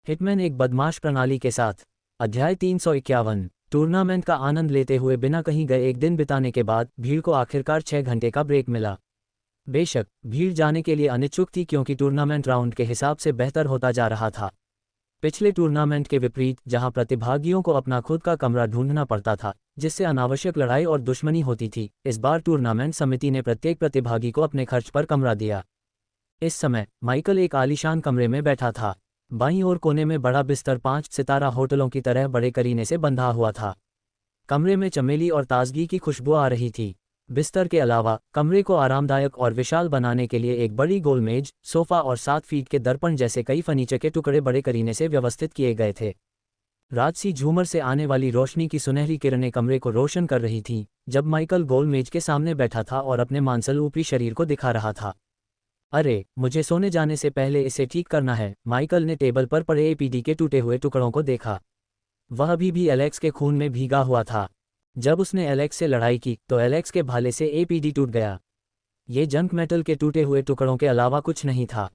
Hitman एक बदमाश प्रणाली के साथ। अध्याय 351। टूर्नामेंट का आनंद लेते हुए बिना कहीं गए एक दिन बिताने के बाद भीड़ को आखिरकार 6 घंटे का ब्रेक मिला। बेशक भीड़ जाने के लिए अनिच्छुक थी क्योंकि टूर्नामेंट राउंड के हिसाब से बेहतर होता जा रहा था। पिछले टूर्नामेंट के विपरीत, जहां प्रतिभागियों को अपना खुद का कमरा ढूंढना पड़ता था जिससे अनावश्यक लड़ाई और दुश्मनी होती थी, इस बार टूर्नामेंट समिति ने प्रत्येक प्रतिभागी को अपने खर्च पर कमरा दिया। इस समय माइकल एक आलीशान कमरे में बैठा था। बाईं ओर कोने में बड़ा बिस्तर 5 सितारा होटलों की तरह बड़े करीने से बंधा हुआ था। कमरे में चमेली और ताजगी की खुशबू आ रही थी। बिस्तर के अलावा कमरे को आरामदायक और विशाल बनाने के लिए एक बड़ी गोल मेज, सोफा और 7 फीट के दर्पण जैसे कई फर्नीचर के टुकड़े बड़े करीने से व्यवस्थित किए गए थे। राजसी झूमर से आने वाली रोशनी की सुनहरी किरणें कमरे को रोशन कर रही थीं जब माइकल गोल मेज के सामने बैठा था और अपने मांसल ऊपरी शरीर को दिखा रहा था। अरे, मुझे सोने जाने से पहले इसे ठीक करना है। माइकल ने टेबल पर पड़े एपीडी के टूटे हुए टुकड़ों को देखा। वह अभी भी एलेक्स के खून में भीगा हुआ था। जब उसने एलेक्स से लड़ाई की तो एलेक्स के भाले से एपीडी टूट गया। ये जंक मेटल के टूटे हुए टुकड़ों के अलावा कुछ नहीं था।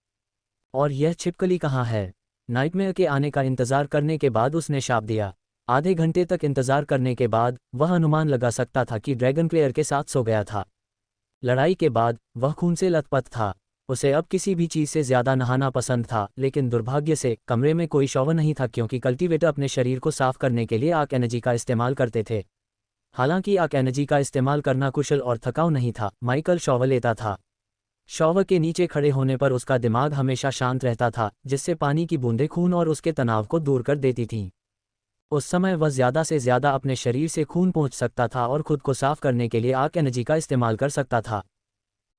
और यह छिपकली कहाँ है? नाइटमेयर के आने का इंतजार करने के बाद उसने शाप दिया। आधे घंटे तक इंतजार करने के बाद वह अनुमान लगा सकता था कि ड्रैगन क्लेयर के साथ सो गया था। लड़ाई के बाद वह खून से लथपथ था। उसे अब किसी भी चीज़ से ज़्यादा नहाना पसंद था, लेकिन दुर्भाग्य से कमरे में कोई शॉवर नहीं था क्योंकि कल्टीवेटर अपने शरीर को साफ करने के लिए आर्क एनर्जी का इस्तेमाल करते थे। हालांकि आर्क एनर्जी का इस्तेमाल करना कुशल और थकाऊ नहीं था, माइकल शॉवर लेता था। शॉवर के नीचे खड़े होने पर उसका दिमाग हमेशा शांत रहता था, जिससे पानी की बूंदें खून और उसके तनाव को दूर कर देती थीं। उस समय वह ज़्यादा से ज़्यादा अपने शरीर से खून पहुँच सकता था और खुद को साफ करने के लिए आर्क एनर्जी का इस्तेमाल कर सकता था।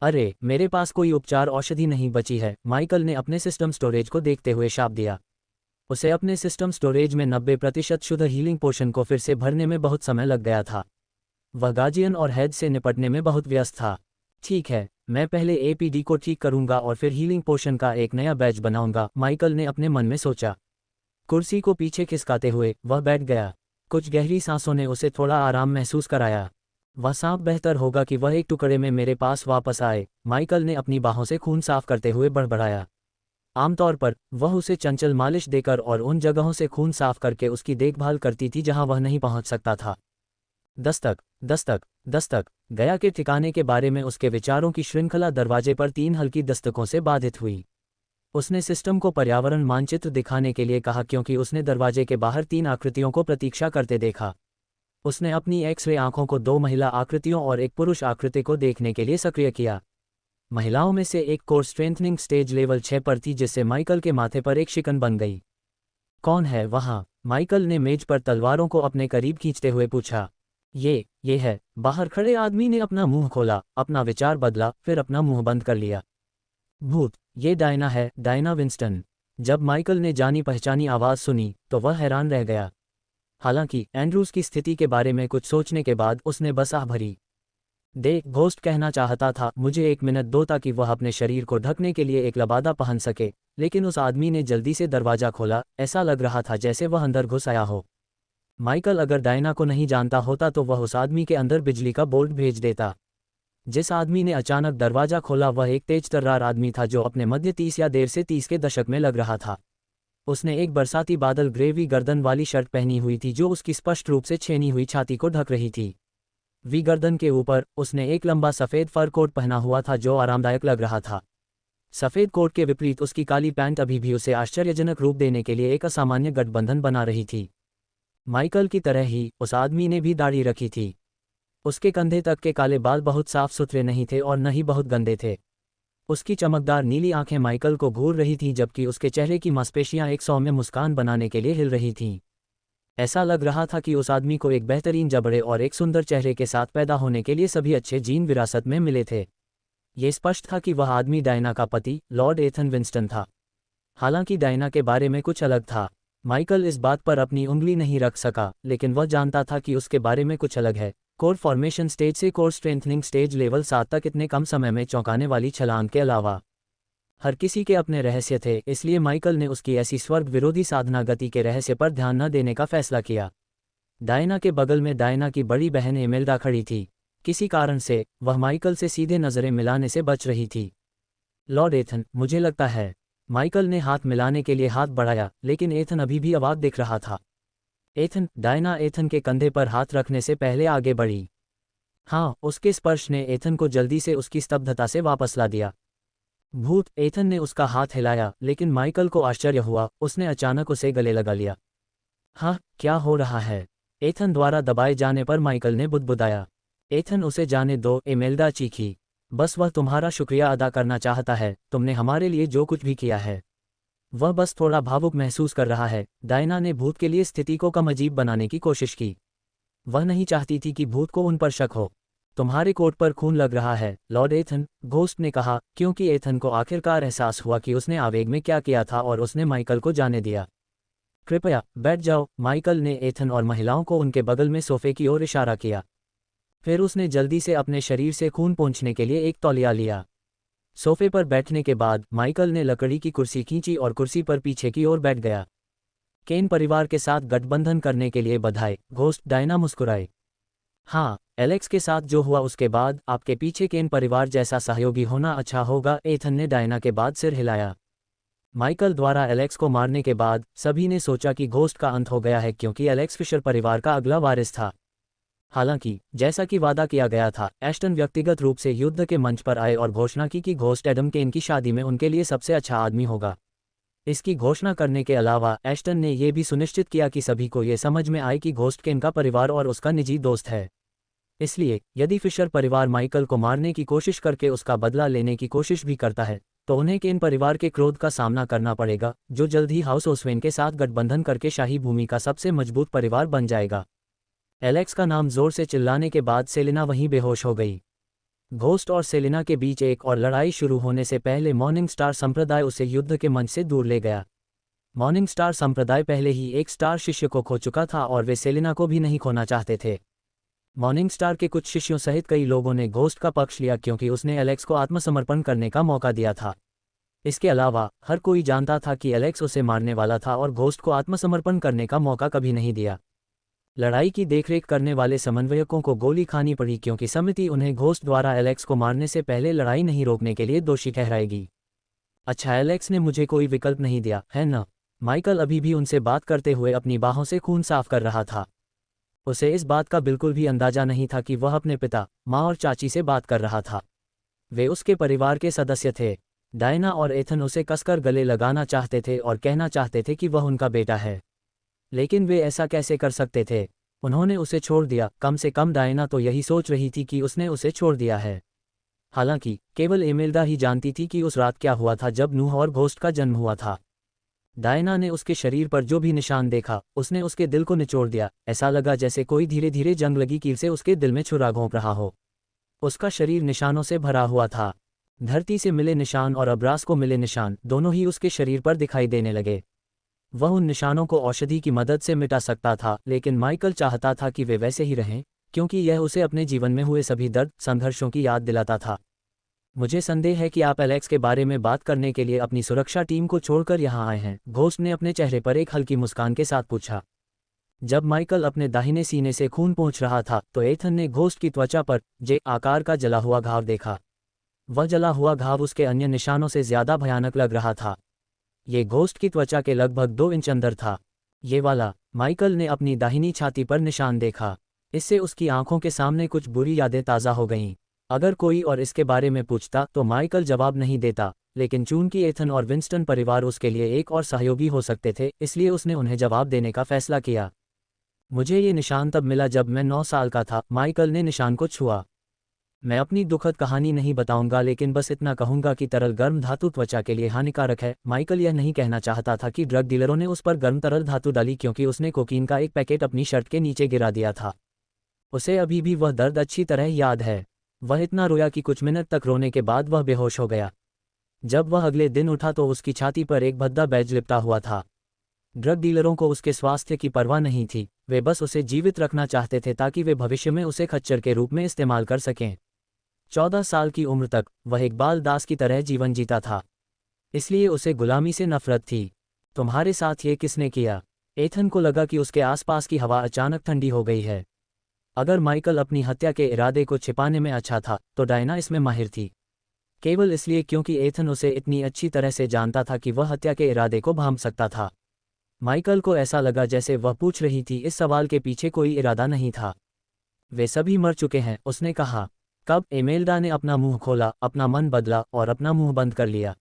अरे, मेरे पास कोई उपचार औषधि नहीं बची है, माइकल ने अपने सिस्टम स्टोरेज को देखते हुए शाप दिया। उसे अपने सिस्टम स्टोरेज में 90% शुद्ध हीलिंग पोशन को फिर से भरने में बहुत समय लग गया था। वह गार्जियन और हेड से निपटने में बहुत व्यस्त था। ठीक है, मैं पहले एपीडी को ठीक करूंगा और फिर हीलिंग पोशन का एक नया बैच बनाऊंगा, माइकल ने अपने मन में सोचा। कुर्सी को पीछे खिसकाते हुए वह बैठ गया। कुछ गहरी सांसों ने उसे थोड़ा आराम महसूस कराया। वह सांप बेहतर होगा कि वह एक टुकड़े में मेरे पास वापस आए, माइकल ने अपनी बाहों से खून साफ करते हुए बड़बड़ाया। आमतौर पर वह उसे चंचल मालिश देकर और उन जगहों से खून साफ करके उसकी देखभाल करती थी जहां वह नहीं पहुंच सकता था। दस्तक, दस्तक, दस्तक। गया के ठिकाने के बारे में उसके विचारों की श्रृंखला दरवाजे पर 3 हल्की दस्तकों से बाधित हुई। उसने सिस्टम को पर्यावरण मानचित्र दिखाने के लिए कहा क्योंकि उसने दरवाजे के बाहर 3 आकृतियों को प्रतीक्षा करते देखा। उसने अपनी एक्स-रे आंखों को 2 महिला आकृतियों और एक पुरुष आकृति को देखने के लिए सक्रिय किया। महिलाओं में से एक कोर स्ट्रेंथनिंग स्टेज लेवल 6 पर थी, जिससे माइकल के माथे पर एक शिकन बन गई। कौन है वहाँ? माइकल ने मेज पर तलवारों को अपने करीब खींचते हुए पूछा। ये है। बाहर खड़े आदमी ने अपना मुंह खोला, अपना विचार बदला, फिर अपना मुंह बंद कर लिया। भूत, ये डायना है, डायना विंस्टन। जब माइकल ने जानी पहचानी आवाज़ सुनी तो वह हैरान रह गया। हालांकि एंड्रूज की स्थिति के बारे में कुछ सोचने के बाद उसने बस आह भरी। देख, घोस्ट कहना चाहता था, मुझे 1 मिनट दो ताकि वह अपने शरीर को ढकने के लिए एक लबादा पहन सके, लेकिन उस आदमी ने जल्दी से दरवाज़ा खोला। ऐसा लग रहा था जैसे वह अंदर घुस आया हो। माइकल अगर डायना को नहीं जानता होता तो वह उस आदमी के अंदर बिजली का बोल्ट भेज देता। जिस आदमी ने अचानक दरवाज़ा खोला वह एक तेज तर्रार आदमी था जो अपने मध्य 30 या देर से 30 के दशक में लग रहा था। उसने एक बरसाती बादल ग्रेवी गर्दन वाली शर्ट पहनी हुई थी जो उसकी स्पष्ट रूप से छेनी हुई छाती को ढक रही थी। वी गर्दन के ऊपर उसने एक लंबा सफ़ेद फर कोट पहना हुआ था जो आरामदायक लग रहा था। सफ़ेद कोट के विपरीत उसकी काली पैंट अभी भी उसे आश्चर्यजनक रूप देने के लिए एक असामान्य गठबंधन बना रही थी। माइकल की तरह ही उस आदमी ने भी दाढ़ी रखी थी। उसके कंधे तक के काले बाल बहुत साफ सुथरे नहीं थे और न ही बहुत गंदे थे। उसकी चमकदार नीली आंखें माइकल को घूर रही थीं जबकि उसके चेहरे की मांसपेशियां एक सौम्य मुस्कान बनाने के लिए हिल रही थीं। ऐसा लग रहा था कि उस आदमी को एक बेहतरीन जबड़े और एक सुंदर चेहरे के साथ पैदा होने के लिए सभी अच्छे जीन विरासत में मिले थे। ये स्पष्ट था कि वह आदमी डायना का पति लॉर्ड एथन विंस्टन था। हालांकि डायना के बारे में कुछ अलग था। माइकल इस बात पर अपनी उंगली नहीं रख सका, लेकिन वह जानता था कि उसके बारे में कुछ अलग है। कोर फॉर्मेशन स्टेज से कोर स्ट्रेंथनिंग स्टेज लेवल 7 तक इतने कम समय में चौंकाने वाली छलांग के अलावा हर किसी के अपने रहस्य थे, इसलिए माइकल ने उसकी ऐसी स्वर्ग विरोधी साधना गति के रहस्य पर ध्यान न देने का फैसला किया। डायना के बगल में डायना की बड़ी बहन एमेल्डा खड़ी थी। किसी कारण से वह माइकल से सीधे नज़रें मिलाने से बच रही थी। लॉर्ड एथन, मुझे लगता है। माइकल ने हाथ मिलाने के लिए हाथ बढ़ाया, लेकिन एथन अभी भी अवाक दिख रहा था। एथन, डायना एथन के कंधे पर हाथ रखने से पहले आगे बढ़ी। हाँ, उसके स्पर्श ने एथन को जल्दी से उसकी स्तब्धता से वापस ला दिया। भूत, एथन ने उसका हाथ हिलाया, लेकिन माइकल को आश्चर्य हुआ, उसने अचानक उसे गले लगा लिया। हाँ, क्या हो रहा है? एथन द्वारा दबाए जाने पर माइकल ने बुदबुदाया। एथन, उसे जाने दो, एमेल्डा चीखी। बस वह तुम्हारा शुक्रिया अदा करना चाहता है, तुमने हमारे लिए जो कुछ भी किया है। वह बस थोड़ा भावुक महसूस कर रहा है। डायना ने भूत के लिए स्थिति को कम अजीब बनाने की कोशिश की। वह नहीं चाहती थी कि भूत को उन पर शक हो। तुम्हारे कोट पर खून लग रहा है, लॉर्ड एथन, घोस्ट ने कहा, क्योंकि एथन को आखिरकार एहसास हुआ कि उसने आवेग में क्या किया था और उसने माइकल को जाने दिया। कृपया बैठ जाओ, माइकल ने एथन और महिलाओं को उनके बगल में सोफे की ओर इशारा किया। फिर उसने जल्दी से अपने शरीर से खून पोंछने के लिए एक तौलिया लिया। सोफे पर बैठने के बाद माइकल ने लकड़ी की कुर्सी खींची और कुर्सी पर पीछे की ओर बैठ गया। केन परिवार के साथ गठबंधन करने के लिए बधाई, घोस्ट, डायना मुस्कुराए। हाँ, एलेक्स के साथ जो हुआ उसके बाद आपके पीछे केन परिवार जैसा सहयोगी होना अच्छा होगा, एथन ने डायना के बाद सिर हिलाया। माइकल द्वारा एलेक्स को मारने के बाद सभी ने सोचा कि घोस्ट का अंत हो गया है, क्योंकि एलेक्स फिशर परिवार का अगला वारिस था। हालांकि जैसा कि वादा किया गया था, एस्टन व्यक्तिगत रूप से युद्ध के मंच पर आए और घोषणा की कि घोस्ट एडम केन की शादी में उनके लिए सबसे अच्छा आदमी होगा। इसकी घोषणा करने के अलावा एस्टन ने यह भी सुनिश्चित किया कि सभी को यह समझ में आए कि घोस्ट केन का परिवार और उसका निजी दोस्त है। इसलिए यदि फिशर परिवार माइकल को मारने की कोशिश करके उसका बदला लेने की कोशिश भी करता है, तो उन्हें केन परिवार के क्रोध का सामना करना पड़ेगा, जो जल्द ही हाउस ओस्वेन के साथ गठबंधन करके शाही भूमि का सबसे मजबूत परिवार बन जाएगा। एलेक्स का नाम जोर से चिल्लाने के बाद सेलिना वहीं बेहोश हो गई। घोस्ट और सेलिना के बीच एक और लड़ाई शुरू होने से पहले मॉर्निंग स्टार संप्रदाय उसे युद्ध के मंच से दूर ले गया। मॉर्निंग स्टार संप्रदाय पहले ही एक स्टार शिष्य को खो चुका था और वे सेलिना को भी नहीं खोना चाहते थे। मॉर्निंग स्टार के कुछ शिष्यों सहित कई लोगों ने घोस्ट का पक्ष लिया, क्योंकि उसने एलेक्स को आत्मसमर्पण करने का मौका दिया था। इसके अलावा हर कोई जानता था कि एलेक्स उसे मारने वाला था और घोस्ट को आत्मसमर्पण करने का मौका कभी नहीं दिया। लड़ाई की देखरेख करने वाले समन्वयकों को गोली खानी पड़ी, क्योंकि समिति उन्हें घोस्ट द्वारा एलेक्स को मारने से पहले लड़ाई नहीं रोकने के लिए दोषी ठहराएगी। अच्छा, एलेक्स ने मुझे कोई विकल्प नहीं दिया, है न? माइकल अभी भी उनसे बात करते हुए अपनी बाहों से खून साफ कर रहा था। उसे इस बात का बिल्कुल भी अंदाजा नहीं था कि वह अपने पिता, माँ और चाची से बात कर रहा था। वे उसके परिवार के सदस्य थे। डायना और एथन उसे कसकर गले लगाना चाहते थे और कहना चाहते थे कि वह उनका बेटा है, लेकिन वे ऐसा कैसे कर सकते थे? उन्होंने उसे छोड़ दिया। कम से कम डायना तो यही सोच रही थी कि उसने उसे छोड़ दिया है। हालांकि केवल एमेल्डा ही जानती थी कि उस रात क्या हुआ था जब नूह और घोस्ट का जन्म हुआ था। डायना ने उसके शरीर पर जो भी निशान देखा, उसने उसके दिल को निचोड़ दिया। ऐसा लगा जैसे कोई धीरे धीरे जंग लगी कील से उसके दिल में छुरा घोंप रहा हो। उसका शरीर निशानों से भरा हुआ था। धरती से मिले निशान और अब्रास को मिले निशान दोनों ही उसके शरीर पर दिखाई देने लगे। वह उन निशानों को औषधि की मदद से मिटा सकता था, लेकिन माइकल चाहता था कि वे वैसे ही रहें, क्योंकि यह उसे अपने जीवन में हुए सभी दर्द, संघर्षों की याद दिलाता था। मुझे संदेह है कि आप एलेक्स के बारे में बात करने के लिए अपनी सुरक्षा टीम को छोड़कर यहाँ आए हैं, घोस्ट ने अपने चेहरे पर एक हल्की मुस्कान के साथ पूछा। जब माइकल अपने दाहिने सीने से खून पोंछ रहा था, तो एथन ने घोस्ट की त्वचा पर जे आकार का जला हुआ घाव देखा। वह जला हुआ घाव उसके अन्य निशानों से ज्यादा भयानक लग रहा था। ये घोस्ट की त्वचा के लगभग 2 इंच अंदर था। ये वाला, माइकल ने अपनी दाहिनी छाती पर निशान देखा। इससे उसकी आंखों के सामने कुछ बुरी यादें ताज़ा हो गईं। अगर कोई और इसके बारे में पूछता तो माइकल जवाब नहीं देता, लेकिन चूंकि एथन और विंस्टन परिवार उसके लिए एक और सहयोगी हो सकते थे, इसलिए उसने उन्हें जवाब देने का फैसला किया। मुझे ये निशान तब मिला जब मैं 9 साल का था। माइकल ने निशान को छुआ। मैं अपनी दुखद कहानी नहीं बताऊंगा, लेकिन बस इतना कहूंगा कि तरल गर्म धातु त्वचा के लिए हानिकारक है। माइकल यह नहीं कहना चाहता था कि ड्रग डीलरों ने उस पर गर्म तरल धातु डाली, क्योंकि उसने कोकीन का एक पैकेट अपनी शर्ट के नीचे गिरा दिया था। उसे अभी भी वह दर्द अच्छी तरह याद है। वह इतना रोया कि कुछ मिनट तक रोने के बाद वह बेहोश हो गया। जब वह अगले दिन उठा तो उसकी छाती पर एक भद्दा बैज लिपटा हुआ था। ड्रग डीलरों को उसके स्वास्थ्य की परवाह नहीं थी, वे बस उसे जीवित रखना चाहते थे ताकि वे भविष्य में उसे खच्चर के रूप में इस्तेमाल कर सकें। 14 साल की उम्र तक वह एक बाल दास की तरह जीवन जीता था, इसलिए उसे गुलामी से नफरत थी। तुम्हारे साथ ये किसने किया? एथन को लगा कि उसके आसपास की हवा अचानक ठंडी हो गई है। अगर माइकल अपनी हत्या के इरादे को छिपाने में अच्छा था, तो डायना इसमें माहिर थी। केवल इसलिए क्योंकि एथन उसे इतनी अच्छी तरह से जानता था कि वह हत्या के इरादे को भांप सकता था। माइकल को ऐसा लगा जैसे वह पूछ रही थी इस सवाल के पीछे कोई इरादा नहीं था। वे सभी मर चुके हैं, उसने कहा। कब एमेल्डा ने अपना मुंह खोला, अपना मन बदला और अपना मुंह बंद कर लिया।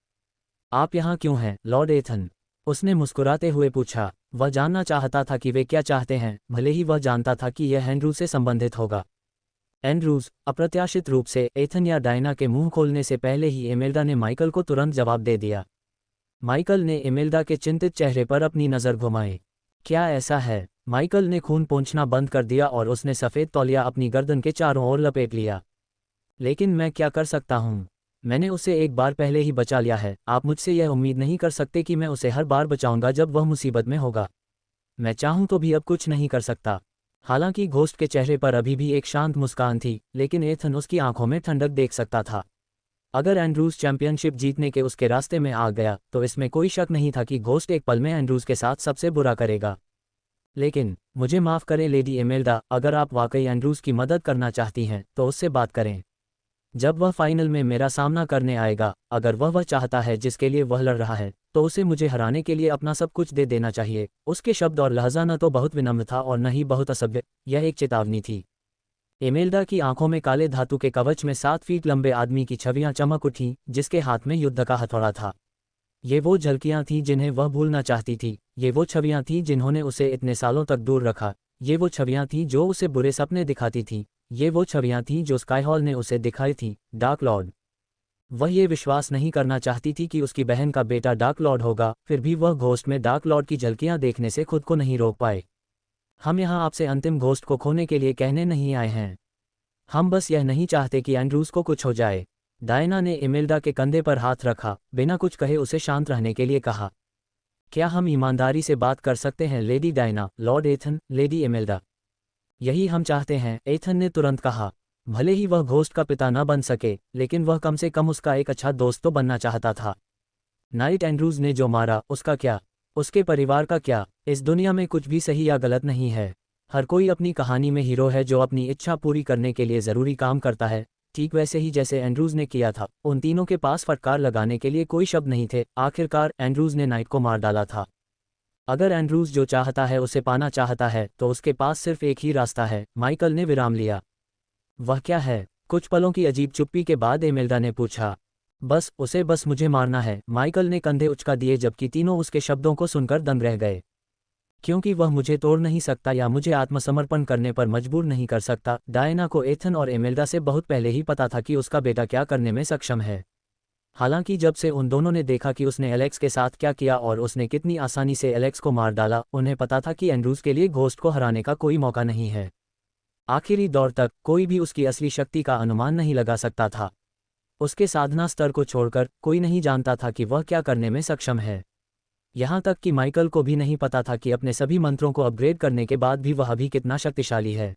आप यहाँ क्यों हैं, लॉर्ड एथन? उसने मुस्कुराते हुए पूछा। वह जानना चाहता था कि वे क्या चाहते हैं, भले ही वह जानता था कि यह एंड्रू से संबंधित होगा। एंड्रूज, अप्रत्याशित रूप से एथन या डायना के मुंह खोलने से पहले ही एमेल्डा ने माइकल को तुरंत जवाब दे दिया। माइकल ने एमेल्डा के चिंतित चेहरे पर अपनी नज़र घुमाई। क्या ऐसा है? माइकल ने खून पोंछना बंद कर दिया और उसने सफ़ेद तौलिया अपनी गर्दन के चारों ओर लपेट लिया। लेकिन मैं क्या कर सकता हूँ? मैंने उसे एक बार पहले ही बचा लिया है। आप मुझसे यह उम्मीद नहीं कर सकते कि मैं उसे हर बार बचाऊंगा जब वह मुसीबत में होगा। मैं चाहूं तो भी अब कुछ नहीं कर सकता। हालांकि घोस्ट के चेहरे पर अभी भी एक शांत मुस्कान थी, लेकिन एथन उसकी आंखों में ठंडक देख सकता था। अगर एंड्रूज चैंपियनशिप जीतने के उसके रास्ते में आ गया तो इसमें कोई शक नहीं था कि घोस्ट एक पल में एंड्रूज के साथ सबसे बुरा करेगा। लेकिन मुझे माफ़ करें लेडी एमेल्डा, अगर आप वाकई एंड्रूज की मदद करना चाहती हैं तो उससे बात करें। जब वह फाइनल में मेरा सामना करने आएगा, अगर वह चाहता है जिसके लिए वह लड़ रहा है, तो उसे मुझे हराने के लिए अपना सब कुछ दे देना चाहिए। उसके शब्द और लहजा न तो बहुत विनम्र था और न ही बहुत असभ्य, यह एक चेतावनी थी। एमेल्डा की आंखों में काले धातु के कवच में 7 फीट लंबे आदमी की छवियां चमक उठीं, जिसके हाथ में युद्ध का हथौड़ा था। ये वो झलकियां थीं जिन्हें वह भूलना चाहती थी। ये वो छवियां थीं जिन्होंने उसे इतने सालों तक दूर रखा। ये वो छवियां थीं जो उसे बुरे सपने दिखाती थीं। ये वो छवियां थीं जो स्काईहॉल ने उसे दिखाई थीं। Dark Lord. वह ये विश्वास नहीं करना चाहती थी कि उसकी बहन का बेटा डार्क लॉर्ड होगा, फिर भी वह घोस्ट में डार्क लॉर्ड की झलकियां देखने से खुद को नहीं रोक पाए। हम यहाँ आपसे अंतिम घोस्ट को खोने के लिए कहने नहीं आए हैं। हम बस यह नहीं चाहते कि एंड्रूज को कुछ हो जाए। डायना ने एमेल्डा के कंधे पर हाथ रखा, बिना कुछ कहे उसे शांत रहने के लिए कहा। क्या हम ईमानदारी से बात कर सकते हैं lady Diana, lord Ethan, lady Imelda? यही हम चाहते हैं, एथन ने तुरंत कहा। भले ही वह घोस्ट का पिता न बन सके, लेकिन वह कम से कम उसका एक अच्छा दोस्त तो बनना चाहता था। नाइट एंड्रूज ने जो मारा, उसका क्या? उसके परिवार का क्या? इस दुनिया में कुछ भी सही या गलत नहीं है। हर कोई अपनी कहानी में हीरो है जो अपनी इच्छा पूरी करने के लिए ज़रूरी काम करता है, ठीक वैसे ही जैसे एंड्रूज ने किया था। उन तीनों के पास फटकार लगाने के लिए कोई शब्द नहीं थे। आखिरकार एंड्रूज ने नाइट को मार डाला था। अगर एंड्रूज जो चाहता है उसे पाना चाहता है तो उसके पास सिर्फ एक ही रास्ता है। माइकल ने विराम लिया। वह क्या है? कुछ पलों की अजीब चुप्पी के बाद एमेल्डा ने पूछा। बस मुझे मारना है। माइकल ने कंधे उचका दिए जबकि तीनों उसके शब्दों को सुनकर दंग रह गए। क्योंकि वह मुझे तोड़ नहीं सकता या मुझे आत्मसमर्पण करने पर मजबूर नहीं कर सकता। डायना को एथन और एमेल्डा से बहुत पहले ही पता था कि उसका बेटा क्या करने में सक्षम है। हालांकि जब से उन दोनों ने देखा कि उसने एलेक्स के साथ क्या किया और उसने कितनी आसानी से एलेक्स को मार डाला, उन्हें पता था कि एंड्रूज के लिए घोस्ट को हराने का कोई मौका नहीं है। आखिरी दौर तक कोई भी उसकी असली शक्ति का अनुमान नहीं लगा सकता था। उसके साधना स्तर को छोड़कर कोई नहीं जानता था कि वह क्या करने में सक्षम है। यहाँ तक कि माइकल को भी नहीं पता था कि अपने सभी मंत्रों को अपग्रेड करने के बाद भी वह अभी कितना शक्तिशाली है।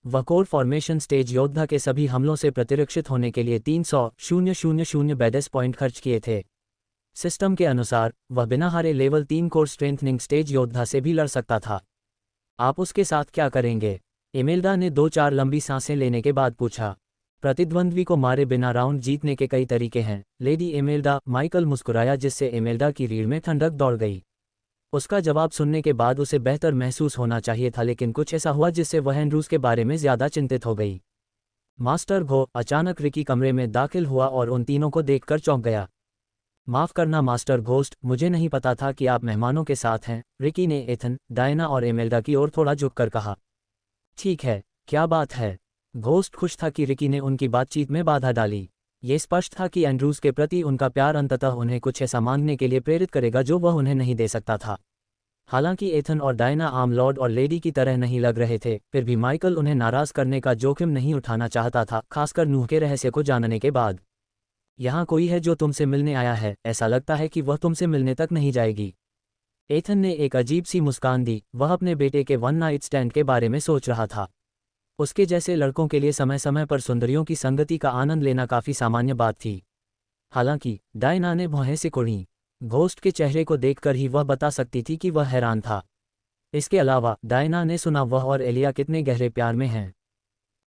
वह कोर फॉर्मेशन स्टेज योद्धा के सभी हमलों से प्रतिरक्षित होने के लिए 300,000 बैडेस पॉइंट खर्च किए थे। सिस्टम के अनुसार वह बिना हारे लेवल 3 कोर स्ट्रेंथनिंग स्टेज योद्धा से भी लड़ सकता था। आप उसके साथ क्या करेंगे? एमेल्डा ने 2-4 लंबी सांसें लेने के बाद पूछा। प्रतिद्वंद्वी को मारे बिना राउंड जीतने के कई तरीके हैं, लेडी एमेल्डा। माइकल मुस्कुराया जिससे एमेल्डा की रीढ़ में ठंडक दौड़ गई। उसका जवाब सुनने के बाद उसे बेहतर महसूस होना चाहिए था, लेकिन कुछ ऐसा हुआ जिससे वह एंड्रूज के बारे में ज़्यादा चिंतित हो गई। मास्टर घो अचानक रिकी कमरे में दाखिल हुआ और उन तीनों को देखकर चौंक गया। माफ़ करना मास्टर घोस्ट, मुझे नहीं पता था कि आप मेहमानों के साथ हैं। रिकी ने एथन, डायना और एमेल्डा की ओर थोड़ा झुककर कहा। ठीक है, क्या बात है? घोस्ट खुश था कि रिकी ने उनकी बातचीत में बाधा डाली। ये स्पष्ट था कि एंड्रूज के प्रति उनका प्यार अंततः उन्हें कुछ ऐसा मांगने के लिए प्रेरित करेगा जो वह उन्हें नहीं दे सकता था। हालांकि एथन और डायना आम लॉर्ड और लेडी की तरह नहीं लग रहे थे, फिर भी माइकल उन्हें नाराज करने का जोखिम नहीं उठाना चाहता था, खासकर नूह के रहस्य को जानने के बाद। यहाँ कोई है जो तुमसे मिलने आया है, ऐसा लगता है कि वह तुमसे मिलने तक नहीं जाएगी। एथन ने एक अजीब सी मुस्कान दी। वह अपने बेटे के वन नाइट स्टैंड के बारे में सोच रहा था। उसके जैसे लड़कों के लिए समय समय पर सुंदरियों की संगति का आनंद लेना काफ़ी सामान्य बात थी। हालांकि डायना ने भौहें सिकुड़ी। घोस्ट के चेहरे को देखकर ही वह बता सकती थी कि वह हैरान था। इसके अलावा डायना ने सुना वह और एलिया कितने गहरे प्यार में हैं।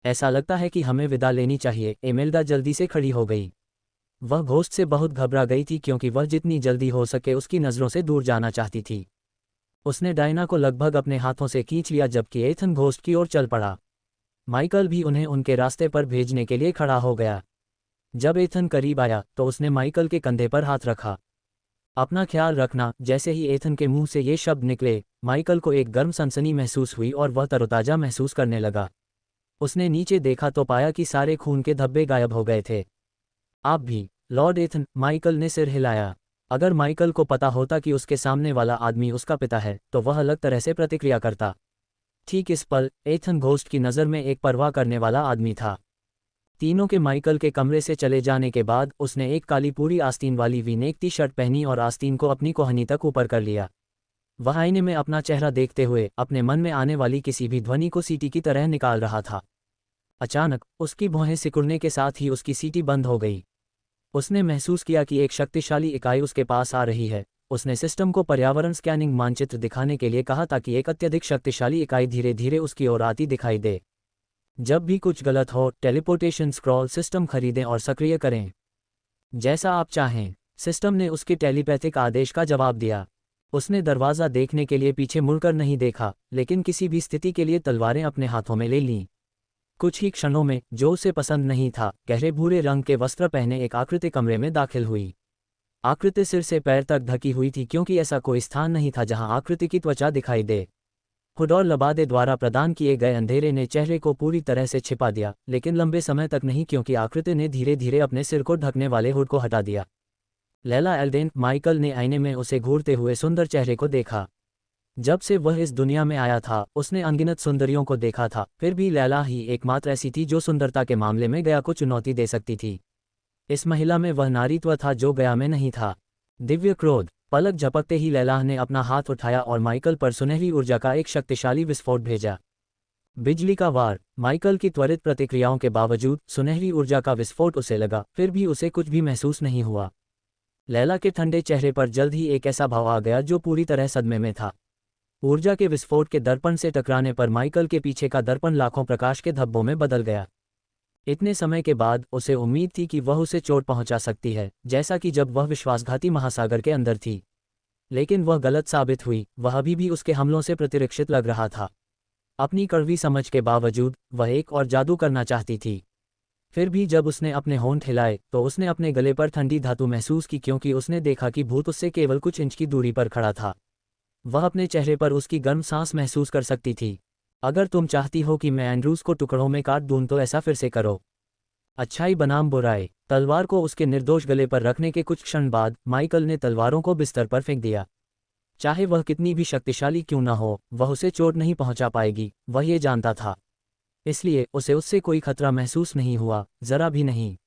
ऐसा लगता है कि हमें विदा लेनी चाहिए। एमेल्डा जल्दी से खड़ी हो गई। वह घोस्ट से बहुत घबरा गई थी क्योंकि वह जितनी जल्दी हो सके उसकी नज़रों से दूर जाना चाहती थी। उसने डायना को लगभग अपने हाथों से खींच लिया जबकि एथन घोस्ट की ओर चल पड़ा। माइकल भी उन्हें उनके रास्ते पर भेजने के लिए खड़ा हो गया। जब एथन करीब आया तो उसने माइकल के कंधे पर हाथ रखा। अपना ख्याल रखना। जैसे ही एथन के मुंह से ये शब्द निकले, माइकल को एक गर्म सनसनी महसूस हुई और वह तरोताजा महसूस करने लगा। उसने नीचे देखा तो पाया कि सारे खून के धब्बे गायब हो गए थे। आप भी, लॉर्ड एथन? माइकल ने सिर हिलाया। अगर माइकल को पता होता कि उसके सामने वाला आदमी उसका पिता है तो वह अलग तरह से प्रतिक्रिया करता। ठीक इस पल एथन घोस्ट की नज़र में एक परवाह करने वाला आदमी था। तीनों के माइकल के कमरे से चले जाने के बाद उसने एक काली पूरी आस्तीन वाली वी-नेक टी शर्ट पहनी और आस्तीन को अपनी कोहनी तक ऊपर कर लिया। वह आईने में अपना चेहरा देखते हुए अपने मन में आने वाली किसी भी ध्वनि को सीटी की तरह निकाल रहा था। अचानक उसकी भौहें सिकुड़ने के साथ ही उसकी सीटी बंद हो गई। उसने महसूस किया कि एक शक्तिशाली इकाई उसके पास आ रही है। उसने सिस्टम को पर्यावरण स्कैनिंग मानचित्र दिखाने के लिए कहा ताकि एक अत्यधिक शक्तिशाली इकाई धीरे धीरे उसकी ओर आती दिखाई दे। जब भी कुछ गलत हो, टेलीपोर्टेशन स्क्रॉल सिस्टम खरीदें और सक्रिय करें। जैसा आप चाहें, सिस्टम ने उसके टेलीपैथिक आदेश का जवाब दिया। उसने दरवाज़ा देखने के लिए पीछे मुड़कर नहीं देखा, लेकिन किसी भी स्थिति के लिए तलवारें अपने हाथों में ले लीं। कुछ ही क्षणों में, जो उसे पसंद नहीं था, गहरे भूरे रंग के वस्त्र पहने एक आकृति कमरे में दाखिल हुई। आकृति सिर से पैर तक ढकी हुई थी क्योंकि ऐसा कोई स्थान नहीं था जहां आकृति की त्वचा दिखाई दे। हुड और लबादे द्वारा प्रदान किए गए अंधेरे ने चेहरे को पूरी तरह से छिपा दिया, लेकिन लंबे समय तक नहीं क्योंकि आकृति ने धीरे धीरे अपने सिर को ढकने वाले हुड को हटा दिया। लैला एल्डेन, माइकल ने आईने में उसे घूरते हुए सुंदर चेहरे को देखा। जब से वह इस दुनिया में आया था उसने अनगिनत सुंदरियों को देखा था, फिर भी लैला ही एकमात्र ऐसी थी जो सुंदरता के मामले में गया को चुनौती दे सकती थी। इस महिला में वह नारीत्व था जो गया में नहीं था। दिव्य क्रोध। पलक झपकते ही लैला ने अपना हाथ उठाया और माइकल पर सुनहरी ऊर्जा का एक शक्तिशाली विस्फोट भेजा। बिजली का वार। माइकल की त्वरित प्रतिक्रियाओं के बावजूद सुनहरी ऊर्जा का विस्फोट उसे लगा, फिर भी उसे कुछ भी महसूस नहीं हुआ। लैला के ठंडे चेहरे पर जल्द ही एक ऐसा भाव आ गया जो पूरी तरह सदमे में था। ऊर्जा के विस्फोट के दर्पण से टकराने पर माइकल के पीछे का दर्पण लाखों प्रकाश के धब्बों में बदल गया। इतने समय के बाद उसे उम्मीद थी कि वह उसे चोट पहुंचा सकती है, जैसा कि जब वह विश्वासघाती महासागर के अंदर थी। लेकिन वह गलत साबित हुई। वह अभी भी उसके हमलों से प्रतिरक्षित लग रहा था। अपनी कड़वी समझ के बावजूद वह एक और जादू करना चाहती थी। फिर भी जब उसने अपने होंठ हिलाए तो उसने अपने गले पर ठंडी धातु महसूस की क्योंकि उसने देखा कि भूत उससे केवल कुछ इंच की दूरी पर खड़ा था। वह अपने चेहरे पर उसकी गर्म सांस महसूस कर सकती थी। अगर तुम चाहती हो कि मैं एंड्रूज को टुकड़ों में काट दूं तो ऐसा फिर से करो। अच्छाई बनाम बुराई। तलवार को उसके निर्दोष गले पर रखने के कुछ क्षण बाद माइकल ने तलवारों को बिस्तर पर फेंक दिया। चाहे वह कितनी भी शक्तिशाली क्यों न हो, वह उसे चोट नहीं पहुंचा पाएगी, वह ये जानता था। इसलिए उसे उससे कोई खतरा महसूस नहीं हुआ, जरा भी नहीं।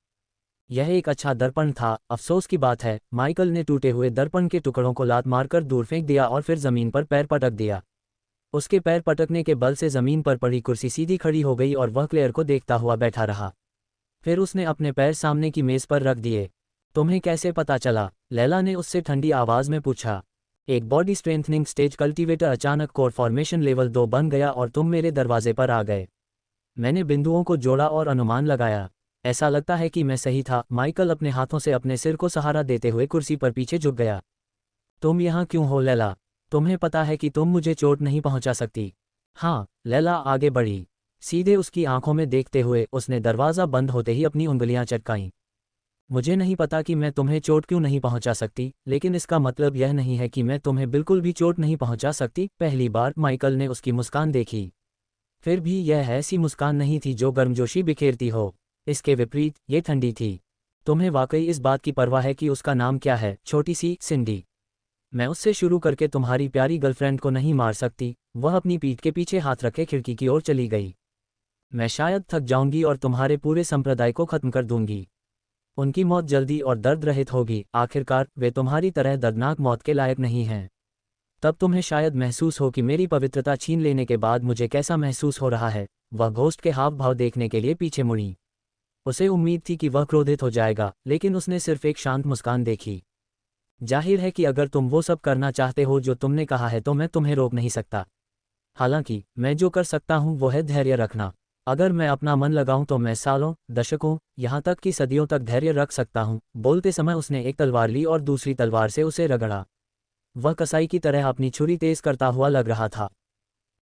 यह एक अच्छा दर्पण था। अफसोस की बात है, माइकल ने टूटे हुए दर्पण के टुकड़ों को लात मारकर दूर फेंक दिया और फिर जमीन पर पैर पटक दिया। उसके पैर पटकने के बल से जमीन पर पड़ी कुर्सी सीधी खड़ी हो गई और वह क्लेयर को देखता हुआ बैठा रहा। फिर उसने अपने पैर सामने की मेज पर रख दिए। तुम्हें कैसे पता चला? लैला ने उससे ठंडी आवाज में पूछा। एक बॉडी स्ट्रेंथनिंग स्टेज कल्टीवेटर अचानक कोर फॉर्मेशन लेवल 2 बन गया और तुम मेरे दरवाजे पर आ गए। मैंने बिंदुओं को जोड़ा और अनुमान लगाया। ऐसा लगता है कि मैं सही था। माइकल अपने हाथों से अपने सिर को सहारा देते हुए कुर्सी पर पीछे झुक गया। तुम यहाँ क्यों हो लैला? तुम्हें पता है कि तुम मुझे चोट नहीं पहुंचा सकती। हाँ, लैला आगे बढ़ी। सीधे उसकी आंखों में देखते हुए उसने दरवाज़ा बंद होते ही अपनी उंगलियां चटकाईं। मुझे नहीं पता कि मैं तुम्हें चोट क्यों नहीं पहुंचा सकती, लेकिन इसका मतलब यह नहीं है कि मैं तुम्हें बिल्कुल भी चोट नहीं पहुंचा सकती। पहली बार माइकल ने उसकी मुस्कान देखी। फिर भी यह ऐसी मुस्कान नहीं थी जो गर्मजोशी बिखेरती हो। इसके विपरीत ये ठंडी थी। तुम्हें वाकई इस बात की परवाह है कि उसका नाम क्या है, छोटी सी सिंडी? मैं उससे शुरू करके तुम्हारी प्यारी गर्लफ्रेंड को नहीं मार सकती। वह अपनी पीठ के पीछे हाथ रखे खिड़की की ओर चली गई। मैं शायद थक जाऊंगी और तुम्हारे पूरे संप्रदाय को खत्म कर दूंगी। उनकी मौत जल्दी और दर्द रहित होगी। आखिरकार वे तुम्हारी तरह दर्दनाक मौत के लायक नहीं हैं। तब तुम्हें शायद महसूस हो कि मेरी पवित्रता छीन लेने के बाद मुझे कैसा महसूस हो रहा है। वह घोस्ट के हाव भाव देखने के लिए पीछे मुड़ी। उसे उम्मीद थी कि वह क्रोधित हो जाएगा, लेकिन उसने सिर्फ एक शांत मुस्कान देखी। जाहिर है कि अगर तुम वो सब करना चाहते हो जो तुमने कहा है तो मैं तुम्हें रोक नहीं सकता। हालांकि मैं जो कर सकता हूं वो है धैर्य रखना। अगर मैं अपना मन लगाऊं तो मैं सालों, दशकों, यहाँ तक कि सदियों तक धैर्य रख सकता हूँ। बोलते समय उसने एक तलवार ली और दूसरी तलवार से उसे रगड़ा। वह कसाई की तरह अपनी छुरी तेज करता हुआ लग रहा था।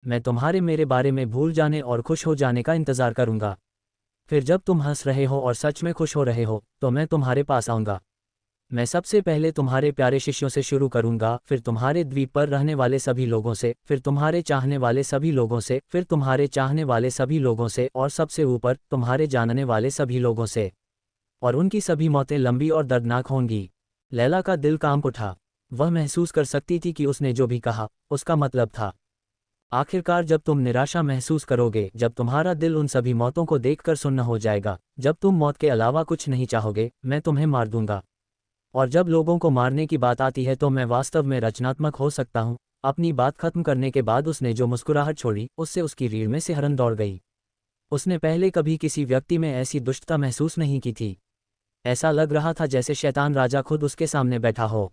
मैं तुम्हारे मेरे बारे में भूल जाने और खुश हो जाने का इंतजार करूंगा। फिर जब तुम हंस रहे हो और सच में खुश हो रहे हो तो मैं तुम्हारे पास आऊंगा। मैं सबसे पहले तुम्हारे प्यारे शिष्यों से शुरू करूंगा, फिर तुम्हारे द्वीप पर रहने वाले सभी लोगों से, फिर तुम्हारे चाहने वाले सभी लोगों से, फिर तुम्हारे चाहने वाले सभी लोगों से, और सबसे ऊपर तुम्हारे जानने वाले सभी लोगों से। और उनकी सभी मौतें लंबी और दर्दनाक होंगी। लैला का दिल कांप उठा। वह महसूस कर सकती थी कि उसने जो भी कहा उसका मतलब था। आखिरकार जब तुम निराशा महसूस करोगे, जब तुम्हारा दिल उन सभी मौतों को देखकर सुन्न हो जाएगा, जब तुम मौत के अलावा कुछ नहीं चाहोगे, मैं तुम्हें मार दूंगा। और जब लोगों को मारने की बात आती है तो मैं वास्तव में रचनात्मक हो सकता हूँ। अपनी बात खत्म करने के बाद उसने जो मुस्कुराहट छोड़ी उससे उसकी रीढ़ में सिहरन दौड़ गई। उसने पहले कभी किसी व्यक्ति में ऐसी दुष्टता महसूस नहीं की थी। ऐसा लग रहा था जैसे शैतान राजा खुद उसके सामने बैठा हो।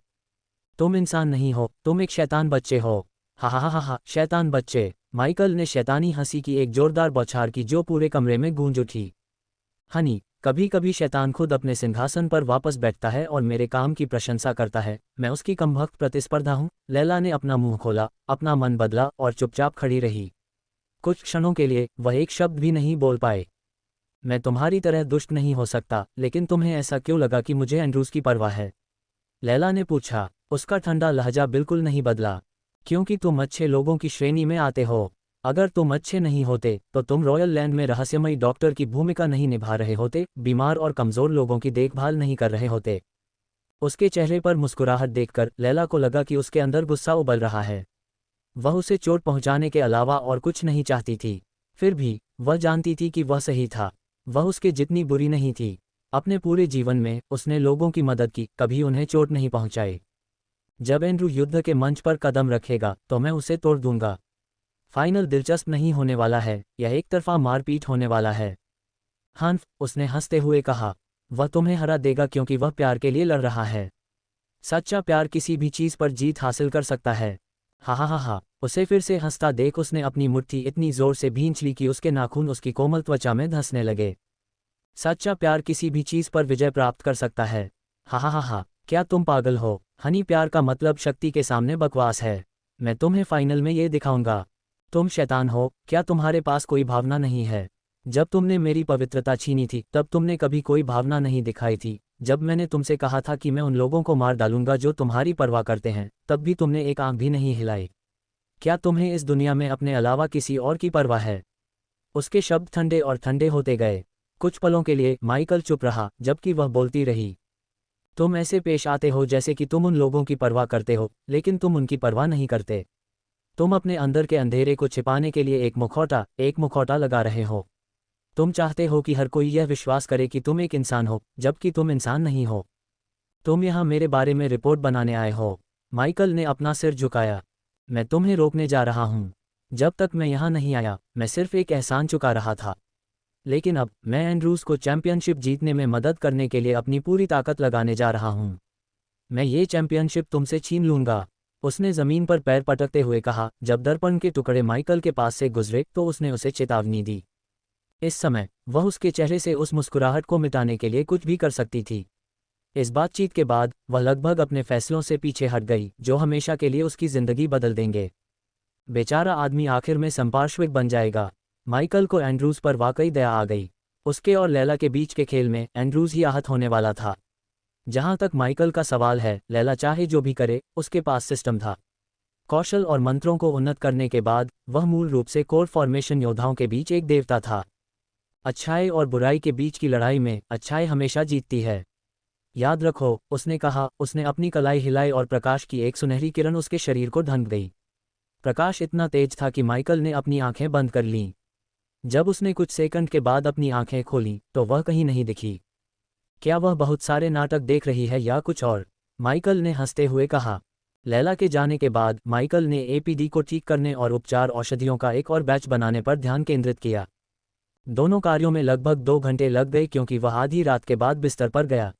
तुम इंसान नहीं हो, तुम एक शैतान बच्चे हो। हा हा हा हा, शैतान बच्चे। माइकल ने शैतानी हंसी की एक जोरदार बौछार की जो पूरे कमरे में गूंज उठी। हनी, कभी कभी शैतान खुद अपने सिंहासन पर वापस बैठता है और मेरे काम की प्रशंसा करता है। मैं उसकी कमबख्त प्रतिस्पर्धा हूँ। लैला ने अपना मुंह खोला, अपना मन बदला और चुपचाप खड़ी रही। कुछ क्षणों के लिए वह एक शब्द भी नहीं बोल पाए। मैं तुम्हारी तरह दुष्ट नहीं हो सकता, लेकिन तुम्हें ऐसा क्यों लगा कि मुझे एंड्रूज की परवाह है? लैला ने पूछा। उसका ठंडा लहजा बिल्कुल नहीं बदला। क्योंकि तुम अच्छे लोगों की श्रेणी में आते हो। अगर तुम अच्छे नहीं होते तो तुम रॉयल लैंड में रहस्यमयी डॉक्टर की भूमिका नहीं निभा रहे होते, बीमार और कमज़ोर लोगों की देखभाल नहीं कर रहे होते। उसके चेहरे पर मुस्कुराहट देखकर लैला को लगा कि उसके अंदर गुस्सा उबल रहा है। वह उसे चोट पहुंचाने के अलावा और कुछ नहीं चाहती थी। फिर भी वह जानती थी कि वह सही था। वह उसके जितनी बुरी नहीं थी। अपने पूरे जीवन में उसने लोगों की मदद की, कभी उन्हें चोट नहीं पहुंचाई। जब एंड्रू युद्ध के मंच पर कदम रखेगा तो मैं उसे तोड़ दूंगा। फाइनल दिलचस्प नहीं होने वाला है, यह एक तरफा मारपीट होने वाला है। हंफ, उसने हंसते हुए कहा। वह तुम्हें हरा देगा क्योंकि वह प्यार के लिए लड़ रहा है। सच्चा प्यार किसी भी चीज पर जीत हासिल कर सकता है। हा हा हा हा, उसे फिर से हंसता देख उसने अपनी मुट्ठी इतनी जोर से भींच ली कि उसके नाखून उसकी कोमल त्वचा में धंसने लगे। सच्चा प्यार किसी भी चीज पर विजय प्राप्त कर सकता है। हा हा हा हा, क्या तुम पागल हो? हनी, प्यार का मतलब शक्ति के सामने बकवास है। मैं तुम्हें फाइनल में ये दिखाऊंगा। तुम शैतान हो, क्या तुम्हारे पास कोई भावना नहीं है? जब तुमने मेरी पवित्रता छीनी थी तब तुमने कभी कोई भावना नहीं दिखाई थी। जब मैंने तुमसे कहा था कि मैं उन लोगों को मार डालूंगा जो तुम्हारी परवाह करते हैं, तब भी तुमने एक आंख भी नहीं हिलाई। क्या तुम्हें इस दुनिया में अपने अलावा किसी और की परवाह है? उसके शब्द ठंडे और ठंडे होते गए। कुछ पलों के लिए माइकल चुप रहा, जबकि वह बोलती रही। तुम ऐसे पेश आते हो जैसे कि तुम उन लोगों की परवाह करते हो, लेकिन तुम उनकी परवाह नहीं करते। तुम अपने अंदर के अंधेरे को छिपाने के लिए एक मुखौटा लगा रहे हो। तुम चाहते हो कि हर कोई यह विश्वास करे कि तुम एक इंसान हो, जबकि तुम इंसान नहीं हो। तुम यहाँ मेरे बारे में रिपोर्ट बनाने आए हो। माइकल ने अपना सिर झुकाया। मैं तुम्हें रोकने जा रहा हूँ। जब तक मैं यहाँ नहीं आया मैं सिर्फ एक एहसान चुका रहा था। लेकिन अब मैं एंड्रूज को चैंपियनशिप जीतने में मदद करने के लिए अपनी पूरी ताकत लगाने जा रहा हूँ। मैं ये चैंपियनशिप तुमसे छीन लूंगा। उसने जमीन पर पैर पटकते हुए कहा। जब दर्पण के टुकड़े माइकल के पास से गुजरे तो उसने उसे चेतावनी दी। इस समय वह उसके चेहरे से उस मुस्कुराहट को मिटाने के लिए कुछ भी कर सकती थी। इस बातचीत के बाद वह लगभग अपने फैसलों से पीछे हट गई, जो हमेशा के लिए उसकी जिंदगी बदल देंगे। बेचारा आदमी आखिर में संपार्श्विक बन जाएगा। माइकल को एंड्रूज पर वाकई दया आ गई। उसके और लैला के बीच के खेल में एंड्रूज ही आहत होने वाला था। जहां तक माइकल का सवाल है, लैला चाहे जो भी करे, उसके पास सिस्टम था। कौशल और मंत्रों को उन्नत करने के बाद वह मूल रूप से कोर फॉर्मेशन योद्धाओं के बीच एक देवता था। अच्छाई और बुराई के बीच की लड़ाई में अच्छाई हमेशा जीतती है। याद रखो, उसने कहा। उसने अपनी कलाई हिलाई और प्रकाश की एक सुनहरी किरण उसके शरीर को ढंक गई। प्रकाश इतना तेज था कि माइकल ने अपनी आंखें बंद कर लीं। जब उसने कुछ सेकंड के बाद अपनी आंखें खोलीं तो वह कहीं नहीं दिखी। क्या वह बहुत सारे नाटक देख रही है या कुछ और? माइकल ने हंसते हुए कहा। लैला के जाने के बाद माइकल ने एपीडी को ठीक करने और उपचार औषधियों का एक और बैच बनाने पर ध्यान केंद्रित किया। दोनों कार्यों में लगभग 2 घंटे लग गए क्योंकि वह आधी रात के बाद बिस्तर पर गया।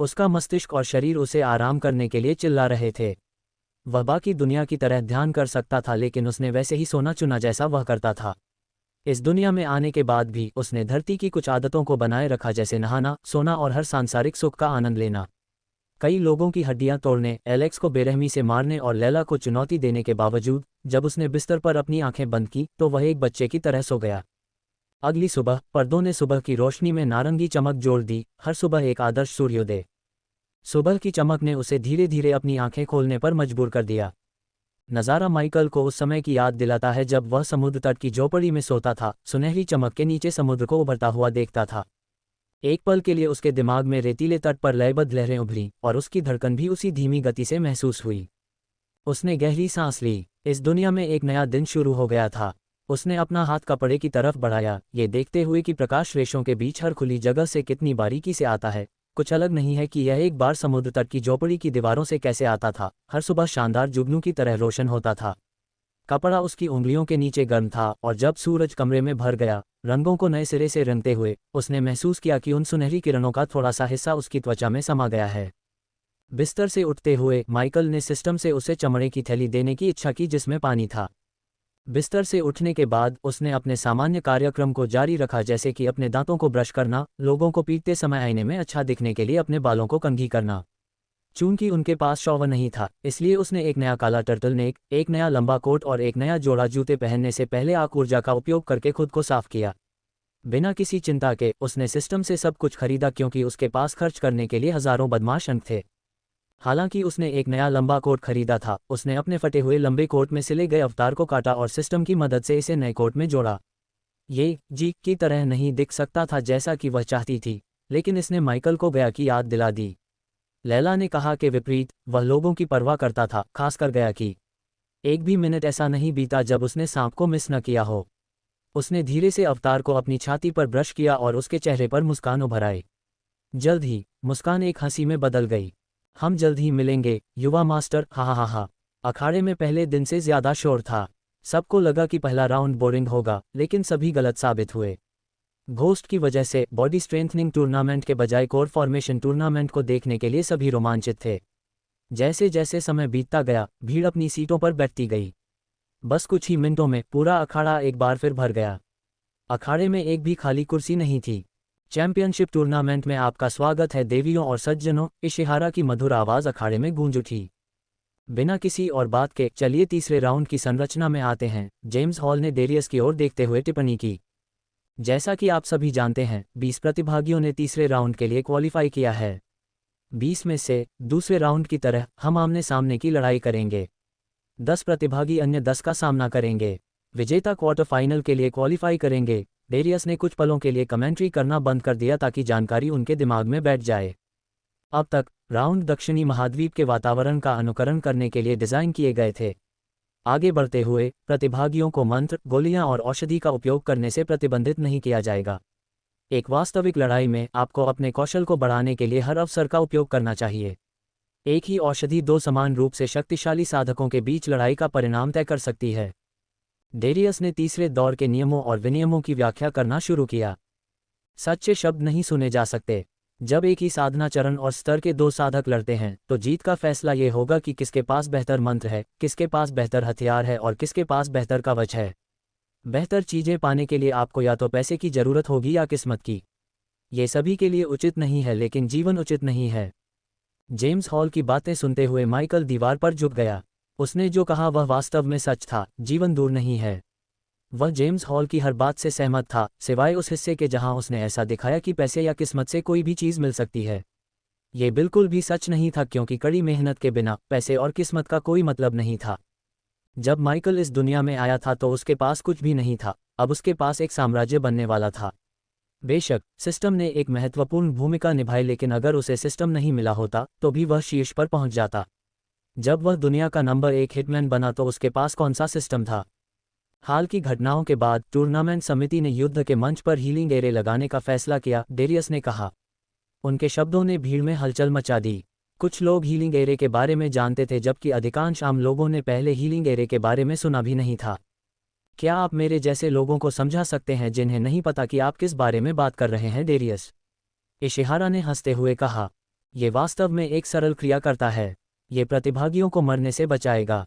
उसका मस्तिष्क और शरीर उसे आराम करने के लिए चिल्ला रहे थे। वह बाकी दुनिया की तरह ध्यान कर सकता था, लेकिन उसने वैसे ही सोना चुना जैसा वह करता था। इस दुनिया में आने के बाद भी उसने धरती की कुछ आदतों को बनाए रखा, जैसे नहाना, सोना और हर सांसारिक सुख का आनंद लेना। कई लोगों की हड्डियां तोड़ने, एलेक्स को बेरहमी से मारने और लैला को चुनौती देने के बावजूद जब उसने बिस्तर पर अपनी आंखें बंद की तो वह एक बच्चे की तरह सो गया। अगली सुबह पर्दों ने सुबह की रोशनी में नारंगी चमक जोड़ दी, हर सुबह एक आदर्श सूर्योदय। सुबह की चमक ने उसे धीरे धीरे अपनी आंखें खोलने पर मजबूर कर दिया। नज़ारा माइकल को उस समय की याद दिलाता है जब वह समुद्र तट की झोपड़ी में सोता था, सुनहरी चमक के नीचे समुद्र को उभरता हुआ देखता था। एक पल के लिए उसके दिमाग में रेतीले तट पर लयबद्ध लहरें उभरी और उसकी धड़कन भी उसी धीमी गति से महसूस हुई। उसने गहरी सांस ली। इस दुनिया में एक नया दिन शुरू हो गया था। उसने अपना हाथ कपड़े की तरफ बढ़ाया, ये देखते हुए कि प्रकाश रेशों के बीच हर खुली जगह से कितनी बारीकी से आता है। कुछ अलग नहीं है कि यह एक बार समुद्र तट की झोपड़ी की दीवारों से कैसे आता था, हर सुबह शानदार जुगनू की तरह रोशन होता था। कपड़ा उसकी उंगलियों के नीचे गर्म था और जब सूरज कमरे में भर गया, रंगों को नए सिरे से रंगते हुए, उसने महसूस किया कि उन सुनहरी किरणों का थोड़ा सा हिस्सा उसकी त्वचा में समा गया है। बिस्तर से उठते हुए माइकल ने सिस्टम से उसे चमड़े की थैली देने की इच्छा की जिसमें पानी था। बिस्तर से उठने के बाद उसने अपने सामान्य कार्यक्रम को जारी रखा, जैसे कि अपने दांतों को ब्रश करना, लोगों को पीटते समय आईने में अच्छा दिखने के लिए अपने बालों को कंघी करना। चूंकि उनके पास शॉवर नहीं था, इसलिए उसने एक नया काला टर्टलनेक, एक नया लंबा कोट और एक नया जोड़ा जूते पहनने से पहले आग ऊर्जा का उपयोग करके खुद को साफ किया। बिना किसी चिंता के उसने सिस्टम से सब कुछ खरीदा क्योंकि उसके पास खर्च करने के लिए हजारों बदमाश अंक थे। हालांकि उसने एक नया लंबा कोट खरीदा था, उसने अपने फटे हुए लंबे कोट में सिले गए अवतार को काटा और सिस्टम की मदद से इसे नए कोट में जोड़ा। ये जी की तरह नहीं दिख सकता था जैसा कि वह चाहती थी, लेकिन इसने माइकल को गया की याद दिला दी। लैला ने कहा कि विपरीत, वह लोगों की परवाह करता था, खासकर गया की। एक भी मिनट ऐसा नहीं बीता जब उसने सांप को मिस न किया हो। उसने धीरे से अवतार को अपनी छाती पर ब्रश किया और उसके चेहरे पर मुस्कान उभर आई। जल्द ही मुस्कान एक हंसी में बदल गई। हम जल्द ही मिलेंगे युवा मास्टर, हा हा हा हा। अखाड़े में पहले दिन से ज्यादा शोर था। सबको लगा कि पहला राउंड बोरिंग होगा, लेकिन सभी गलत साबित हुए। घोस्ट की वजह से बॉडी स्ट्रेंथनिंग टूर्नामेंट के बजाय कोर फॉर्मेशन टूर्नामेंट को देखने के लिए सभी रोमांचित थे। जैसे जैसे समय बीतता गया, भीड़ अपनी सीटों पर बैठती गई। बस कुछ ही मिनटों में पूरा अखाड़ा एक बार फिर भर गया। अखाड़े में एक भी खाली कुर्सी नहीं थी। चैंपियनशिप टूर्नामेंट में आपका स्वागत है देवियों और सज्जनों, इशिहारा की मधुर आवाज़ अखाड़े में गूंज उठी। बिना किसी और बात के चलिए तीसरे राउंड की संरचना में आते हैं, जेम्स हॉल ने डेरियस की ओर देखते हुए टिप्पणी की। जैसा कि आप सभी जानते हैं, 20 प्रतिभागियों ने तीसरे राउंड के लिए क्वालिफाई किया है। 20 में से दूसरे राउंड की तरह हम आमने सामने की लड़ाई करेंगे। 10 प्रतिभागी अन्य 10 का सामना करेंगे। विजेता क्वार्टर फाइनल के लिए क्वालिफाई करेंगे। डेरियस ने कुछ पलों के लिए कमेंट्री करना बंद कर दिया ताकि जानकारी उनके दिमाग में बैठ जाए। अब तक राउंड दक्षिणी महाद्वीप के वातावरण का अनुकरण करने के लिए डिज़ाइन किए गए थे। आगे बढ़ते हुए प्रतिभागियों को मंत्र, गोलियां और औषधि का उपयोग करने से प्रतिबंधित नहीं किया जाएगा। एक वास्तविक लड़ाई में आपको अपने कौशल को बढ़ाने के लिए हर अवसर का उपयोग करना चाहिए। एक ही औषधि दो समान रूप से शक्तिशाली साधकों के बीच लड़ाई का परिणाम तय कर सकती है। डेरियस ने तीसरे दौर के नियमों और विनियमों की व्याख्या करना शुरू किया। सच्चे शब्द नहीं सुने जा सकते। जब एक ही साधना चरण और स्तर के दो साधक लड़ते हैं तो जीत का फैसला ये होगा कि किसके पास बेहतर मंत्र है, किसके पास बेहतर हथियार है और किसके पास बेहतर कवच है। बेहतर चीज़ें पाने के लिए आपको या तो पैसे की ज़रूरत होगी या किस्मत की। ये सभी के लिए उचित नहीं है, लेकिन जीवन उचित नहीं है। जेम्स हॉल की बातें सुनते हुए माइकल दीवार पर झुक गया। उसने जो कहा वह वास्तव में सच था, जीवन दूर नहीं है। वह जेम्स हॉल की हर बात से सहमत था, सिवाय उस हिस्से के जहां उसने ऐसा दिखाया कि पैसे या किस्मत से कोई भी चीज़ मिल सकती है। ये बिल्कुल भी सच नहीं था, क्योंकि कड़ी मेहनत के बिना पैसे और किस्मत का कोई मतलब नहीं था। जब माइकल इस दुनिया में आया था तो उसके पास कुछ भी नहीं था, अब उसके पास एक साम्राज्य बनने वाला था। बेशक सिस्टम ने एक महत्वपूर्ण भूमिका निभाई, लेकिन अगर उसे सिस्टम नहीं मिला होता तो भी वह शीर्ष पर पहुंच जाता। जब वह दुनिया का नंबर 1 हिटमैन बना तो उसके पास कौन सा सिस्टम था? हाल की घटनाओं के बाद टूर्नामेंट समिति ने युद्ध के मंच पर हीलिंग एरे लगाने का फैसला किया, डेरियस ने कहा। उनके शब्दों ने भीड़ में हलचल मचा दी। कुछ लोग हीलिंग एरे के बारे में जानते थे, जबकि अधिकांश आम लोगों ने पहले हीलिंग एरे के बारे में सुना भी नहीं था। क्या आप मेरे जैसे लोगों को समझा सकते हैं जिन्हें नहीं पता कि आप किस बारे में बात कर रहे हैं, डेरियस? इशिहारा ने हंसते हुए कहा। यह वास्तव में एक सरल क्रिया करता है। ये प्रतिभागियों को मरने से बचाएगा।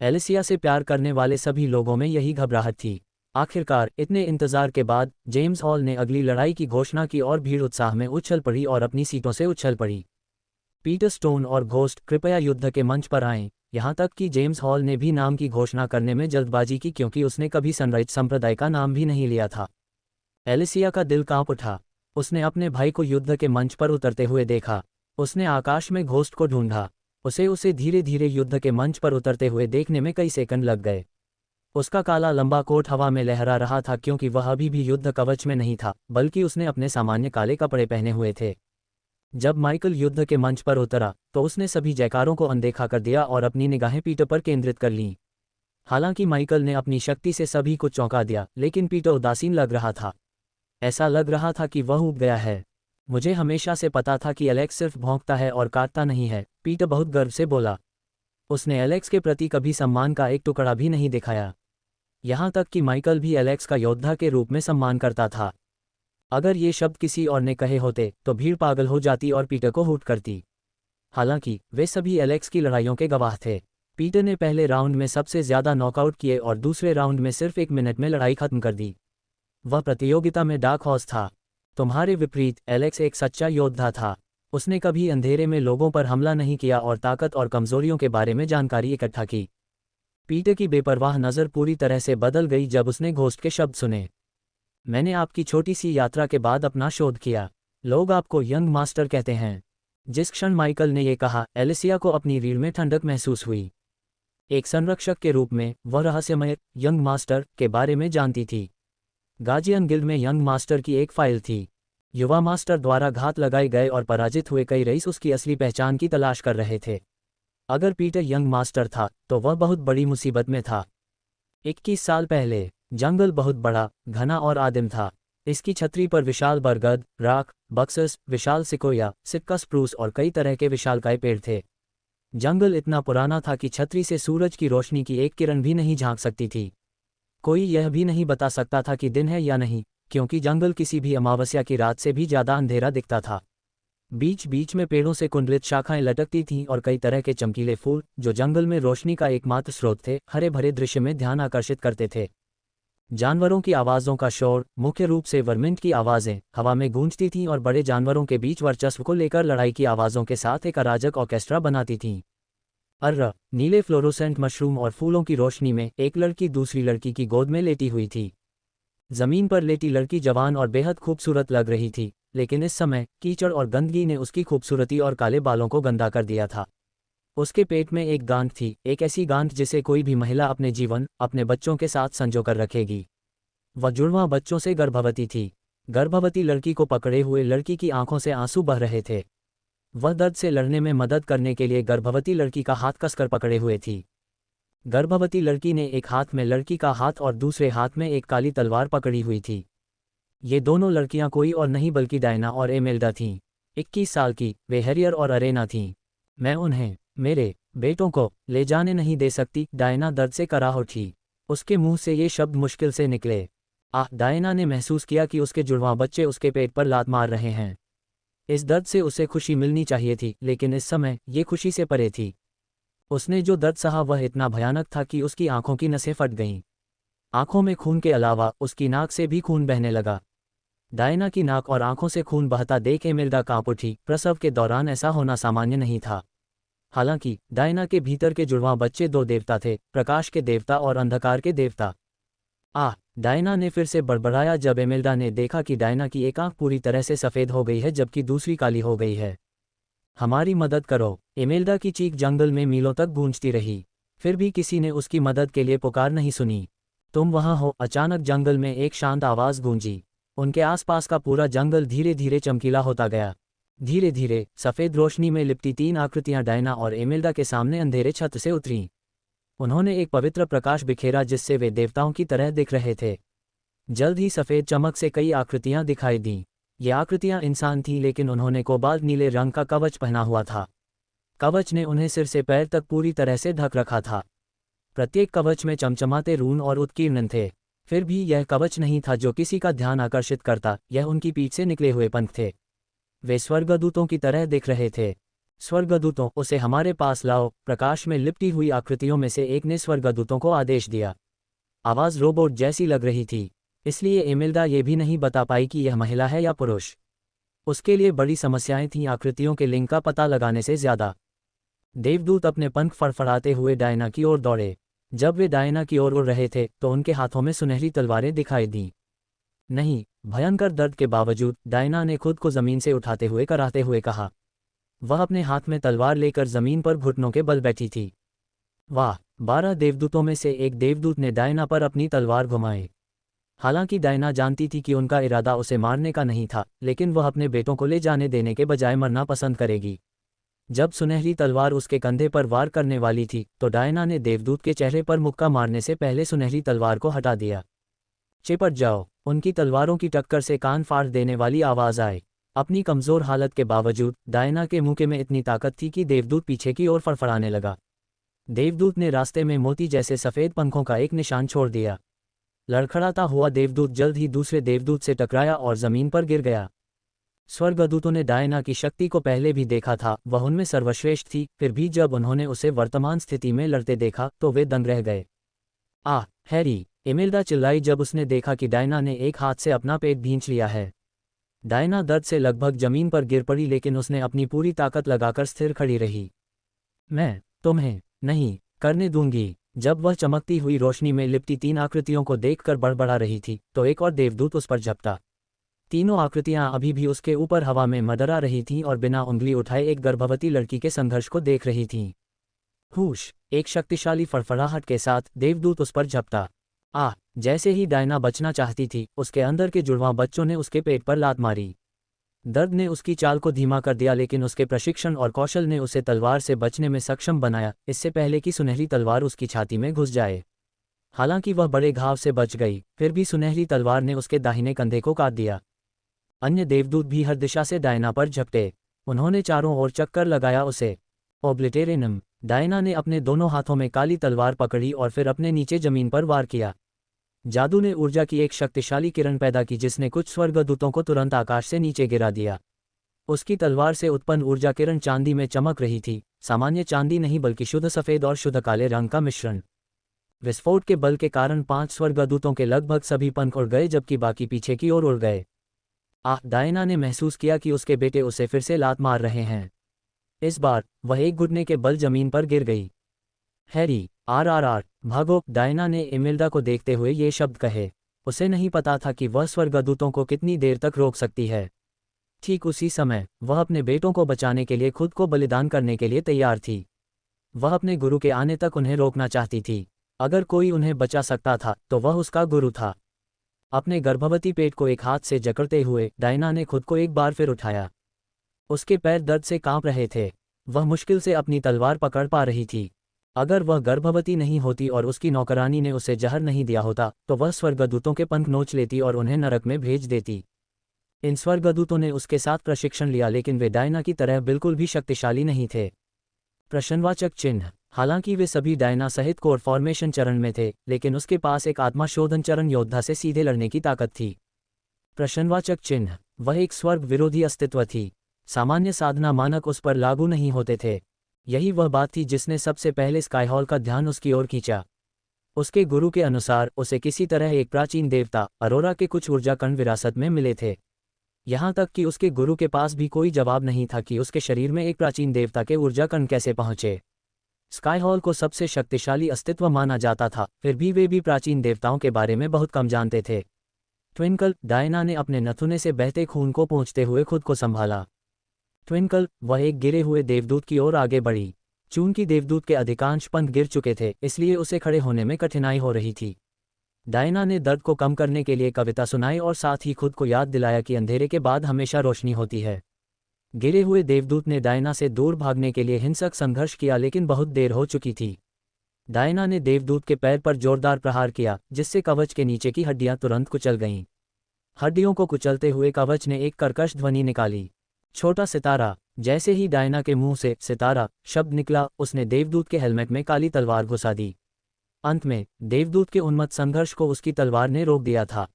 एलिसिया से प्यार करने वाले सभी लोगों में यही घबराहट थी। आखिरकार इतने इंतजार के बाद जेम्स हॉल ने अगली लड़ाई की घोषणा की और भीड़ उत्साह में उछल पड़ी और अपनी सीटों से उछल पड़ी। पीटर स्टोन और घोस्ट कृपया युद्ध के मंच पर आएं। यहाँ तक कि जेम्स हॉल ने भी नाम की घोषणा करने में जल्दबाजी की क्योंकि उसने कभी सनराइज संप्रदाय का नाम भी नहीं लिया था। एलिसिया का दिल कांप उठा। उसने अपने भाई को युद्ध के मंच पर उतरते हुए देखा। उसने आकाश में घोस्ट को ढूंढा। उसे धीरे धीरे युद्ध के मंच पर उतरते हुए देखने में कई सेकंड लग गए। उसका काला लंबा कोट हवा में लहरा रहा था क्योंकि वह अभी भी युद्ध कवच में नहीं था, बल्कि उसने अपने सामान्य काले कपड़े पहने हुए थे। जब माइकल युद्ध के मंच पर उतरा तो उसने सभी जयकारों को अनदेखा कर दिया और अपनी निगाहें पीटर पर केंद्रित कर लीं। हालांकि माइकल ने अपनी शक्ति से सभी को चौंका दिया, लेकिन पीटर उदासीन लग रहा था। ऐसा लग रहा था कि वह ऊब गया है। मुझे हमेशा से पता था कि एलेक्स सिर्फ भौंकता है और काटता नहीं है, पीटर बहुत गर्व से बोला। उसने एलेक्स के प्रति कभी सम्मान का एक टुकड़ा भी नहीं दिखाया। यहाँ तक कि माइकल भी एलेक्स का योद्धा के रूप में सम्मान करता था। अगर ये शब्द किसी और ने कहे होते तो भीड़ पागल हो जाती और पीटर को हूट करती। हालांकि वे सभी एलेक्स की लड़ाइयों के गवाह थे। पीटर ने पहले राउंड में सबसे ज्यादा नॉकआउट किए और दूसरे राउंड में सिर्फ 1 मिनट में लड़ाई खत्म कर दी। वह प्रतियोगिता में डार्क हॉर्स था। तुम्हारे विपरीत एलेक्स एक सच्चा योद्धा था। उसने कभी अंधेरे में लोगों पर हमला नहीं किया और ताकत और कमजोरियों के बारे में जानकारी इकट्ठा की। पीटर की बेपरवाह नज़र पूरी तरह से बदल गई जब उसने घोस्ट के शब्द सुने। मैंने आपकी छोटी सी यात्रा के बाद अपना शोध किया। लोग आपको यंग मास्टर कहते हैं। जिस क्षण माइकल ने यह कहा, एलिसिया को अपनी रीढ़ में ठंडक महसूस हुई। एक संरक्षक के रूप में वह रहस्यमय यंग मास्टर के बारे में जानती थी। गार्जियन गिल्ड में यंग मास्टर की एक फाइल थी। युवा मास्टर द्वारा घात लगाए गए और पराजित हुए कई रईस उसकी असली पहचान की तलाश कर रहे थे। अगर पीटर यंग मास्टर था तो वह बहुत बड़ी मुसीबत में था। 21 साल पहले जंगल बहुत बड़ा, घना और आदिम था। इसकी छतरी पर विशाल बरगद, राख, बक्सस, विशाल सिकोया, सिक्का स्प्रूस और कई तरह के विशालकाय पेड़ थे। जंगल इतना पुराना था कि छतरी से सूरज की रोशनी की एक किरण भी नहीं झांक सकती थी। कोई यह भी नहीं बता सकता था कि दिन है या नहीं, क्योंकि जंगल किसी भी अमावस्या की रात से भी ज्यादा अंधेरा दिखता था। बीच बीच में पेड़ों से कुंडलित शाखाएं लटकती थीं और कई तरह के चमकीले फूल, जो जंगल में रोशनी का एकमात्र स्रोत थे, हरे भरे दृश्य में ध्यान आकर्षित करते थे। जानवरों की आवाज़ों का शोर, मुख्य रूप से वर्मिंट की आवाज़ें, हवा में गूंजती थीं और बड़े जानवरों के बीच वर्चस्व को लेकर लड़ाई की आवाज़ों के साथ एक अराजक ऑर्केस्ट्रा बनाती थीं। अर्र, नीले फ्लोरोसेंट मशरूम और फूलों की रोशनी में एक लड़की दूसरी लड़की की गोद में लेटी हुई थी। जमीन पर लेटी लड़की जवान और बेहद खूबसूरत लग रही थी, लेकिन इस समय कीचड़ और गंदगी ने उसकी खूबसूरती और काले बालों को गंदा कर दिया था। उसके पेट में एक गांठ थी, एक ऐसी गांठ जिसे कोई भी महिला अपने जीवन, अपने बच्चों के साथ संजो कर रखेगी। वह जुड़वां बच्चों से गर्भवती थी। गर्भवती लड़की को पकड़े हुए लड़की की आंखों से आंसू बह रहे थे। वह दर्द से लड़ने में मदद करने के लिए गर्भवती लड़की का हाथ कसकर पकड़े हुए थी। गर्भवती लड़की ने एक हाथ में लड़की का हाथ और दूसरे हाथ में एक काली तलवार पकड़ी हुई थी। ये दोनों लड़कियां कोई और नहीं बल्कि डायना और एमेल्डा थीं। 21 साल की वे हैरियर और अरेना थीं। मैं उन्हें, मेरे बेटों को ले जाने नहीं दे सकती, डायना दर्द से कराह उठी। उसके मुंह से ये शब्द मुश्किल से निकले। डायना ने महसूस किया कि उसके जुड़वां बच्चे उसके पेट पर लात मार रहे हैं। इस दर्द से उसे खुशी मिलनी चाहिए थी, लेकिन इस समय ये खुशी से परे थी। उसने जो दर्द सहा वह इतना भयानक था कि उसकी आंखों की नसें फट गईं। आंखों में खून के अलावा उसकी नाक से भी खून बहने लगा। डायना की नाक और आंखों से खून बहता देख एमेल्डा कांप उठी। प्रसव के दौरान ऐसा होना सामान्य नहीं था। हालांकि डायना के भीतर के जुड़वां बच्चे 2 देवता थे, प्रकाश के देवता और अंधकार के देवता। डायना ने फिर से बड़बड़ाया जब एमेल्डा ने देखा कि डायना की एक आंख पूरी तरह से सफ़ेद हो गई है जबकि दूसरी काली हो गई है। हमारी मदद करो, एमेल्डा की चीख जंगल में मीलों तक गूंजती रही। फिर भी किसी ने उसकी मदद के लिए पुकार नहीं सुनी। तुम वहां हो? अचानक जंगल में एक शांत आवाज़ गूंजी। उनके आसपास का पूरा जंगल धीरे धीरे चमकीला होता गया। धीरे धीरे सफ़ेद रोशनी में लिपटी 3 आकृतियां डायना और एमेल्डा के सामने अंधेरे छत से उतरीं। उन्होंने एक पवित्र प्रकाश बिखेरा जिससे वे देवताओं की तरह दिख रहे थे। जल्द ही सफ़ेद चमक से कई आकृतियां दिखाई दीं। ये आकृतियां इंसान थीं, लेकिन उन्होंने कोबाल्ट नीले रंग का कवच पहना हुआ था। कवच ने उन्हें सिर से पैर तक पूरी तरह से ढक रखा था। प्रत्येक कवच में चमचमाते रून और उत्कीर्ण थे। फिर भी यह कवच नहीं था जो किसी का ध्यान आकर्षित करता, यह उनकी पीठ से निकले हुए पंख थे। वे स्वर्गदूतों की तरह दिख रहे थे। स्वर्गदूतों, उसे हमारे पास लाओ। प्रकाश में लिपटी हुई आकृतियों में से एक ने स्वर्गदूतों को आदेश दिया। आवाज़ रोबोट जैसी लग रही थी, इसलिए एमिल्डा ये भी नहीं बता पाई कि यह महिला है या पुरुष। उसके लिए बड़ी समस्याएं थीं आकृतियों के लिंक का पता लगाने से ज़्यादा। देवदूत अपने पंख फड़फड़ाते हुए डायना की ओर दौड़े। जब वे डायना की ओर उड़ रहे थे तो उनके हाथों में सुनहरी तलवारें दिखाई दीं। नहीं, भयंकर दर्द के बावजूद डायना ने खुद को ज़मीन से उठाते हुए कराहते हुए कहा। वह अपने हाथ में तलवार लेकर ज़मीन पर घुटनों के बल बैठी थी। वाह! 12 देवदूतों में से एक देवदूत ने डायना पर अपनी तलवार घुमाई। हालांकि डायना जानती थी कि उनका इरादा उसे मारने का नहीं था, लेकिन वह अपने बेटों को ले जाने देने के बजाय मरना पसंद करेगी। जब सुनहरी तलवार उसके कंधे पर वार करने वाली थी तो डायना ने देवदूत के चेहरे पर मुक्का मारने से पहले सुनहरी तलवार को हटा दिया। चिपट जाओ! उनकी तलवारों की टक्कर से कान फाड़ देने वाली आवाज़ आई। अपनी कमज़ोर हालत के बावजूद डायना के मुंह में इतनी ताकत थी कि देवदूत पीछे की ओर फड़फड़ाने लगा। देवदूत ने रास्ते में मोती जैसे सफ़ेद पंखों का एक निशान छोड़ दिया। लड़खड़ाता हुआ देवदूत जल्द ही दूसरे देवदूत से टकराया और ज़मीन पर गिर गया। स्वर्गदूतों ने डायना की शक्ति को पहले भी देखा था, वह उनमें सर्वश्रेष्ठ थी, फिर भी जब उन्होंने उसे वर्तमान स्थिति में लड़ते देखा तो वे दंग रह गए। आह, हैरी! एमिल्डा चिल्लाई जब उसने देखा कि डायना ने एक हाथ से अपना पेट भींच लिया है। डायना दर्द से लगभग जमीन पर गिर पड़ी, लेकिन उसने अपनी पूरी ताकत लगाकर स्थिर खड़ी रही। मैं तुम्हें नहीं करने दूंगी। जब वह चमकती हुई रोशनी में लिपटी 3 आकृतियों को देखकर बड़बड़ा रही थी तो एक और देवदूत उस पर झपटा। तीनों आकृतियां अभी भी उसके ऊपर हवा में मडरा रही थीं और बिना उंगली उठाए एक गर्भवती लड़की के संघर्ष को देख रही थीं। हुश! एक शक्तिशाली फड़फड़ाहट के साथ देवदूत उस पर झपटा। आह! जैसे ही डायना बचना चाहती थी, उसके अंदर के जुड़वां बच्चों ने उसके पेट पर लात मारी। दर्द ने उसकी चाल को धीमा कर दिया, लेकिन उसके प्रशिक्षण और कौशल ने उसे तलवार से बचने में सक्षम बनाया, इससे पहले कि सुनहरी तलवार उसकी छाती में घुस जाए। हालांकि वह बड़े घाव से बच गई, फिर भी सुनहरी तलवार ने उसके दाहिने कंधे को काट दिया। अन्य देवदूत भी हर दिशा से डायना पर झपटे। उन्होंने चारों ओर चक्कर लगाया उसे। ओब्लिटेरिनम! डायना ने अपने दोनों हाथों में काली तलवार पकड़ी और फिर अपने नीचे जमीन पर वार किया। जादू ने ऊर्जा की एक शक्तिशाली किरण पैदा की जिसने कुछ स्वर्गदूतों को तुरंत आकाश से नीचे गिरा दिया। उसकी तलवार से उत्पन्न ऊर्जा किरण चांदी में चमक रही थी, सामान्य चांदी नहीं बल्कि शुद्ध सफ़ेद और शुद्ध काले रंग का मिश्रण। विस्फोट के बल के कारण 5 स्वर्गदूतों के लगभग सभी पंख उड़ गए, जबकि बाकी पीछे की ओर उड़ गए। आह! डायना ने महसूस किया कि उसके बेटे उसे फिर से लात मार रहे हैं। इस बार वह एक घुटने के बल जमीन पर गिर गई। हैरी! आर, भागो! डायना ने एमिल्डा को देखते हुए ये शब्द कहे। उसे नहीं पता था कि वह स्वर्गदूतों को कितनी देर तक रोक सकती है। ठीक उसी समय वह अपने बेटों को बचाने के लिए खुद को बलिदान करने के लिए तैयार थी। वह अपने गुरु के आने तक उन्हें रोकना चाहती थी। अगर कोई उन्हें बचा सकता था तो वह उसका गुरु था। अपने गर्भवती पेट को एक हाथ से जकड़ते हुए डायना ने खुद को एक बार फिर उठाया। उसके पैर दर्द से कांप रहे थे। वह मुश्किल से अपनी तलवार पकड़ पा रही थी। अगर वह गर्भवती नहीं होती और उसकी नौकरानी ने उसे जहर नहीं दिया होता तो वह स्वर्गदूतों के पंख नोच लेती और उन्हें नरक में भेज देती। इन स्वर्गदूतों ने उसके साथ प्रशिक्षण लिया, लेकिन वे डायना की तरह बिल्कुल भी शक्तिशाली नहीं थे। प्रश्नवाचक चिन्ह! हालांकि वे सभी डायना सहित कोर फॉर्मेशन चरण में थे, लेकिन उसके पास एक आत्माशोधन चरण योद्धा से सीधे लड़ने की ताकत थी। प्रश्नवाचक चिन्ह! वह एक स्वर्ग विरोधी अस्तित्व थी। सामान्य साधना मानक उस पर लागू नहीं होते थे। यही वह बात थी जिसने सबसे पहले स्काईहॉल का ध्यान उसकी ओर खींचा। उसके गुरु के अनुसार उसे किसी तरह एक प्राचीन देवता अरोरा के कुछ ऊर्जा कण विरासत में मिले थे। यहाँ तक कि उसके गुरु के पास भी कोई जवाब नहीं था कि उसके शरीर में एक प्राचीन देवता के ऊर्जा कण कैसे पहुँचे। स्काईहॉल को सबसे शक्तिशाली अस्तित्व माना जाता था, फिर भी वे भी प्राचीन देवताओं के बारे में बहुत कम जानते थे। ट्विंकल! डायना ने अपने नथुने से बहते खून को पोंछते हुए खुद को संभाला। ट्विंकल! वह एक गिरे हुए देवदूत की ओर आगे बढ़ी। चूंकि देवदूत के अधिकांश पंख गिर चुके थे, इसलिए उसे खड़े होने में कठिनाई हो रही थी। डायना ने दर्द को कम करने के लिए कविता सुनाई और साथ ही खुद को याद दिलाया कि अंधेरे के बाद हमेशा रोशनी होती है। गिरे हुए देवदूत ने डायना से दूर भागने के लिए हिंसक संघर्ष किया, लेकिन बहुत देर हो चुकी थी। डायना ने देवदूत के पैर पर जोरदार प्रहार किया, जिससे कवच के नीचे की हड्डियां तुरंत कुचल गईं। हड्डियों को कुचलते हुए कवच ने एक कर्कश ध्वनि निकाली। छोटा सितारा! जैसे ही डायना के मुंह से सितारा शब्द निकला, उसने देवदूत के हेलमेट में काली तलवार घुसा दी। अंत में देवदूत के उन्मत्त संघर्ष को उसकी तलवार ने रोक दिया था।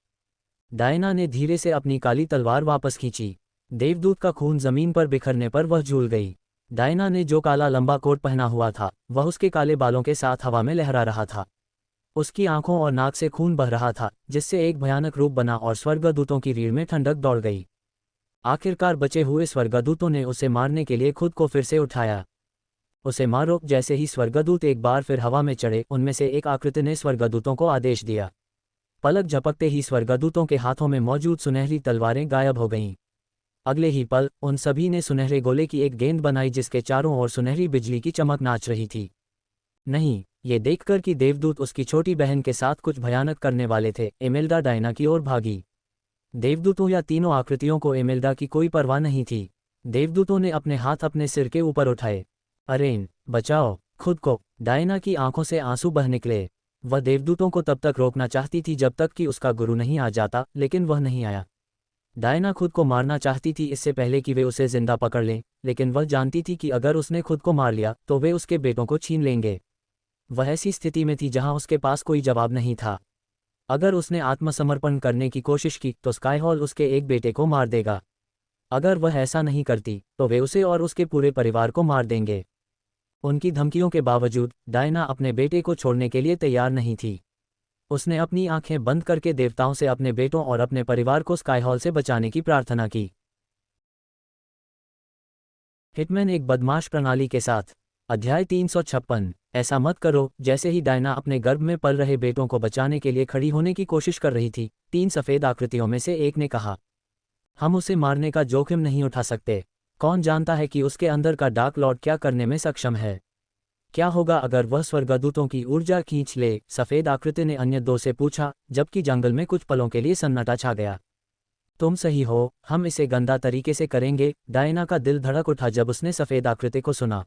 डायना ने धीरे से अपनी काली तलवार वापस खींची। देवदूत का खून जमीन पर बिखरने पर वह झूल गई। डायना ने जो काला लंबा कोट पहना हुआ था वह उसके काले बालों के साथ हवा में लहरा रहा था। उसकी आंखों और नाक से खून बह रहा था, जिससे एक भयानक रूप बना और स्वर्गदूतों की रीढ़ में ठंडक दौड़ गई। आखिरकार बचे हुए स्वर्गदूतों ने उसे मारने के लिए खुद को फिर से उठाया। उसे मारो। जैसे ही स्वर्गदूत एक बार फिर हवा में चढ़े, उनमें से एक आकृति ने स्वर्गदूतों को आदेश दिया। पलक झपकते ही स्वर्गदूतों के हाथों में मौजूद सुनहरी तलवारें गायब हो गईं। अगले ही पल उन सभी ने सुनहरे गोले की एक गेंद बनाई जिसके चारों ओर सुनहरी बिजली की चमक नाच रही थी। नहीं, ये देखकर कि देवदूत उसकी छोटी बहन के साथ कुछ भयानक करने वाले थे, एमेल्डा डायना की ओर भागी। देवदूतों या तीनों आकृतियों को एमेल्डा की कोई परवाह नहीं थी। देवदूतों ने अपने हाथ अपने सिर के ऊपर उठाए। अरेन, बचाओ खुद को। डायना की आंखों से आंसू बह निकले। वह देवदूतों को तब तक रोकना चाहती थी जब तक कि उसका गुरु नहीं आ जाता, लेकिन वह नहीं आया। डायना खुद को मारना चाहती थी इससे पहले कि वे उसे जिंदा पकड़ लें, लेकिन वह जानती थी कि अगर उसने खुद को मार लिया तो वे उसके बेटों को छीन लेंगे। वह ऐसी स्थिति में थी जहां उसके पास कोई जवाब नहीं था। अगर उसने आत्मसमर्पण करने की कोशिश की तो स्काईहॉल उसके एक बेटे को मार देगा। अगर वह ऐसा नहीं करती तो वे उसे और उसके पूरे परिवार को मार देंगे। उनकी धमकियों के बावजूद डायना अपने बेटे को छोड़ने के लिए तैयार नहीं थी। उसने अपनी आंखें बंद करके देवताओं से अपने बेटों और अपने परिवार को स्काईहॉल से बचाने की प्रार्थना की। हिटमैन एक बदमाश प्रणाली के साथ। अध्याय 356। ऐसा मत करो। जैसे ही डायना अपने गर्भ में पल रहे बेटों को बचाने के लिए खड़ी होने की कोशिश कर रही थी, 3 सफ़ेद आकृतियों में से एक ने कहा, हम उसे मारने का जोखिम नहीं उठा सकते। कौन जानता है कि उसके अंदर का डार्क लॉर्ड क्या करने में सक्षम है। क्या होगा अगर वह स्वर्गदूतों की ऊर्जा खींच ले। सफ़ेद आकृति ने अन्य 2 से पूछा, जबकि जंगल में कुछ पलों के लिए सन्नाटा छा गया। तुम सही हो, हम इसे गंदा तरीके से करेंगे। डायना का दिल धड़क उठा जब उसने सफ़ेद आकृति को सुना।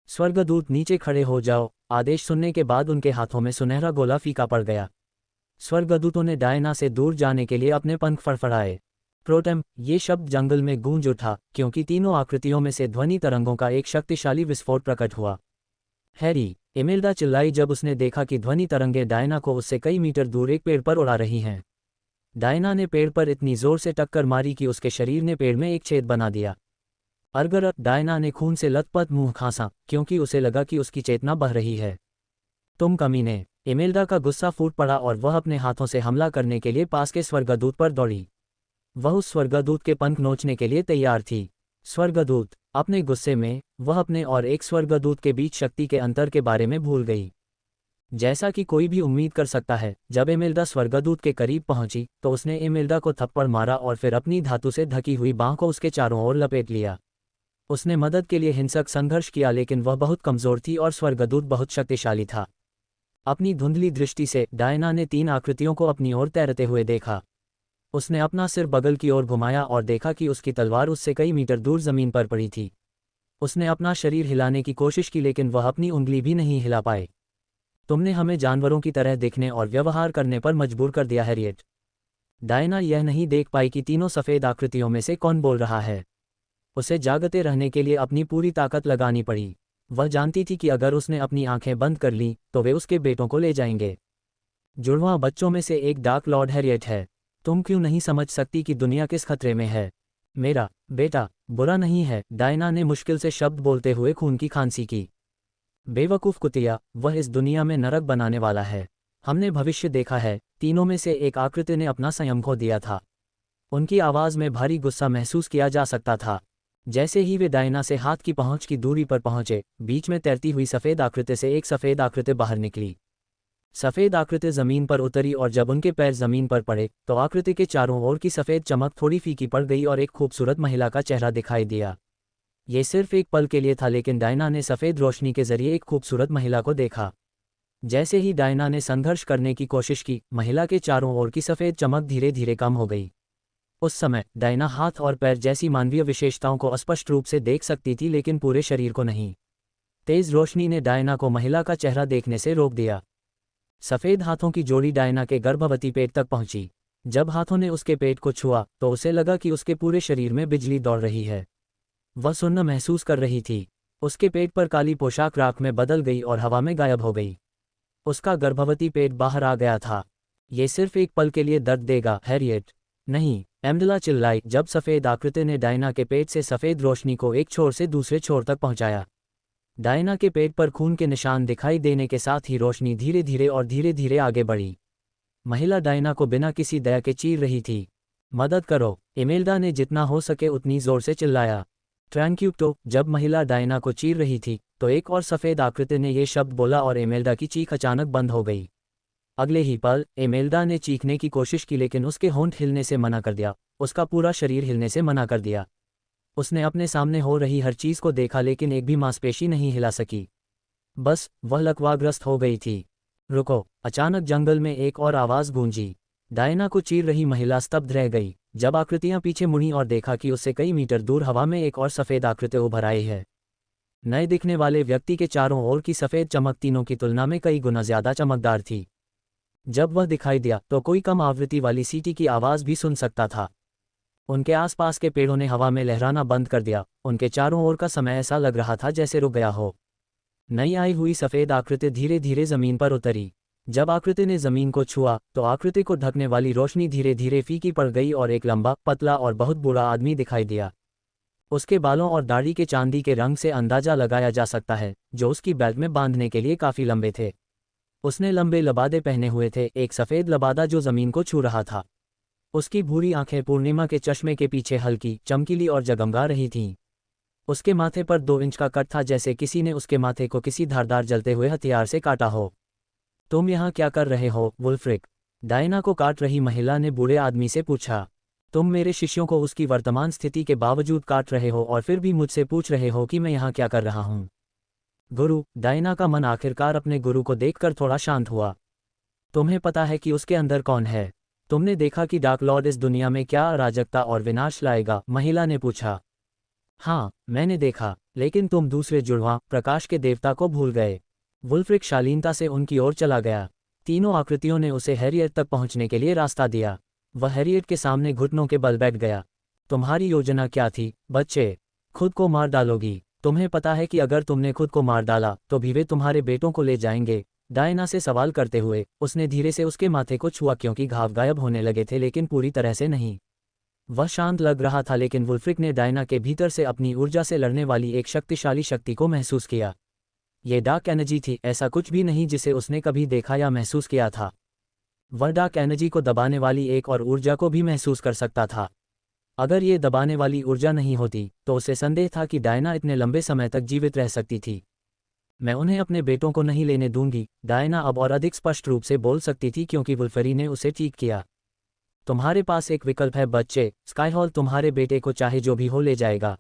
स्वर्गदूत, नीचे खड़े हो जाओ। आदेश सुनने के बाद उनके हाथों में सुनहरा गोला फीका पड़ गया। स्वर्गदूतों ने डायना से दूर जाने के लिए अपने पंख फड़फड़ाए। प्रोटम, ये शब्द जंगल में गूंज उठा, क्योंकि तीनों आकृतियों में से ध्वनि तरंगों का एक शक्तिशाली विस्फोट प्रकट हुआ। हैरी, एमेल्डा चिल्लाई जब उसने देखा कि ध्वनि तरंगें डायना को उससे कई मीटर दूर एक पेड़ पर उड़ा रही हैं। डायना ने पेड़ पर इतनी जोर से टक्कर मारी कि उसके शरीर ने पेड़ में एक छेद बना दिया। अरगर, डायना ने खून से लथपथ मुंह खांसा, क्योंकि उसे लगा कि उसकी चेतना बह रही है। तुम कमीने। एमेल्डा का गुस्सा फूट पड़ा और वह अपने हाथों से हमला करने के लिए पास के स्वर्गदूत पर दौड़ी। वह उस स्वर्गदूत के पंख नोचने के लिए तैयार थी। स्वर्गदूत, अपने गुस्से में वह अपने और एक स्वर्गदूत के बीच शक्ति के अंतर के बारे में भूल गई। जैसा कि कोई भी उम्मीद कर सकता है, जब एमेल्डा स्वर्गदूत के करीब पहुंची तो उसने एमेल्डा को थप्पड़ मारा और फिर अपनी धातु से ढकी हुई बांह को उसके चारों ओर लपेट लिया। उसने मदद के लिए हिंसक संघर्ष किया, लेकिन वह बहुत कमजोर थी और स्वर्गदूत बहुत शक्तिशाली था। अपनी धुंधली दृष्टि से डायना ने 3 आकृतियों को अपनी ओर तैरते हुए देखा। उसने अपना सिर बगल की ओर घुमाया और देखा कि उसकी तलवार उससे कई मीटर दूर जमीन पर पड़ी थी। उसने अपना शरीर हिलाने की कोशिश की, लेकिन वह अपनी उंगली भी नहीं हिला पाए। तुमने हमें जानवरों की तरह दिखने और व्यवहार करने पर मजबूर कर दिया, हैरियट। डायना यह नहीं देख पाई कि तीनों सफ़ेद आकृतियों में से कौन बोल रहा है। उसे जागते रहने के लिए अपनी पूरी ताकत लगानी पड़ी। वह जानती थी कि अगर उसने अपनी आंखें बंद कर लीं तो वे उसके बेटों को ले जाएंगे। जुड़वां बच्चों में से एक डार्क लॉर्ड हैरियट है। तुम क्यों नहीं समझ सकती कि दुनिया किस खतरे में है। मेरा बेटा बुरा नहीं है, डायना ने मुश्किल से शब्द बोलते हुए खून की खांसी की। बेवकूफ़ कुतिया, वह इस दुनिया में नरक बनाने वाला है। हमने भविष्य देखा है। तीनों में से एक आकृति ने अपना संयम खो दिया था। उनकी आवाज़ में भारी गुस्सा महसूस किया जा सकता था। जैसे ही वे डायना से हाथ की पहुंच की दूरी पर पहुंचे, बीच में तैरती हुई सफ़ेद आकृति से एक सफ़ेद आकृति बाहर निकली। सफ़ेद आकृति ज़मीन पर उतरी और जब उनके पैर ज़मीन पर पड़े तो आकृति के चारों ओर की सफ़ेद चमक थोड़ी फीकी पड़ गई और एक खूबसूरत महिला का चेहरा दिखाई दिया। ये सिर्फ एक पल के लिए था, लेकिन डायना ने सफ़ेद रोशनी के जरिए एक खूबसूरत महिला को देखा। जैसे ही डायना ने संघर्ष करने की कोशिश की, महिला के चारों ओर की सफ़ेद चमक धीरे धीरे कम हो गई। उस समय डायना हाथ और पैर जैसी मानवीय विशेषताओं को स्पष्ट रूप से देख सकती थी, लेकिन पूरे शरीर को नहीं। तेज रोशनी ने डायना को महिला का चेहरा देखने से रोक दिया। सफ़ेद हाथों की जोड़ी डायना के गर्भवती पेट तक पहुंची। जब हाथों ने उसके पेट को छुआ तो उसे लगा कि उसके पूरे शरीर में बिजली दौड़ रही है। वह सुन्न महसूस कर रही थी। उसके पेट पर काली पोशाक राख में बदल गई और हवा में गायब हो गई। उसका गर्भवती पेट बाहर आ गया था। ये सिर्फ एक पल के लिए दर्द देगा, हैरियट। नहीं, एम्डला चिल्लाई जब सफ़ेद आकृति ने डायना के पेट से सफ़ेद रोशनी को एक छोर से दूसरे छोर तक पहुंचाया। डायना के पेट पर खून के निशान दिखाई देने के साथ ही रोशनी धीरे धीरे और धीरे धीरे आगे बढ़ी। महिला डायना को बिना किसी दया के चीर रही थी। मदद करो, इमेल्डा ने जितना हो सके उतनी जोर से चिल्लाया। ट्रैंक्यूटो, जब महिला डायना को चीर रही थी तो एक और सफ़ेद आकृति ने ये शब्द बोला और इमेल्डा की चीख अचानक बंद हो गई। अगले ही पल इमेल्डा ने चीखने की कोशिश की लेकिन उसके होंठ हिलने से मना कर दिया, उसका पूरा शरीर हिलने से मना कर दिया। उसने अपने सामने हो रही हर चीज़ को देखा लेकिन एक भी मांसपेशी नहीं हिला सकी। बस वह लकवाग्रस्त हो गई थी। रुको, अचानक जंगल में एक और आवाज़ गूंजी। डायना को चीर रही महिला स्तब्ध रह गई जब आकृतियां पीछे मुड़ी और देखा कि उससे कई मीटर दूर हवा में एक और सफ़ेद आकृति उभर आई है। नए दिखने वाले व्यक्ति के चारों ओर की सफ़ेद चमक तीनों की तुलना में कई गुना ज़्यादा चमकदार थी। जब वह दिखाई दिया तो कोई कम आवृत्ति वाली सीटी की आवाज़ भी सुन सकता था। उनके आसपास के पेड़ों ने हवा में लहराना बंद कर दिया। उनके चारों ओर का समय ऐसा लग रहा था जैसे रुक गया हो। नई आई हुई सफ़ेद आकृति धीरे धीरे ज़मीन पर उतरी। जब आकृति ने ज़मीन को छुआ तो आकृति को ढकने वाली रोशनी धीरे धीरे फीकी पड़ गई और एक लंबा, पतला और बहुत बूढ़ा आदमी दिखाई दिया। उसके बालों और दाढ़ी के चांदी के रंग से अंदाजा लगाया जा सकता है, जो उसकी बेल्ट में बांधने के लिए काफ़ी लंबे थे। उसने लंबे लबादे पहने हुए थे, एक सफ़ेद लबादा जो ज़मीन को छू रहा था। उसकी भूरी आंखें पूर्णिमा के चश्मे के पीछे हल्की, चमकीली और जगमगा रही थीं। उसके माथे पर 2 इंच का कट था, जैसे किसी ने उसके माथे को किसी धारदार जलते हुए हथियार से काटा हो। तुम यहाँ क्या कर रहे हो, वुल्फ्रिक? डायना को काट रही महिला ने बूढ़े आदमी से पूछा। तुम मेरे शिष्यों को उसकी वर्तमान स्थिति के बावजूद काट रहे हो और फिर भी मुझसे पूछ रहे हो कि मैं यहाँ क्या कर रहा हूँ। गुरु, डायना का मन आखिरकार अपने गुरु को देखकर थोड़ा शांत हुआ। तुम्हें पता है कि उसके अंदर कौन है? तुमने देखा कि डार्क लॉर्ड इस दुनिया में क्या अराजकता और विनाश लाएगा? महिला ने पूछा। हाँ, मैंने देखा, लेकिन तुम दूसरे जुड़वां, प्रकाश के देवता को भूल गए। वुल्फ्रिक शालीनता से उनकी ओर चला गया। तीनों आकृतियों ने उसे हैरियट तक पहुंचने के लिए रास्ता दिया। वह हैरियट के सामने घुटनों के बल बैठ गया। तुम्हारी योजना क्या थी, बच्चे? खुद को मार डालोगी? तुम्हें पता है कि अगर तुमने खुद को मार डाला तो भी वे तुम्हारे बेटों को ले जाएंगे? डायना से सवाल करते हुए उसने धीरे से उसके माथे को छुआ, क्योंकि घाव गायब होने लगे थे लेकिन पूरी तरह से नहीं। वह शांत लग रहा था, लेकिन वुल्फ्रिक ने डायना के भीतर से अपनी ऊर्जा से लड़ने वाली एक शक्तिशाली शक्ति को महसूस किया। ये डार्क एनर्जी थी, ऐसा कुछ भी नहीं जिसे उसने कभी देखा या महसूस किया था। वह डार्क एनर्जी को दबाने वाली एक और ऊर्जा को भी महसूस कर सकता था। अगर ये दबाने वाली ऊर्जा नहीं होती तो उसे संदेह था कि डायना इतने लंबे समय तक जीवित रह सकती थी। मैं उन्हें अपने बेटों को नहीं लेने दूंगी, डायना अब और अधिक स्पष्ट रूप से बोल सकती थी, क्योंकि वुल्फरी ने उसे ठीक किया। तुम्हारे पास एक विकल्प है बच्चे, स्काईहॉल तुम्हारे बेटे को चाहे जो भी हो ले जाएगा।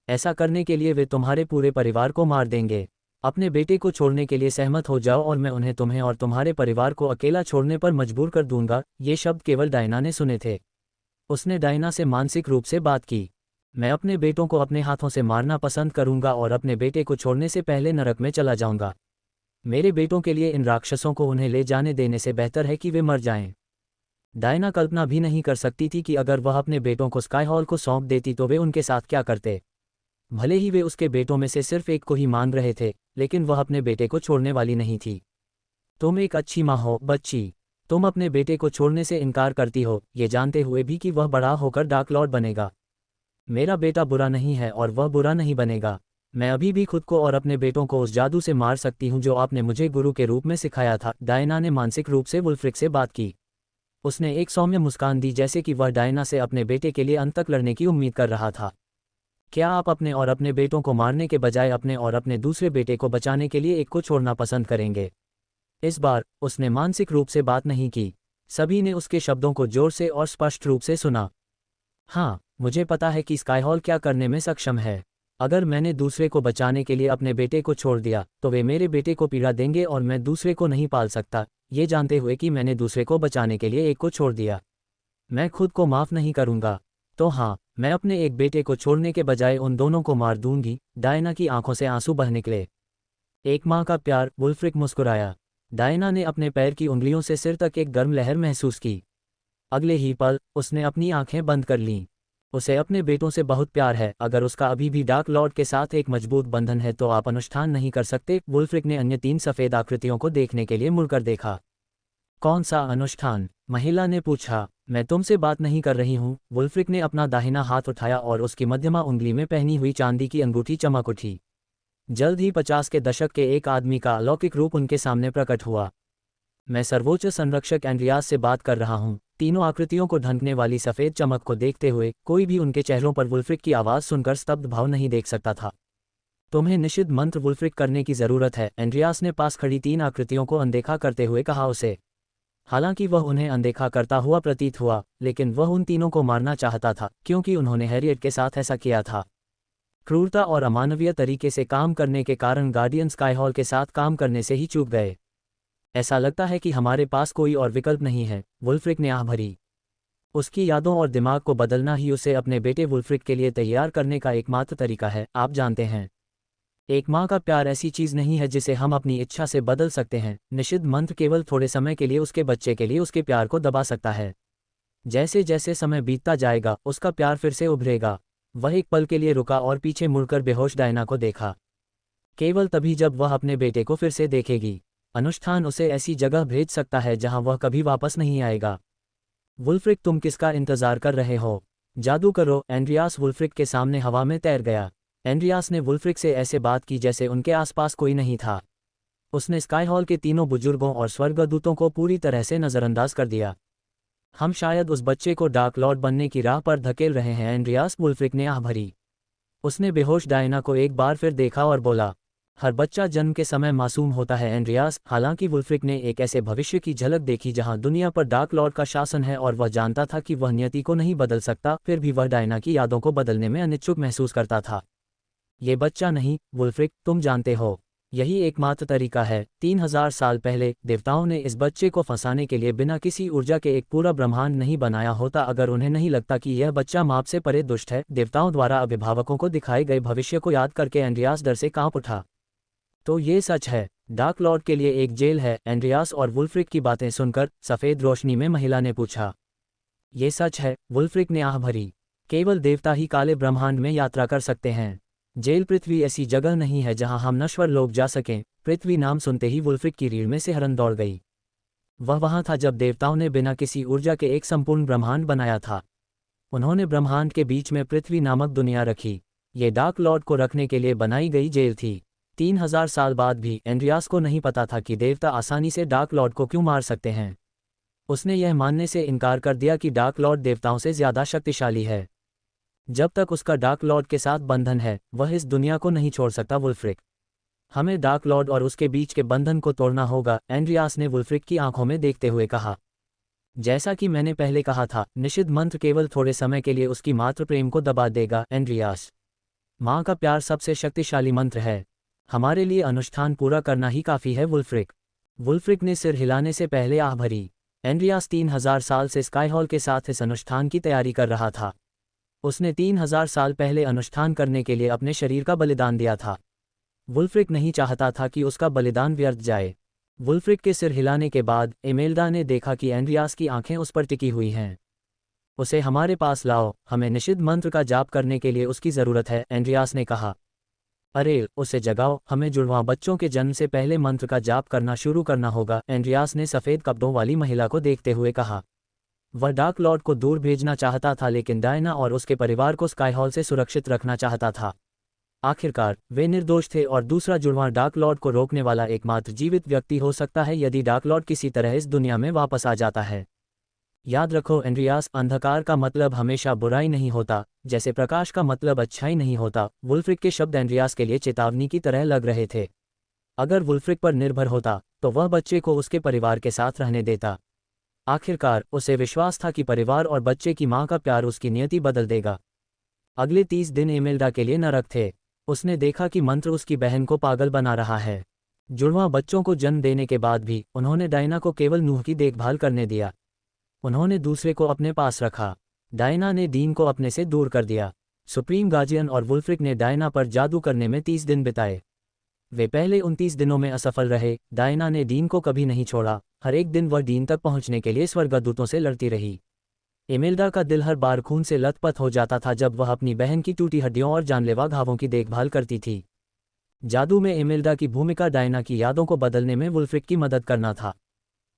ऐसा करने के लिए वे तुम्हारे पूरे परिवार को मार देंगे। अपने बेटे को छोड़ने के लिए सहमत हो जाओ और मैं उन्हें तुम्हें और तुम्हारे परिवार को अकेला छोड़ने पर मजबूर कर दूंगा। ये शब्द केवल डायना ने सुने थे। उसने डायना से मानसिक रूप से बात की। मैं अपने बेटों को अपने हाथों से मारना पसंद करूंगा और अपने बेटे को छोड़ने से पहले नरक में चला जाऊंगा। मेरे बेटों के लिए इन राक्षसों को उन्हें ले जाने देने से बेहतर है कि वे मर जाएं। डायना कल्पना भी नहीं कर सकती थी कि अगर वह अपने बेटों को स्काईहॉल को सौंप देती तो वे उनके साथ क्या करते। भले ही वे उसके बेटों में से सिर्फ एक को ही मान रहे थे, लेकिन वह अपने बेटे को छोड़ने वाली नहीं थी। तुम एक अच्छी माँ हो बच्ची। तुम अपने बेटे को छोड़ने से इनकार करती हो, ये जानते हुए भी कि वह बड़ा होकर डार्क लॉर्ड बनेगा। मेरा बेटा बुरा नहीं है और वह बुरा नहीं बनेगा। मैं अभी भी खुद को और अपने बेटों को उस जादू से मार सकती हूँ जो आपने मुझे गुरु के रूप में सिखाया था। डायना ने मानसिक रूप से वुल्फ्रिक से बात की। उसने एक सौम्य मुस्कान दी, जैसे कि वह डायना से अपने बेटे के लिए अंत तक लड़ने की उम्मीद कर रहा था। क्या आप अपने और अपने बेटों को मारने के बजाय अपने और अपने दूसरे बेटे को बचाने के लिए एक को छोड़ना पसंद करेंगे? इस बार उसने मानसिक रूप से बात नहीं की। सभी ने उसके शब्दों को जोर से और स्पष्ट रूप से सुना। हाँ, मुझे पता है कि स्काईहॉल क्या करने में सक्षम है। अगर मैंने दूसरे को बचाने के लिए अपने बेटे को छोड़ दिया तो वे मेरे बेटे को पीड़ा देंगे और मैं दूसरे को नहीं पाल सकता। ये जानते हुए कि मैंने दूसरे को बचाने के लिए एक को छोड़ दिया, मैं खुद को माफ़ नहीं करूँगा। तो हाँ, मैं अपने एक बेटे को छोड़ने के बजाय उन दोनों को मार दूंगी। डायना की आंखों से आंसू बह निकले। एक माँ का प्यार, वुल्फ्रिक मुस्कुराया। डायना ने अपने पैर की उंगलियों से सिर तक एक गर्म लहर महसूस की। अगले ही पल उसने अपनी आंखें बंद कर लीं। उसे अपने बेटों से बहुत प्यार है। अगर उसका अभी भी डार्क लॉर्ड के साथ एक मजबूत बंधन है तो आप अनुष्ठान नहीं कर सकते। वुल्फ्रिक ने अन्य 3 सफ़ेद आकृतियों को देखने के लिए मुड़कर देखा। कौन सा अनुष्ठान? महिला ने पूछा। मैं तुमसे बात नहीं कर रही हूँ। वुल्फ्रिक ने अपना दाहिना हाथ उठाया और उसकी मध्यमा उंगली में पहनी हुई चांदी की अंगूठी चमक उठी। जल्द ही 50 के दशक के एक आदमी का अलौकिक रूप उनके सामने प्रकट हुआ। मैं सर्वोच्च संरक्षक एंड्रियास से बात कर रहा हूँ। तीनों आकृतियों को ढंकने वाली सफ़ेद चमक को देखते हुए कोई भी उनके चेहरों पर वुल्फ्रिक की आवाज़ सुनकर स्तब्ध भाव नहीं देख सकता था। तुम्हें निषिद्ध मंत्र वुल्फ्रिक करने की ज़रूरत है, एंड्रियास ने पास खड़ी 3 आकृतियों को अनदेखा करते हुए कहा उसे। हालांकि वह उन्हें अनदेखा करता हुआ प्रतीत हुआ, लेकिन वह उन तीनों को मारना चाहता था क्योंकि उन्होंने हैरियट के साथ ऐसा किया था। क्रूरता और अमानवीय तरीके से काम करने के कारण गार्डियन स्काईहॉल के साथ काम करने से ही चूक गए। ऐसा लगता है कि हमारे पास कोई और विकल्प नहीं है, वुल्फ्रिक ने आह भरी। उसकी यादों और दिमाग को बदलना ही उसे अपने बेटे वुल्फ्रिक के लिए तैयार करने का एकमात्र तरीका है। आप जानते हैं, एक माँ का प्यार ऐसी चीज़ नहीं है जिसे हम अपनी इच्छा से बदल सकते हैं। निषिद्ध मंत्र केवल थोड़े समय के लिए उसके बच्चे के लिए उसके प्यार को दबा सकता है। जैसे जैसे समय बीतता जाएगा उसका प्यार फिर से उभरेगा। वह एक पल के लिए रुका और पीछे मुड़कर बेहोश डायना को देखा। केवल तभी जब वह अपने बेटे को फिर से देखेगी। अनुष्ठान उसे ऐसी जगह भेज सकता है जहां वह कभी वापस नहीं आएगा। वुल्फ्रिक, तुम किसका इंतजार कर रहे हो? जादू करो। एंड्रियास वुल्फ्रिक के सामने हवा में तैर गया। एंड्रियास ने वुल्फ्रिक से ऐसे बात की जैसे उनके आसपास कोई नहीं था। उसने स्काईहॉल के तीनों बुजुर्गों और स्वर्गदूतों को पूरी तरह से नज़रअंदाज कर दिया। हम शायद उस बच्चे को डार्क लॉर्ड बनने की राह पर धकेल रहे हैं, एंड्रियास, वुल्फ्रिक ने आह भरी। उसने बेहोश डायना को एक बार फिर देखा और बोला, हर बच्चा जन्म के समय मासूम होता है एंड्रियास। हालांकि वुल्फ्रिक ने एक ऐसे भविष्य की झलक देखी जहां दुनिया पर डार्क लॉर्ड का शासन है और वह जानता था कि वह नियति को नहीं बदल सकता, फिर भी वह डायना की यादों को बदलने में अनिच्छुक महसूस करता था। ये बच्चा नहीं, वुल्फ्रिक, तुम जानते हो, यही एकमात्र तरीका है। 3000 साल पहले देवताओं ने इस बच्चे को फंसाने के लिए बिना किसी ऊर्जा के एक पूरा ब्रह्मांड नहीं बनाया होता। अगर उन्हें नहीं लगता कि यह बच्चा माप से परे दुष्ट है, देवताओं द्वारा अभिभावकों को दिखाए गए भविष्य को याद करके एंड्रियास डर से कांप उठा। तो ये सच है, डार्क लॉर्ड के लिए एक जेल है? एंड्रियास और वुल्फ्रिक की बातें सुनकर सफ़ेद रोशनी में महिला ने पूछा। ये सच है, वुल्फ्रिक ने आह भरी। केवल देवता ही काले ब्रह्मांड में यात्रा कर सकते हैं। जेल पृथ्वी ऐसी जगह नहीं है जहां हम नश्वर लोग जा सकें। पृथ्वी नाम सुनते ही वुल्फ्रिक की रीढ़ में सिहरन दौड़ गई। वह वहां था जब देवताओं ने बिना किसी ऊर्जा के एक संपूर्ण ब्रह्मांड बनाया था। उन्होंने ब्रह्मांड के बीच में पृथ्वी नामक दुनिया रखी। ये डार्क लॉर्ड को रखने के लिए बनाई गई जेल थी। 3000 साल बाद भी एंड्रियास को नहीं पता था कि देवता आसानी से डार्क लॉर्ड को क्यों मार सकते हैं। उसने यह मानने से इनकार कर दिया कि डार्क लॉर्ड देवताओं से ज़्यादा शक्तिशाली है। जब तक उसका डार्क लॉर्ड के साथ बंधन है, वह इस दुनिया को नहीं छोड़ सकता। वुल्फ्रिक, हमें डार्क लॉर्ड और उसके बीच के बंधन को तोड़ना होगा, एंड्रियास ने वुल्फ्रिक की आंखों में देखते हुए कहा। जैसा कि मैंने पहले कहा था, निषिद्ध मंत्र केवल थोड़े समय के लिए उसकी मातृ प्रेम को दबा देगा। एंड्रियास, माँ का प्यार सबसे शक्तिशाली मंत्र है। हमारे लिए अनुष्ठान पूरा करना ही काफ़ी है। वुल्फ्रिक ने सिर हिलाने से पहले आह भरी। एंड्रियास 3000 साल से स्काईहॉल के साथ इस अनुष्ठान की तैयारी कर रहा था। उसने 3000 साल पहले अनुष्ठान करने के लिए अपने शरीर का बलिदान दिया था। वुल्फ्रिक नहीं चाहता था कि उसका बलिदान व्यर्थ जाए। वुल्फ्रिक के सिर हिलाने के बाद इमेल्डा ने देखा कि एंड्रियास की आंखें उस पर टिकी हुई हैं। उसे हमारे पास लाओ, हमें निषिद्ध मंत्र का जाप करने के लिए उसकी ज़रूरत है, एंड्रियास ने कहा। अरे, उसे जगाओ, हमें जुड़वां बच्चों के जन्म से पहले मंत्र का जाप करना शुरू करना होगा, एंड्रियास ने सफ़ेद कपड़ों वाली महिला को देखते हुए कहा। वह डार्क लॉर्ड को दूर भेजना चाहता था, लेकिन डायना और उसके परिवार को स्काईहॉल से सुरक्षित रखना चाहता था। आखिरकार वे निर्दोष थे और दूसरा जुड़वां डार्क लॉर्ड को रोकने वाला एकमात्र जीवित व्यक्ति हो सकता है यदि डार्क लॉर्ड किसी तरह इस दुनिया में वापस आ जाता है। याद रखो एंड्रियास, अंधकार का मतलब हमेशा बुराई नहीं होता, जैसे प्रकाश का मतलब अच्छाई नहीं होता। वुल्फ्रिक के शब्द एंड्रियास के लिए चेतावनी की तरह लग रहे थे। अगर वुल्फ्रिक पर निर्भर होता तो वह बच्चे को उसके परिवार के साथ रहने देता। आखिरकार उसे विश्वास था कि परिवार और बच्चे की मां का प्यार उसकी नियति बदल देगा। अगले 30 दिन इमेल्डा के लिए नरक थे। उसने देखा कि मंत्र उसकी बहन को पागल बना रहा है। जुड़वां बच्चों को जन्म देने के बाद भी उन्होंने डायना को केवल नूह की देखभाल करने दिया। उन्होंने दूसरे को अपने पास रखा। डायना ने डीन को अपने से दूर कर दिया। सुप्रीम गार्जियन और वुल्फ्रिक ने डायना पर जादू करने में 30 दिन बिताए। वे पहले 29 दिनों में असफल रहे। डायना ने डीन को कभी नहीं छोड़ा। हर एक दिन वह डीन तक पहुंचने के लिए स्वर्गदूतों से लड़ती रही। इमेल्डा का दिल हर बार खून से लथपथ हो जाता था जब वह अपनी बहन की टूटी हड्डियों और जानलेवा घावों की देखभाल करती थी। जादू में इमेल्डा की भूमिका डायना की यादों को बदलने में वुल्फ्रिक की मदद करना था।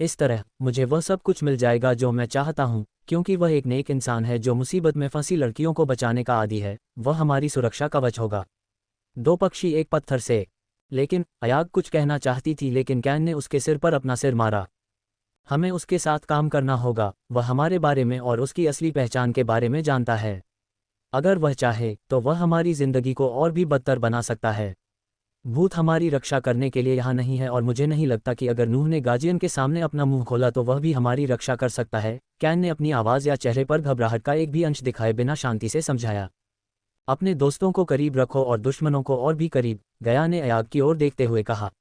इस तरह मुझे वह सब कुछ मिल जाएगा जो मैं चाहता हूँ, क्योंकि वह एक नेक इंसान है जो मुसीबत में फंसी लड़कियों को बचाने का आदी है। वह हमारी सुरक्षा कवच होगा। दो पक्षी एक पत्थर से। लेकिन अयाग कुछ कहना चाहती थी, लेकिन कैन ने उसके सिर पर अपना सिर मारा। हमें उसके साथ काम करना होगा। वह हमारे बारे में और उसकी असली पहचान के बारे में जानता है। अगर वह चाहे तो वह हमारी जिंदगी को और भी बदतर बना सकता है। भूत हमारी रक्षा करने के लिए यहाँ नहीं है, और मुझे नहीं लगता कि अगर नूह ने गार्जियन के सामने अपना मुंह खोला तो वह भी हमारी रक्षा कर सकता है। कैन ने अपनी आवाज़ या चेहरे पर घबराहट का एक भी अंश दिखाए बिना शांति से समझाया। अपने दोस्तों को करीब रखो और दुश्मनों को और भी करीब, गया ने अयाग की ओर देखते हुए कहा।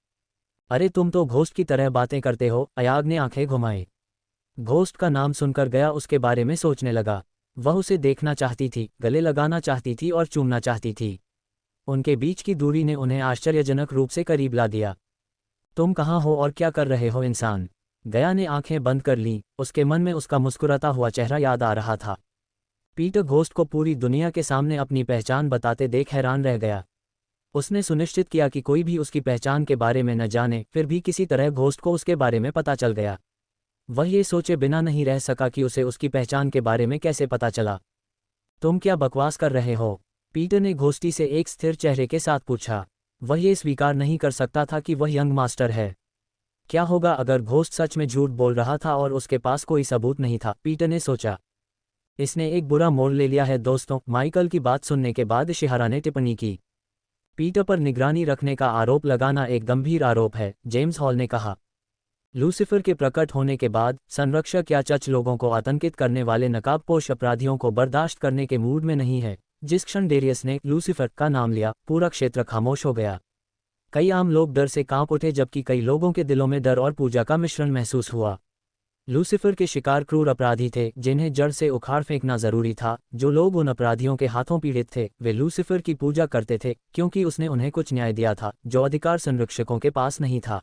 अरे तुम तो घोस्ट की तरह बातें करते हो, अयाग ने आंखें घुमाई। घोस्ट का नाम सुनकर गया उसके बारे में सोचने लगा। वह उसे देखना चाहती थी, गले लगाना चाहती थी और चूमना चाहती थी। उनके बीच की दूरी ने उन्हें आश्चर्यजनक रूप से करीब ला दिया। तुम कहाँ हो और क्या कर रहे हो इंसान? गया ने आंखें बंद कर लीं। उसके मन में उसका मुस्कुराता हुआ चेहरा याद आ रहा था। पीटर घोस्ट को पूरी दुनिया के सामने अपनी पहचान बताते देख हैरान रह गया। उसने सुनिश्चित किया कि कोई भी उसकी पहचान के बारे में न जाने, फिर भी किसी तरह घोस्ट को उसके बारे में पता चल गया। वह ये सोचे बिना नहीं रह सका कि उसे उसकी पहचान के बारे में कैसे पता चला। तुम क्या बकवास कर रहे हो? पीटर ने घोस्टी से एक स्थिर चेहरे के साथ पूछा। वह ये स्वीकार नहीं कर सकता था कि वह यंग मास्टर है। क्या होगा अगर घोस्ट सच में झूठ बोल रहा था और उसके पास कोई सबूत नहीं था? पीटर ने सोचा। इसने एक बुरा मोड़ ले लिया है दोस्तों, माइकल की बात सुनने के बाद शिहारा ने टिप्पणी की। पीटर पर निगरानी रखने का आरोप लगाना एक गंभीर आरोप है, जेम्स हॉल ने कहा। लूसीफर के प्रकट होने के बाद संरक्षक या चर्च लोगों को आतंकित करने वाले नकाबपोश अपराधियों को बर्दाश्त करने के मूड में नहीं है। जिस क्षण डेरियस ने लूसीफर का नाम लिया, पूरा क्षेत्र खामोश हो गया। कई आम लोग डर से कांप उठे, जबकि कई लोगों के दिलों में डर और पूजा का मिश्रण महसूस हुआ। लूसीफर के शिकार क्रूर अपराधी थे जिन्हें जड़ से उखाड़ फेंकना जरूरी था। जो लोग उन अपराधियों के हाथों पीड़ित थे वे लूसीफर की पूजा करते थे, क्योंकि उसने उन्हें कुछ न्याय दिया था जो अधिकार संरक्षकों के पास नहीं था।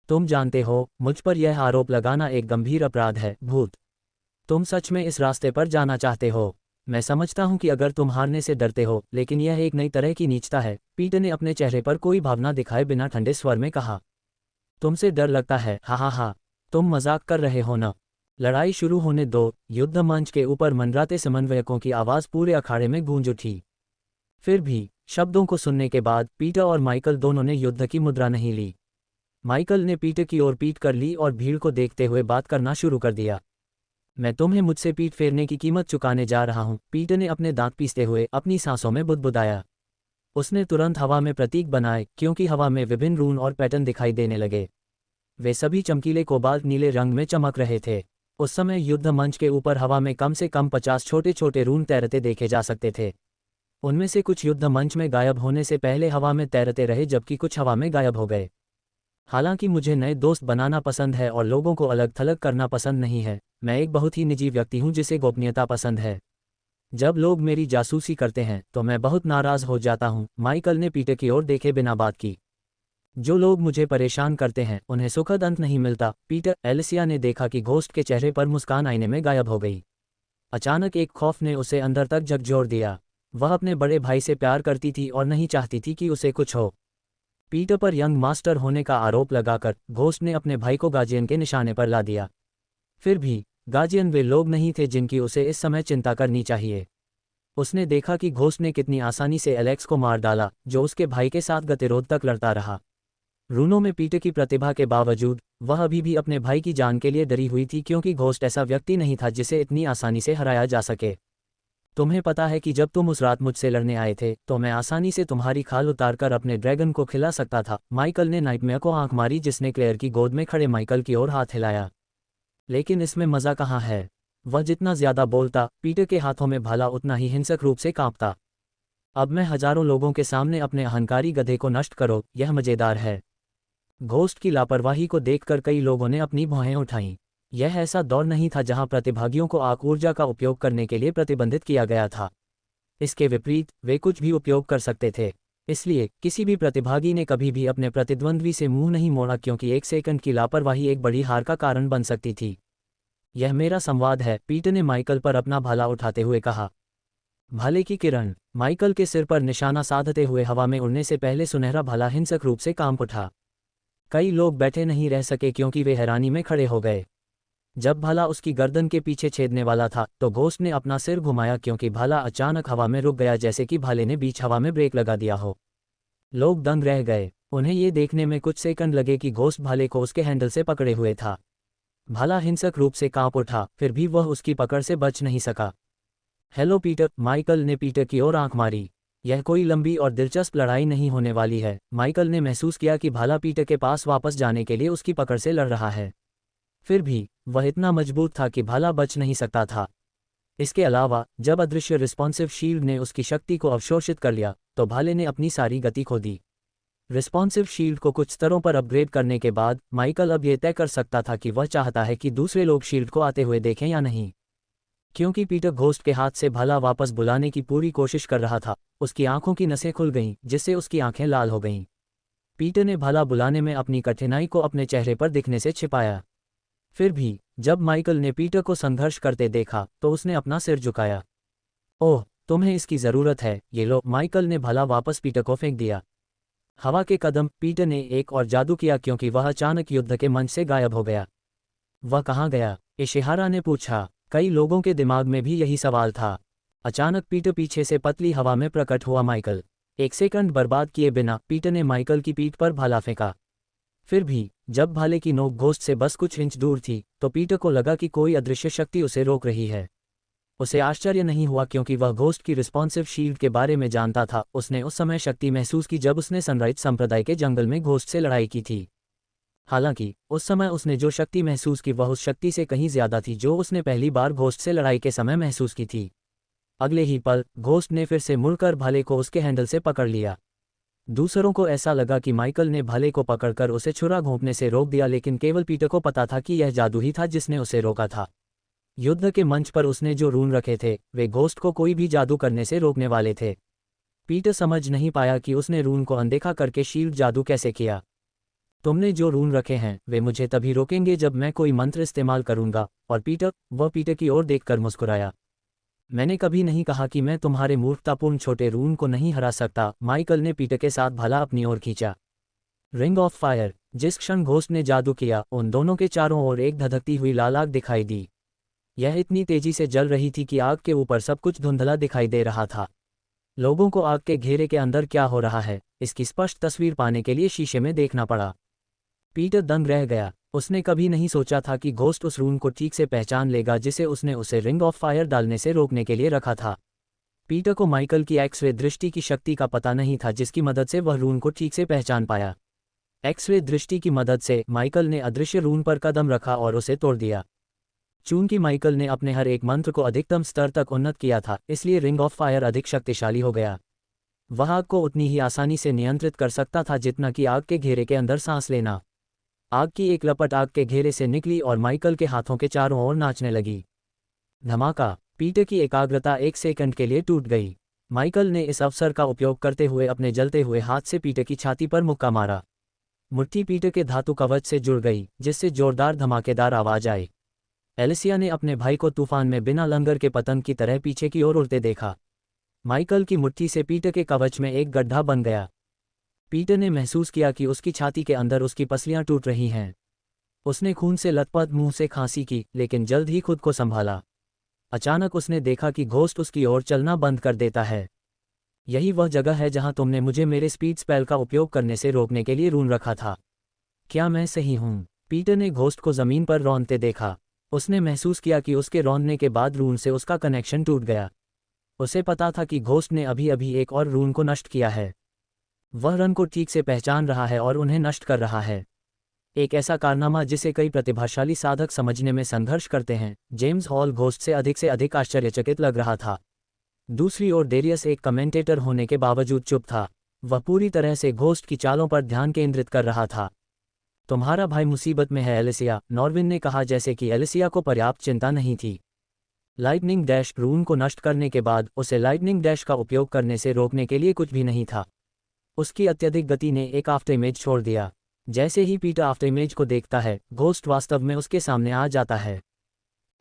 तुम जानते हो, मुझ पर यह आरोप लगाना एक गंभीर अपराध है, भूत। तुम सच में इस रास्ते पर जाना चाहते हो? मैं समझता हूं कि अगर तुम हारने से डरते हो, लेकिन यह एक नई तरह की नीचता है। पीटर ने अपने चेहरे पर कोई भावना दिखाए बिना ठंडे स्वर में कहा। तुमसे डर लगता है? हा हा हा, तुम मजाक कर रहे हो न? लड़ाई शुरू होने दो। युद्ध मंच के ऊपर मंडराते समन्वयकों की आवाज़ पूरे अखाड़े में गूंज उठी। फिर भी शब्दों को सुनने के बाद पीटर और माइकल दोनों ने युद्ध की मुद्रा नहीं ली। माइकल ने पीटर की ओर पीठ कर ली और भीड़ को देखते हुए बात करना शुरू कर दिया। मैं तुम्हें मुझसे पीठ फेरने की कीमत चुकाने जा रहा हूं। पीटर ने अपने दांत पीसते हुए अपनी सांसों में बुदबुदाया। उसने तुरंत हवा में प्रतीक बनाए, क्योंकि हवा में विभिन्न रून और पैटर्न दिखाई देने लगे। वे सभी चमकीले कोबाल्ट नीले रंग में चमक रहे थे। उस समय युद्ध मंच के ऊपर हवा में कम से कम 50 छोटे छोटे रून तैरते देखे जा सकते थे। उनमें से कुछ युद्ध मंच में गायब होने से पहले हवा में तैरते रहे, जबकि कुछ हवा में गायब हो गए। हालांकि मुझे नए दोस्त बनाना पसंद है और लोगों को अलग थलग करना पसंद नहीं है। मैं एक बहुत ही निजी व्यक्ति हूं जिसे गोपनीयता पसंद है। जब लोग मेरी जासूसी करते हैं तो मैं बहुत नाराज हो जाता हूं। माइकल ने पीटर की ओर देखे बिना बात की। जो लोग मुझे परेशान करते हैं उन्हें सुखद अंत नहीं मिलता। पीटर। एलिसिया ने देखा कि घोस्ट के चेहरे पर मुस्कान आईने में गायब हो गई। अचानक एक खौफ ने उसे अंदर तक झकझोर दिया। वह अपने बड़े भाई से प्यार करती थी और नहीं चाहती थी कि उसे कुछ हो। पीटर पर यंग मास्टर होने का आरोप लगाकर घोस्ट ने अपने भाई को गार्जियन के निशाने पर ला दिया। फिर भी गार्जियन वे लोग नहीं थे जिनकी उसे इस समय चिंता करनी चाहिए। उसने देखा कि घोस्ट ने कितनी आसानी से एलेक्स को मार डाला, जो उसके भाई के साथ गतिरोध तक लड़ता रहा। रूनों में पीटर की प्रतिभा के बावजूद वह अभी भी अपने भाई की जान के लिए डरी हुई थी, क्योंकि घोस्ट ऐसा व्यक्ति नहीं था जिसे इतनी आसानी से हराया जा सके। तुम्हें पता है कि जब तुम उस रात मुझसे लड़ने आए थे तो मैं आसानी से तुम्हारी खाल उतारकर अपने ड्रैगन को खिला सकता था। माइकल ने नाइटमेयर को आंख मारी, जिसने क्लेयर की गोद में खड़े माइकल की ओर हाथ हिलाया। लेकिन इसमें मजा कहाँ है? वह जितना ज्यादा बोलता, पीटर के हाथों में भाला उतना ही हिंसक रूप से कांपता। अब मैं हजारों लोगों के सामने अपने अहंकारी गधे को नष्ट करो, यह मजेदार है। घोस्ट की लापरवाही को देखकर कई लोगों ने अपनी भौहें उठाईं। यह ऐसा दौर नहीं था जहां प्रतिभागियों को आग ऊर्जा का उपयोग करने के लिए प्रतिबंधित किया गया था। इसके विपरीत वे कुछ भी उपयोग कर सकते थे। इसलिए किसी भी प्रतिभागी ने कभी भी अपने प्रतिद्वंद्वी से मुंह नहीं मोड़ा, क्योंकि एक सेकंड की लापरवाही एक बड़ी हार का कारण बन सकती थी। यह मेरा संवाद है, पीटर ने माइकल पर अपना भाला उठाते हुए कहा। भाले की किरण। माइकल के सिर पर निशाना साधते हुए हवा में उड़ने से पहले सुनहरा भाला हिंसक रूप से कांप उठा। कई लोग बैठे नहीं रह सके क्योंकि वे हैरानी में खड़े हो गए। जब भाला उसकी गर्दन के पीछे छेदने वाला था तो घोस्ट ने अपना सिर घुमाया क्योंकि भाला अचानक हवा में रुक गया, जैसे कि भाले ने बीच हवा में ब्रेक लगा दिया हो। लोग दंग रह गए। उन्हें ये देखने में कुछ सेकंड लगे कि घोस्ट भाले को उसके हैंडल से पकड़े हुए था। भाला हिंसक रूप से कांप उठा, फिर भी वह उसकी पकड़ से बच नहीं सका। हेलो पीटर, माइकल ने पीटर की ओर आंख मारी। यह कोई लंबी और दिलचस्प लड़ाई नहीं होने वाली है। माइकल ने महसूस किया कि भाला पीटर के पास वापस जाने के लिए उसकी पकड़ से लड़ रहा है। फिर भी वह इतना मजबूत था कि भाला बच नहीं सकता था। इसके अलावा जब अदृश्य रिस्पॉन्सिव शील्ड ने उसकी शक्ति को अवशोषित कर लिया तो भाले ने अपनी सारी गति खो दी। रिस्पॉन्सिव शील्ड को कुछ स्तरों पर अपग्रेड करने के बाद माइकल अब यह तय कर सकता था कि वह चाहता है कि दूसरे लोग शील्ड को आते हुए देखें या नहीं। क्योंकि पीटर घोस्ट के हाथ से भाला वापस बुलाने की पूरी कोशिश कर रहा था, उसकी आंखों की नसें खुल गईं, जिससे उसकी आंखें लाल हो गईं। पीटर ने भाला बुलाने में अपनी कठिनाई को अपने चेहरे पर दिखने से छिपाया। फिर भी जब माइकल ने पीटर को संघर्ष करते देखा तो उसने अपना सिर झुकाया। ओह, तुम्हें इसकी ज़रूरत है, ये लो। माइकल ने भाला वापस पीटर को फेंक दिया। हवा के कदम। पीटर ने एक और जादू किया क्योंकि वह अचानक युद्ध के मंच से गायब हो गया। वह कहाँ गया? इशिहारा ने पूछा। कई लोगों के दिमाग में भी यही सवाल था। अचानक पीटर पीछे से पतली हवा में प्रकट हुआ। माइकल। एक सेकंड बर्बाद किए बिना पीटर ने माइकल की पीठ पर भाला फेंका। फिर भी जब भाले की नोक घोस्ट से बस कुछ इंच दूर थी तो पीटर को लगा कि कोई अदृश्य शक्ति उसे रोक रही है। उसे आश्चर्य नहीं हुआ क्योंकि वह घोस्ट की रिस्पॉन्सिव शील्ड के बारे में जानता था। उसने उस समय शक्ति महसूस की जब उसने सनराइज संप्रदाय के जंगल में घोस्ट से लड़ाई की थी। हालांकि उस समय उसने जो शक्ति महसूस की वह उस शक्ति से कहीं ज्यादा थी जो उसने पहली बार घोस्ट से लड़ाई के समय महसूस की थी। अगले ही पल घोस्ट ने फिर से मुड़कर भाले को उसके हैंडल से पकड़ लिया। दूसरों को ऐसा लगा कि माइकल ने भाले को पकड़कर उसे छुरा घोंपने से रोक दिया, लेकिन केवल पीटर को पता था कि यह जादू ही था जिसने उसे रोका था। युद्ध के मंच पर उसने जो रून रखे थे वे घोस्ट को कोई भी जादू करने से रोकने वाले थे। पीटर समझ नहीं पाया कि उसने रून को अनदेखा करके शील्ड जादू कैसे किया। तुमने जो रून रखे हैं वे मुझे तभी रोकेंगे जब मैं कोई मंत्र इस्तेमाल करूंगा। और पीटर, वह पीटर की ओर देखकर मुस्कुराया। मैंने कभी नहीं कहा कि मैं तुम्हारे मूर्खतापूर्ण छोटे रून को नहीं हरा सकता। माइकल ने पीटर के साथ भाला अपनी ओर खींचा। Ring of fire. जिस क्षण घोस्ट ने जादू किया उन दोनों के चारों ओर एक धधकती हुई लाल आग दिखाई दी। यह इतनी तेजी से जल रही थी कि आग के ऊपर सब कुछ धुंधला दिखाई दे रहा था। लोगों को आग के घेरे के अंदर क्या हो रहा है इसकी स्पष्ट तस्वीर पाने के लिए शीशे में देखना पड़ा। पीटर दंग रह गया। उसने कभी नहीं सोचा था कि घोस्ट उस रून को ठीक से पहचान लेगा जिसे उसने उसे रिंग ऑफ फायर डालने से रोकने के लिए रखा था। पीटर को माइकल की एक्स-रे दृष्टि की शक्ति का पता नहीं था जिसकी मदद से वह रून को ठीक से पहचान पाया। एक्स-रे दृष्टि की मदद से माइकल ने अदृश्य रून पर कदम रखा और उसे तोड़ दिया। चूंकि माइकल ने अपने हर एक मंत्र को अधिकतम स्तर तक उन्नत किया था, इसलिए रिंग ऑफ फायर अधिक शक्तिशाली हो गया। वह आग को उतनी ही आसानी से नियंत्रित कर सकता था जितना कि आग के घेरे के अंदर सांस लेना। आग की एक लपट आग के घेरे से निकली और माइकल के हाथों के चारों ओर नाचने लगी। धमाका। पीटर की एकाग्रता एक सेकंड के लिए टूट गई। माइकल ने इस अवसर का उपयोग करते हुए अपने जलते हुए हाथ से पीटर की छाती पर मुक्का मारा। मुट्ठी पीटर के धातु कवच से जुड़ गई जिससे जोरदार धमाकेदार आवाज आई। एलिसिया ने अपने भाई को तूफान में बिना लंगर के पतंग की तरह पीछे की ओर उड़ते देखा। माइकल की मुट्ठी से पीटर के कवच में एक गड्ढा बन गया। पीटर ने महसूस किया कि उसकी छाती के अंदर उसकी पसलियां टूट रही हैं। उसने खून से लथपथ मुंह से खांसी की, लेकिन जल्द ही खुद को संभाला। अचानक उसने देखा कि घोस्ट उसकी ओर चलना बंद कर देता है। यही वह जगह है जहां तुमने मुझे मेरे स्पीड स्पेल का उपयोग करने से रोकने के लिए रून रखा था। क्या मैं सही हूं? पीटर ने घोस्ट को जमीन पर रौंदते देखा। उसने महसूस किया कि उसके रौंदने के बाद रून से उसका कनेक्शन टूट गया। उसे पता था कि घोस्ट ने अभी अभी एक और रून को नष्ट किया है। वह रन को ठीक से पहचान रहा है और उन्हें नष्ट कर रहा है। एक ऐसा कारनामा जिसे कई प्रतिभाशाली साधक समझने में संघर्ष करते हैं। जेम्स हॉल घोस्ट से अधिक आश्चर्यचकित लग रहा था। दूसरी ओर डेरियस एक कमेंटेटर होने के बावजूद चुप था। वह पूरी तरह से घोस्ट की चालों पर ध्यान केंद्रित कर रहा था। तुम्हारा भाई मुसीबत में है एलिसिया, नॉर्विन ने कहा, जैसे कि एलिसिया को पर्याप्त चिंता नहीं थी। Lightning dash. रून को नष्ट करने के बाद उसे लाइटनिंग डैश का उपयोग करने से रोकने के लिए कुछ भी नहीं था। उसकी अत्यधिक गति ने एक आफ्टर इमेज छोड़ दिया। जैसे ही पीटर आफ्टर इमेज को देखता है, घोस्ट वास्तव में उसके सामने आ जाता है।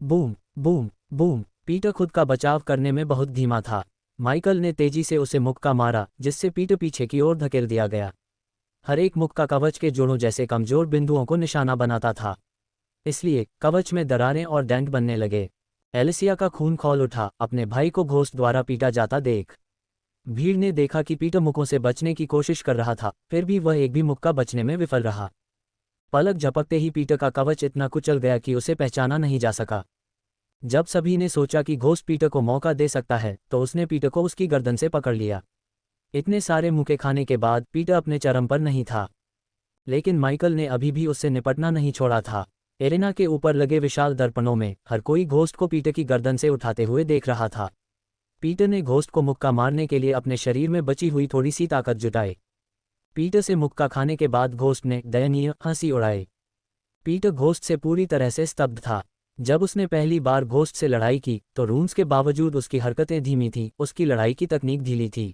Boom boom boom. पीटर खुद का बचाव करने में बहुत धीमा था। माइकल ने तेजी से उसे मुक्का मारा जिससे पीटर पीछे की ओर धकेल दिया गया। हर एक मुक्का कवच के जोड़ों जैसे कमजोर बिंदुओं को निशाना बनाता था। इसलिए कवच में दरारें और डेंट बनने लगे। एलिसिया का खून खौल उठा, अपने भाई को घोस्ट द्वारा पीटा जाता देख। भीड़ ने देखा कि पीटर मुक्कों से बचने की कोशिश कर रहा था, फिर भी वह एक भी मुक्का बचने में विफल रहा। पलक झपकते ही पीटर का कवच इतना कुचल गया कि उसे पहचाना नहीं जा सका। जब सभी ने सोचा कि घोस्ट पीटर को मौका दे सकता है, तो उसने पीटर को उसकी गर्दन से पकड़ लिया। इतने सारे मुक्के खाने के बाद पीटर अपने चरम पर नहीं था, लेकिन माइकल ने अभी भी उससे निपटना नहीं छोड़ा था। एरेना के ऊपर लगे विशाल दर्पणों में हर कोई घोस्ट को पीटर की गर्दन से उठाते हुए देख रहा था। पीटर ने घोस्ट को मुक्का मारने के लिए अपने शरीर में बची हुई थोड़ी सी ताकत जुटाई। पीटर से मुक्का खाने के बाद घोस्ट ने दयनीय हंसी उड़ाई। पीटर घोस्ट से पूरी तरह से स्तब्ध था। जब उसने पहली बार घोस्ट से लड़ाई की तो रून्स के बावजूद उसकी हरकतें धीमी थीं, उसकी लड़ाई की तकनीक ढीली थी।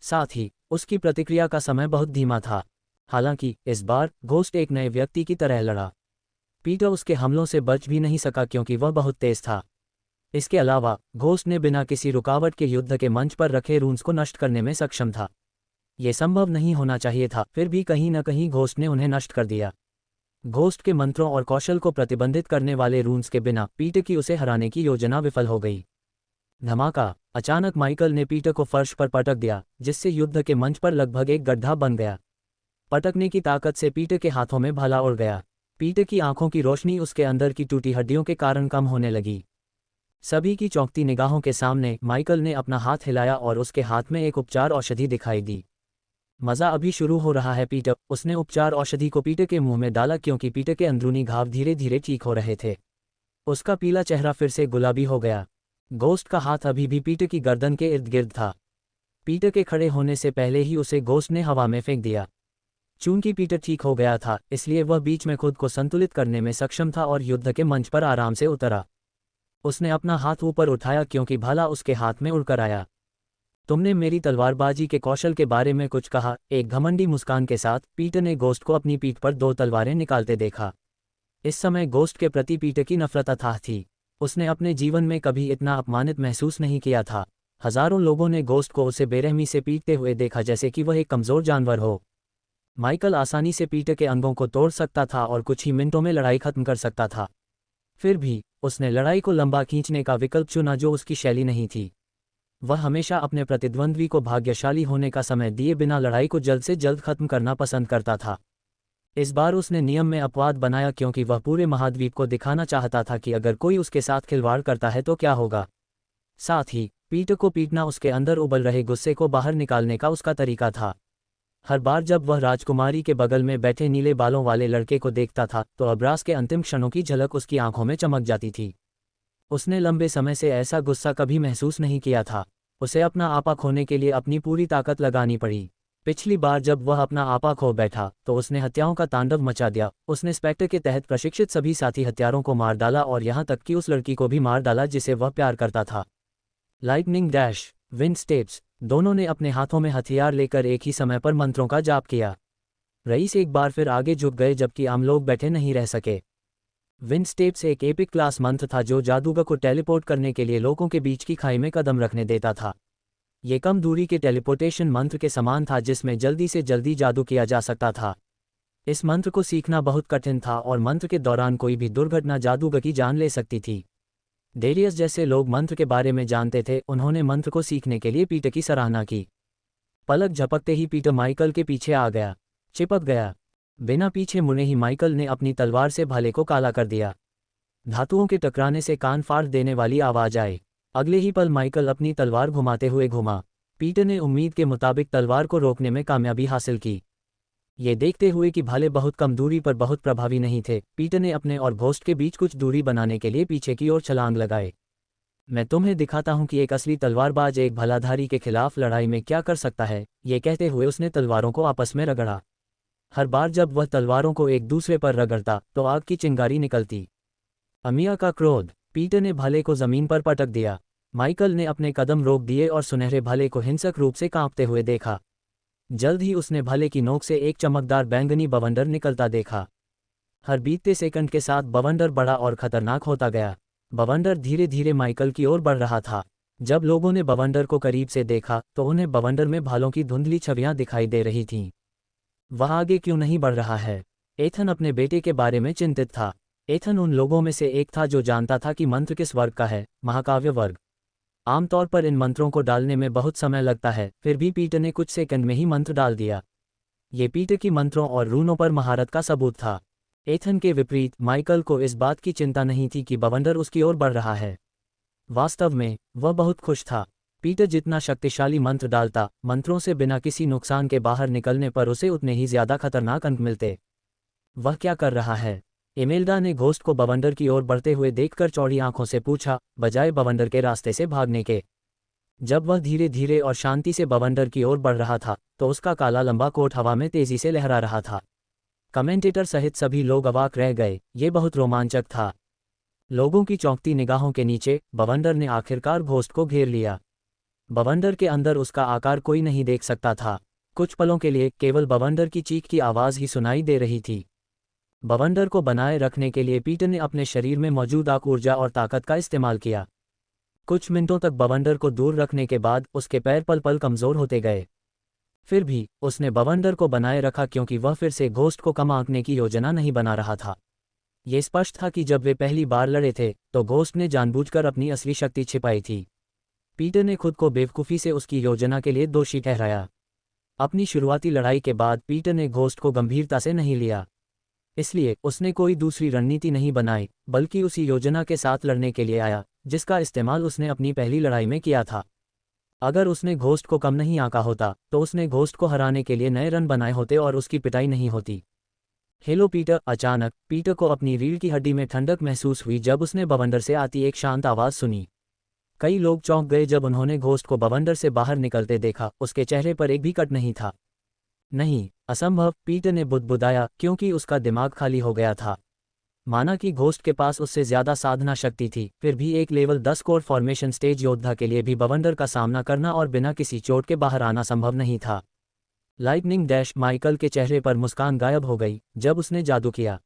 साथ ही उसकी प्रतिक्रिया का समय बहुत धीमा था। हालांकि इस बार घोस्ट एक नए व्यक्ति की तरह लड़ा। पीटर उसके हमलों से बच भी नहीं सका क्योंकि वह बहुत तेज था। इसके अलावा घोस्ट ने बिना किसी रुकावट के युद्ध के मंच पर रखे रून्स को नष्ट करने में सक्षम था। यह संभव नहीं होना चाहिए था, फिर भी कहीं न कहीं घोस्ट ने उन्हें नष्ट कर दिया। घोस्ट के मंत्रों और कौशल को प्रतिबंधित करने वाले रून्स के बिना पीटर की उसे हराने की योजना विफल हो गई। धमाका! अचानक माइकल ने पीटर को फर्श पर पटक दिया, जिससे युद्ध के मंच पर लगभग एक गड्ढा बन गया। पटकने की ताकत से पीटर के हाथों में भाला उड़ गया। पीटर की आंखों की रोशनी उसके अंदर की टूटी हड्डियों के कारण कम होने लगी। सभी की चौंकती निगाहों के सामने माइकल ने अपना हाथ हिलाया और उसके हाथ में एक उपचार औषधि दिखाई दी। मज़ा अभी शुरू हो रहा है पीटर। उसने उपचार औषधि को पीटर के मुंह में डाला क्योंकि पीटर के अंदरूनी घाव धीरे धीरे ठीक हो रहे थे। उसका पीला चेहरा फिर से गुलाबी हो गया। घोस्ट का हाथ अभी भी पीटर की गर्दन के इर्द गिर्द था। पीटर के खड़े होने से पहले ही उसे घोस्ट ने हवा में फेंक दिया। चूंकि पीटर ठीक हो गया था, इसलिए वह बीच में खुद को संतुलित करने में सक्षम था और युद्ध के मंच पर आराम से उतरा। उसने अपना हाथ ऊपर उठाया क्योंकि भाला उसके हाथ में उड़कर आया। तुमने मेरी तलवारबाजी के कौशल के बारे में कुछ कहा? एक घमंडी मुस्कान के साथ पीटर ने घोस्ट को अपनी पीठ पर 2 तलवारें निकालते देखा। इस समय घोस्ट के प्रति पीटर की नफरत अथाह थी। उसने अपने जीवन में कभी इतना अपमानित महसूस नहीं किया था। हजारों लोगों ने घोस्ट को उसे बेरहमी से पीटते हुए देखा, जैसे कि वह एक कमजोर जानवर हो। माइकल आसानी से पीटर के अंगों को तोड़ सकता था और कुछ ही मिनटों में लड़ाई खत्म कर सकता था। फिर भी उसने लड़ाई को लंबा खींचने का विकल्प चुना, जो उसकी शैली नहीं थी। वह हमेशा अपने प्रतिद्वंद्वी को भाग्यशाली होने का समय दिए बिना लड़ाई को जल्द से जल्द खत्म करना पसंद करता था। इस बार उसने नियम में अपवाद बनाया क्योंकि वह पूरे महाद्वीप को दिखाना चाहता था कि अगर कोई उसके साथ खिलवाड़ करता है तो क्या होगा। साथ ही पीटर को पीटना उसके अंदर उबल रहे गुस्से को बाहर निकालने का उसका तरीका था। हर बार जब वह राजकुमारी के बगल में बैठे नीले बालों वाले लड़के को देखता था तो अब्रास के अंतिम क्षणों की झलक उसकी आंखों में चमक जाती थी। उसने लंबे समय से ऐसा गुस्सा कभी महसूस नहीं किया था। उसे अपना आपा खोने के लिए अपनी पूरी ताकत लगानी पड़ी। पिछली बार जब वह अपना आपा खो बैठा तो उसने हत्याओं का तांडव मचा दिया। उसने स्पेक्टर के तहत प्रशिक्षित सभी साथी हत्यारों को मार डाला और यहाँ तक कि उस लड़की को भी मार डाला जिसे वह प्यार करता था। लाइटनिंग डैश, विंड स्टेप्स, दोनों ने अपने हाथों में हथियार लेकर एक ही समय पर मंत्रों का जाप किया। रईस एक बार फिर आगे झुक गए जबकि आम लोग बैठे नहीं रह सके। विंड स्टेप्स एक एपिक क्लास मंत्र था जो जादूगर को टेलीपोर्ट करने के लिए लोगों के बीच की खाई में कदम रखने देता था। ये कम दूरी के टेलीपोर्टेशन मंत्र के समान था जिसमें जल्दी से जल्दी जादू किया जा सकता था। इस मंत्र को सीखना बहुत कठिन था और मंत्र के दौरान कोई भी दुर्घटना जादूगर की जान ले सकती थी। डेरियस जैसे लोग मंत्र के बारे में जानते थे। उन्होंने मंत्र को सीखने के लिए पीटर की सराहना की। पलक झपकते ही पीटर माइकल के पीछे आ गया, चिपक गया। बिना पीछे मुड़े ही माइकल ने अपनी तलवार से भाले को काला कर दिया। धातुओं के टकराने से कान फाड़ देने वाली आवाज आई। अगले ही पल माइकल अपनी तलवार घुमाते हुए घुमा। पीटर ने उम्मीद के मुताबिक तलवार को रोकने में कामयाबी हासिल की। ये देखते हुए कि भाले बहुत कम दूरी पर बहुत प्रभावी नहीं थे, पीटर ने अपने और घोस्ट के बीच कुछ दूरी बनाने के लिए पीछे की ओर छलांग लगाए। मैं तुम्हें दिखाता हूं कि एक असली तलवारबाज एक भलाधारी के खिलाफ लड़ाई में क्या कर सकता है। ये कहते हुए उसने तलवारों को आपस में रगड़ा। हर बार जब वह तलवारों को एक दूसरे पर रगड़ता तो आग की चिंगारी निकलती। अमिया का क्रोध, पीटर ने भाले को जमीन पर पटक दिया। माइकल ने अपने कदम रोक दिए और सुनहरे भाले को हिंसक रूप से कांपते हुए देखा। जल्द ही उसने भाले की नोक से एक चमकदार बैंगनी बवंडर निकलता देखा। हर बीतते सेकंड के साथ बवंडर बड़ा और खतरनाक होता गया। बवंडर धीरे धीरे माइकल की ओर बढ़ रहा था। जब लोगों ने बवंडर को करीब से देखा तो उन्हें बवंडर में भालों की धुंधली छवियां दिखाई दे रही थीं। वह आगे क्यों नहीं बढ़ रहा है? एथन अपने बेटे के बारे में चिंतित था। एथन उन लोगों में से एक था जो जानता था कि मंत्र किस वर्ग का है, महाकाव्य वर्ग। आमतौर पर इन मंत्रों को डालने में बहुत समय लगता है, फिर भी पीटर ने कुछ सेकंड में ही मंत्र डाल दिया। ये पीटर की मंत्रों और रूनों पर महारत का सबूत था। एथन के विपरीत माइकल को इस बात की चिंता नहीं थी कि बवंडर उसकी ओर बढ़ रहा है। वास्तव में वह बहुत खुश था। पीटर जितना शक्तिशाली मंत्र डालता, मंत्रों से बिना किसी नुकसान के बाहर निकलने पर उसे उतने ही ज्यादा खतरनाक अंक मिलते। वह क्या कर रहा है? इमेल्डा ने घोस्ट को बवंडर की ओर बढ़ते हुए देखकर चौड़ी आंखों से पूछा, बजाय बवंडर के रास्ते से भागने के। जब वह धीरे धीरे और शांति से बवंडर की ओर बढ़ रहा था तो उसका काला लंबा कोट हवा में तेजी से लहरा रहा था। कमेंटेटर सहित सभी लोग अवाक रह गए, ये बहुत रोमांचक था। लोगों की चौंकती निगाहों के नीचे बवंडर ने आखिरकार घोस्ट को घेर लिया। बवंडर के अंदर उसका आकार कोई नहीं देख सकता था। कुछ पलों के लिए केवल बवंडर की चीख की आवाज़ ही सुनाई दे रही थी। बवंडर को बनाए रखने के लिए पीटर ने अपने शरीर में मौजूद ऊर्जा और ताकत का इस्तेमाल किया। कुछ मिनटों तक बवंडर को दूर रखने के बाद उसके पैर पल पल कमज़ोर होते गए। फिर भी उसने बवंडर को बनाए रखा क्योंकि वह फिर से घोस्ट को कम आंकने की योजना नहीं बना रहा था। ये स्पष्ट था कि जब वे पहली बार लड़े थे तो घोस्ट ने जानबूझकर अपनी असली शक्ति छिपाई थी। पीटर ने खुद को बेवकूफ़ी से उसकी योजना के लिए दोषी ठहराया। अपनी शुरुआती लड़ाई के बाद पीटर ने घोस्ट को गंभीरता से नहीं लिया। इसलिए उसने कोई दूसरी रणनीति नहीं बनाई, बल्कि उसी योजना के साथ लड़ने के लिए आया जिसका इस्तेमाल उसने अपनी पहली लड़ाई में किया था। अगर उसने घोस्ट को कम नहीं आंका होता तो उसने घोस्ट को हराने के लिए नए रन बनाए होते और उसकी पिटाई नहीं होती। Hello Peter. अचानक पीटर को अपनी रीढ़ की हड्डी में ठंडक महसूस हुई जब उसने बवंडर से आती एक शांत आवाज़ सुनी। कई लोग चौंक गए जब उन्होंने घोस्ट को बवंडर से बाहर निकलते देखा। उसके चेहरे पर एक भी कट नहीं था। नहीं, असंभव, पीटर ने बुदबुदाया, क्योंकि उसका दिमाग खाली हो गया था। माना कि घोस्ट के पास उससे ज्यादा साधना शक्ति थी, फिर भी एक लेवल 10 कोर फॉर्मेशन स्टेज योद्धा के लिए भी बवंडर का सामना करना और बिना किसी चोट के बाहर आना संभव नहीं था। Lightning dash. माइकल के चेहरे पर मुस्कान गायब हो गई जब उसने जादू किया।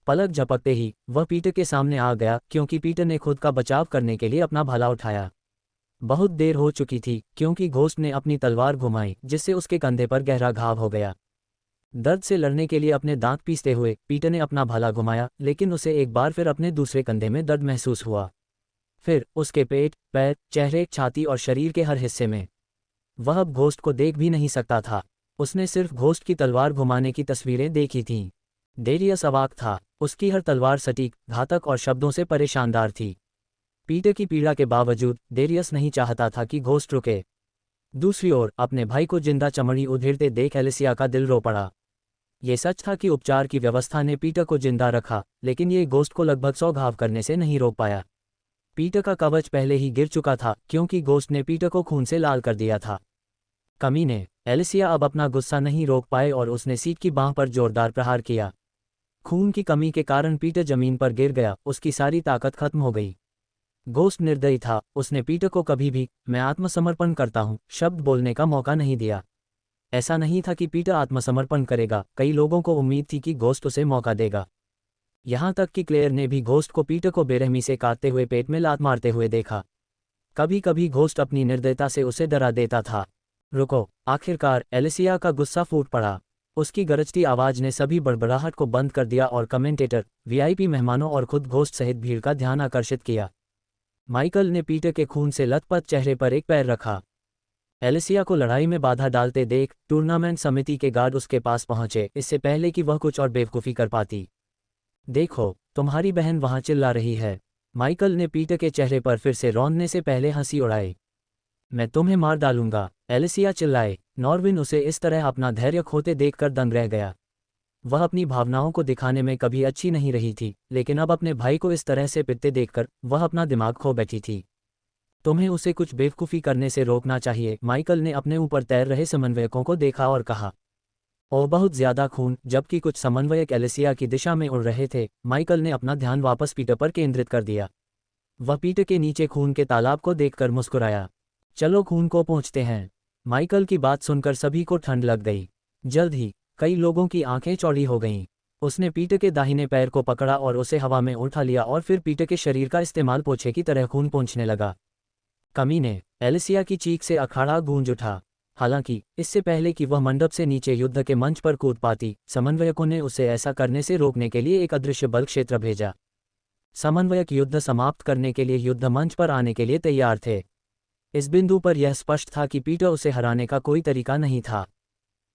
पलक झपकते ही वह पीटर के सामने आ गया, क्योंकि पीटर ने खुद का बचाव करने के लिए अपना भाला उठाया। बहुत देर हो चुकी थी क्योंकि घोस्ट ने अपनी तलवार घुमाई जिससे उसके कंधे पर गहरा घाव हो गया। दर्द से लड़ने के लिए अपने दांत पीसते हुए पीटर ने अपना भाला घुमाया, लेकिन उसे एक बार फिर अपने दूसरे कंधे में दर्द महसूस हुआ। फिर उसके पेट, पैर, चेहरे, छाती और शरीर के हर हिस्से में। वह अब घोस्ट को देख भी नहीं सकता था। उसने सिर्फ घोस्ट की तलवार घुमाने की तस्वीरें देखी थीं। डेरियस अवाक था। उसकी हर तलवार सटीक, घातक और शब्दों से परे शानदार थी। पीटर की पीड़ा के बावजूद डेरियस नहीं चाहता था कि घोस्ट रुके। दूसरी ओर अपने भाई को जिंदा चमड़ी उधेड़ते देख एलिसिया का दिल रो पड़ा। ये सच था कि उपचार की व्यवस्था ने पीटर को जिंदा रखा, लेकिन ये घोस्ट को लगभग 100 घाव करने से नहीं रोक पाया। पीटर का कवच पहले ही गिर चुका था क्योंकि घोस्ट ने पीटर को खून से लाल कर दिया था। कमीने। एलिसिया अब अपना गुस्सा नहीं रोक पाए और उसने सीट की बांह पर जोरदार प्रहार किया। खून की कमी के कारण पीटर जमीन पर गिर गया, उसकी सारी ताकत खत्म हो गई। घोस्ट निर्दयी था, उसने पीटर को कभी भी मैं आत्मसमर्पण करता हूं शब्द बोलने का मौका नहीं दिया। ऐसा नहीं था कि पीटर आत्मसमर्पण करेगा, कई लोगों को उम्मीद थी कि घोस्ट उसे मौका देगा। यहां तक कि क्लेयर ने भी घोस्ट को पीटर को बेरहमी से काटते हुए पेट में लात मारते हुए देखा। कभी कभी घोस्ट अपनी निर्दयता से उसे डरा देता था। रुको। आखिरकार एलिसिया का गुस्सा फूट पड़ा। उसकी गरजती आवाज ने सभी बड़बड़ाहट को बंद कर दिया और कमेंटेटर, वीआईपी मेहमानों और खुद घोस्ट सहित भीड़ का ध्यान आकर्षित किया। माइकल ने पीटर के खून से लथपथ चेहरे पर एक पैर रखा। एलिसिया को लड़ाई में बाधा डालते देख टूर्नामेंट समिति के गार्ड उसके पास पहुंचे, इससे पहले कि वह कुछ और बेवकूफ़ी कर पाती। देखो, तुम्हारी बहन वहां चिल्ला रही है। माइकल ने पीटर के चेहरे पर फिर से रौंदने से पहले हंसी उड़ाई। मैं तुम्हें मार डालूंगा, एलिसिया चिल्लाए। नॉर्विन उसे इस तरह अपना धैर्य खोते देखकर दंग रह गया। वह अपनी भावनाओं को दिखाने में कभी अच्छी नहीं रही थी, लेकिन अब अपने भाई को इस तरह से पिटते देखकर वह अपना दिमाग खो बैठी थी। तुम्हें उसे कुछ बेवकूफ़ी करने से रोकना चाहिए। माइकल ने अपने ऊपर तैर रहे समन्वयकों को देखा और कहा, ओ बहुत ज्यादा खून। जबकि कुछ समन्वयक एलिसिया की दिशा में उड़ रहे थे, माइकल ने अपना ध्यान वापस पीटर पर केंद्रित कर दिया। वह पीटर के नीचे खून के तालाब को देखकर मुस्कुराया। चलो खून को पहुँचते हैं। माइकल की बात सुनकर सभी को ठंड लग गई। जल्द ही कई लोगों की आंखें चौड़ी हो गईं। उसने पीटर के दाहिने पैर को पकड़ा और उसे हवा में उठा लिया और फिर पीटर के शरीर का इस्तेमाल पोछे की तरह खून पोंछने लगा। कमीने। एलिसिया की चीख से अखाड़ा गूंज उठा। हालांकि इससे पहले कि वह मंडप से नीचे युद्ध के मंच पर कूद पाती, समन्वयकों ने उसे ऐसा करने से रोकने के लिए एक अदृश्य बल क्षेत्र भेजा। समन्वयक युद्ध समाप्त करने के लिए युद्ध मंच पर आने के लिए तैयार थे। इस बिंदु पर यह स्पष्ट था कि पीटर उसे हराने का कोई तरीका नहीं था।